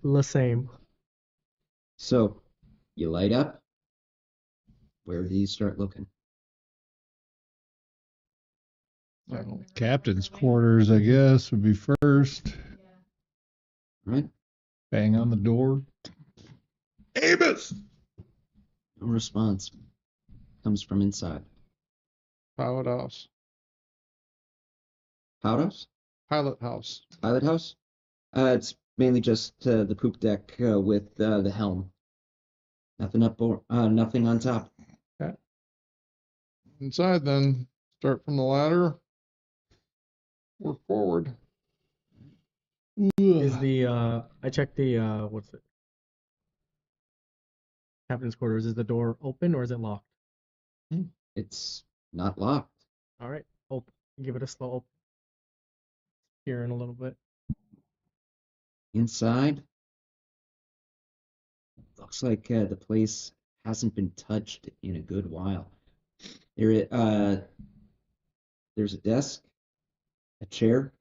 The same. So you light up. Where do you start looking? So, Captain's quarters, I guess, would be first. Right? Bang on the door. Amos! No response comes from inside. pilot house. Pilot house? Pilot house. Pilot house? It's mainly just the poop deck with the helm. Nothing up or nothing on top. Inside then, start from the ladder. Work forward. Is the I checked the what's it? Captain's quarters. Is the door open or is it locked? It's not locked. All right, open. Give it a slow open. Here in a little bit. Inside, looks like the place hasn't been touched in a good while. There's a desk, a chair,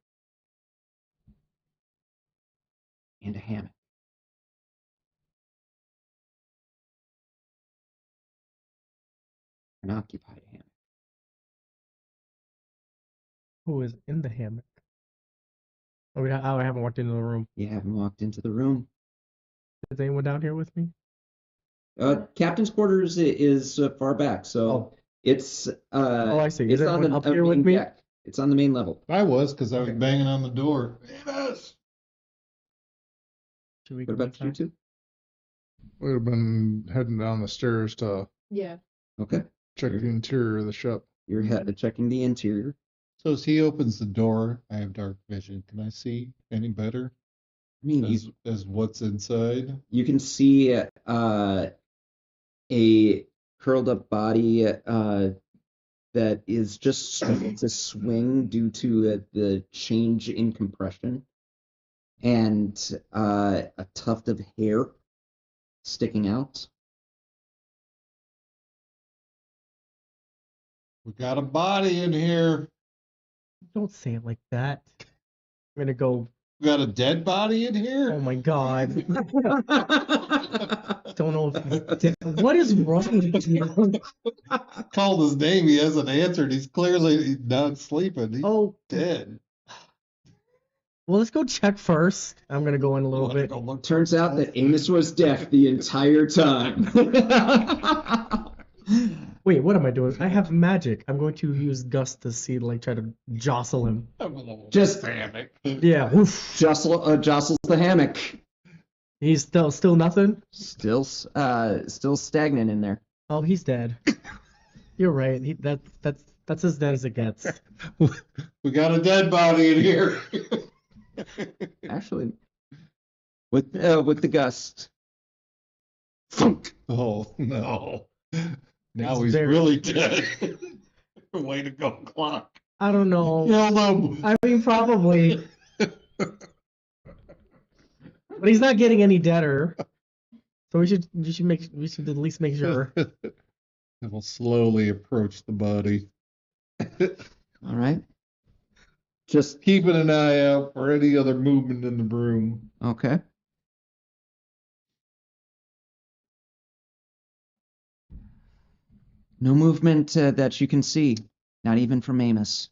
and a hammock. An occupied hammock. Who is in the hammock? Oh, I haven't walked into the room. You haven't walked into the room. Is anyone down here with me? Captain's quarters is far back, so Oh. it's Oh, I see. Is it's on everyone the up here with main me? deck. It's on the main level. I was, because I was Okay. banging on the door. Amos! Should we What go about you inside? two? We'd have been heading down the stairs to Yeah. Okay, check the interior of the ship. you're checking the interior. So as he opens the door, I have dark vision. Can I see any better? I mean, as what's inside. you can see a curled up body that is just starting to swing due to the change in compression, and a tuft of hair sticking out. We got a body in here. Don't say it like that. I'm gonna go. We got a dead body in Oh here. my god. Don't know if he's dead. What is wrong with you? Called his name. He hasn't answered. He's clearly not sleeping. He's Oh, dead. well, let's go check first. I'm gonna go in a little Wanna bit. go look? Turns out that Amos was deaf the entire time. Wait, what am I doing? I have magic. I'm going to use gust to see, like, try to jostle him. Just hammock. Yeah, woof. jostles the hammock. He's still nothing. Still stagnant in there. Oh, he's dead. You're right. That's as dead as it gets. We got a dead body in here. Actually, with the gust. Funk. Oh no! Now It's he's very- really dead. Way to go, clock. I don't know. Kill him. I mean, probably. But he's not getting any deader. So we should at least make sure. And we'll slowly approach the body. All right. Just Keeping an eye out for any other movement in the room. okay. No movement that you can see, not even from Amos.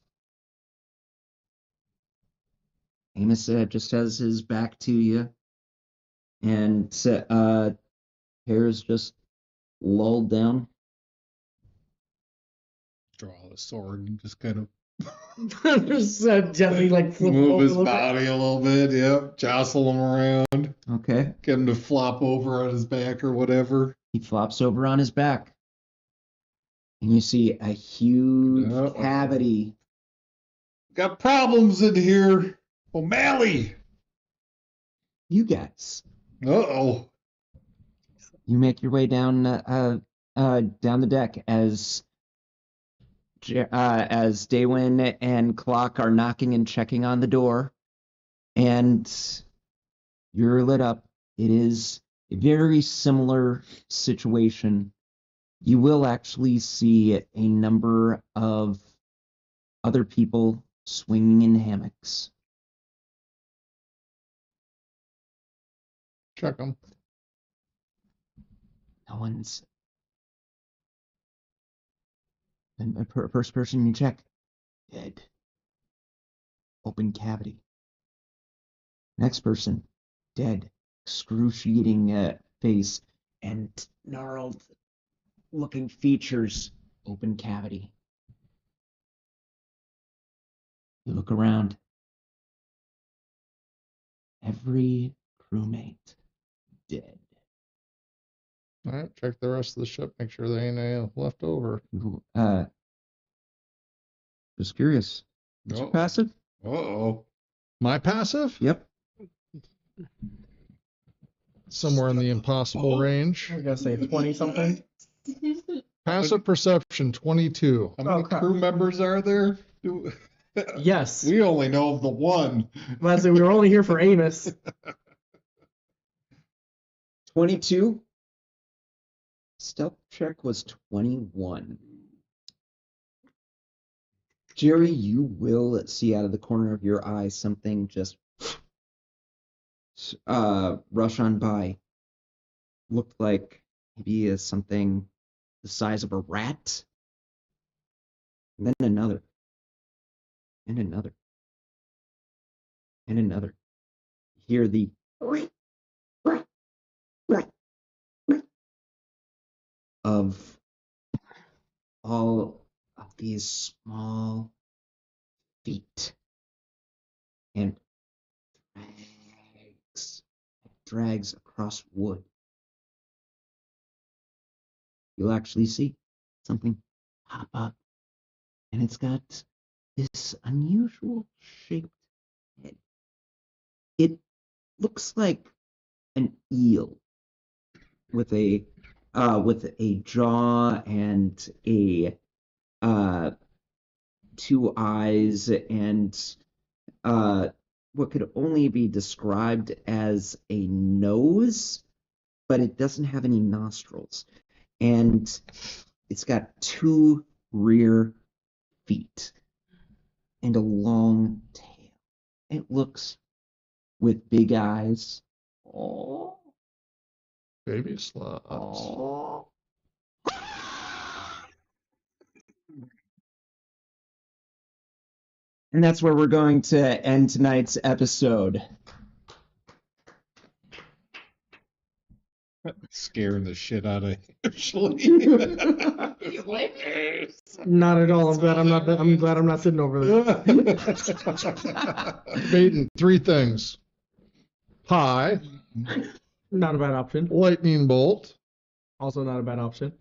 Amos just has his back to you, and hair's just lulled down. Draw the sword and just kind of Just gently, like, flip move over his a little bit. body a little bit. Yep, jostle him around. Okay. Get him to flop over on his back or whatever. He flops over on his back, and you see a huge Uh-oh. cavity. Got problems in here. O'Malley. You guys, Uh-oh. you make your way down down the deck as Daywin and Clock are knocking and checking on the door, and you're lit up. It is a very similar situation. You will actually see a number of other people swinging in hammocks. Check them. No one's. And the first person you check, dead. Open cavity. Next person, dead. Excruciating face and gnarled looking features. Open cavity. You look around. Every crewmate dead. All right, check the rest of the ship. Make sure there ain't any left over. Just curious. What's your passive? Uh-oh. My passive? Yep. Somewhere in the impossible range. I was gonna say 20 something. Passive perception 22. How many crap. crew members are there? Yes. We only know of the one. Let's say we were only here for Amos. 22. Stealth check was 21. Jerry, you will see out of the corner of your eye something just rush on by. Looked like maybe something the size of a rat. And then another. And another. And another. Hear the of all of these small feet and drags across wood. You'll actually see something pop up, and it's got this unusual shaped head. It looks like an eel with a jaw and a two eyes and what could only be described as a nose, but it doesn't have any nostrils. And it's got two rear feet and a long tail. It looks with big eyes. Oh, Baby sloths. oh. And that's where we're going to end tonight's episode. Scaring the shit out of Ashley. Not at all. I'm glad I'm not sitting over there. Debating three things: pie, Not a bad option. lightning bolt, Also not a bad option.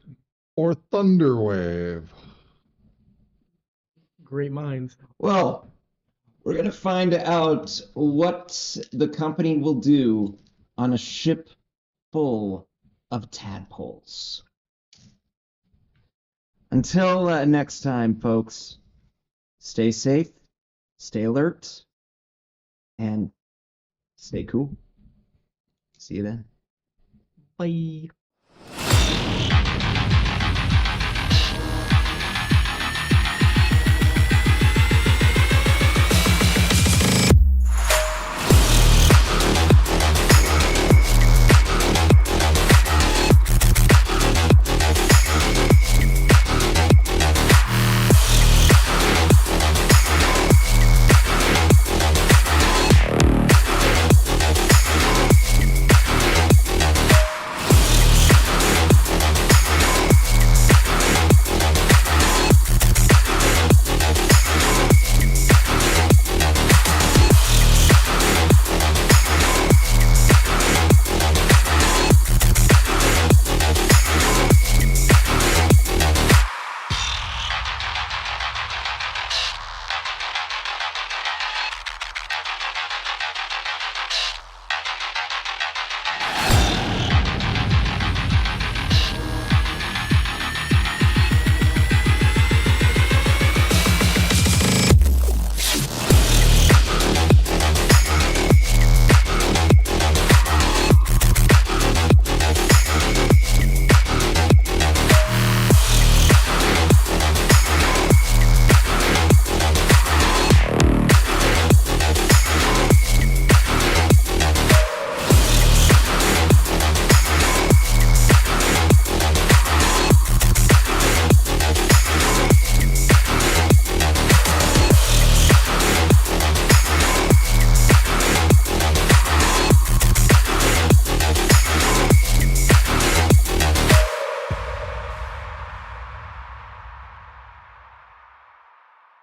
or thunder wave. Great minds. Well, we're going to find out what the company will do on a ship full of tadpoles. Until next time, folks, stay safe, stay alert, and stay cool. See you then. Bye.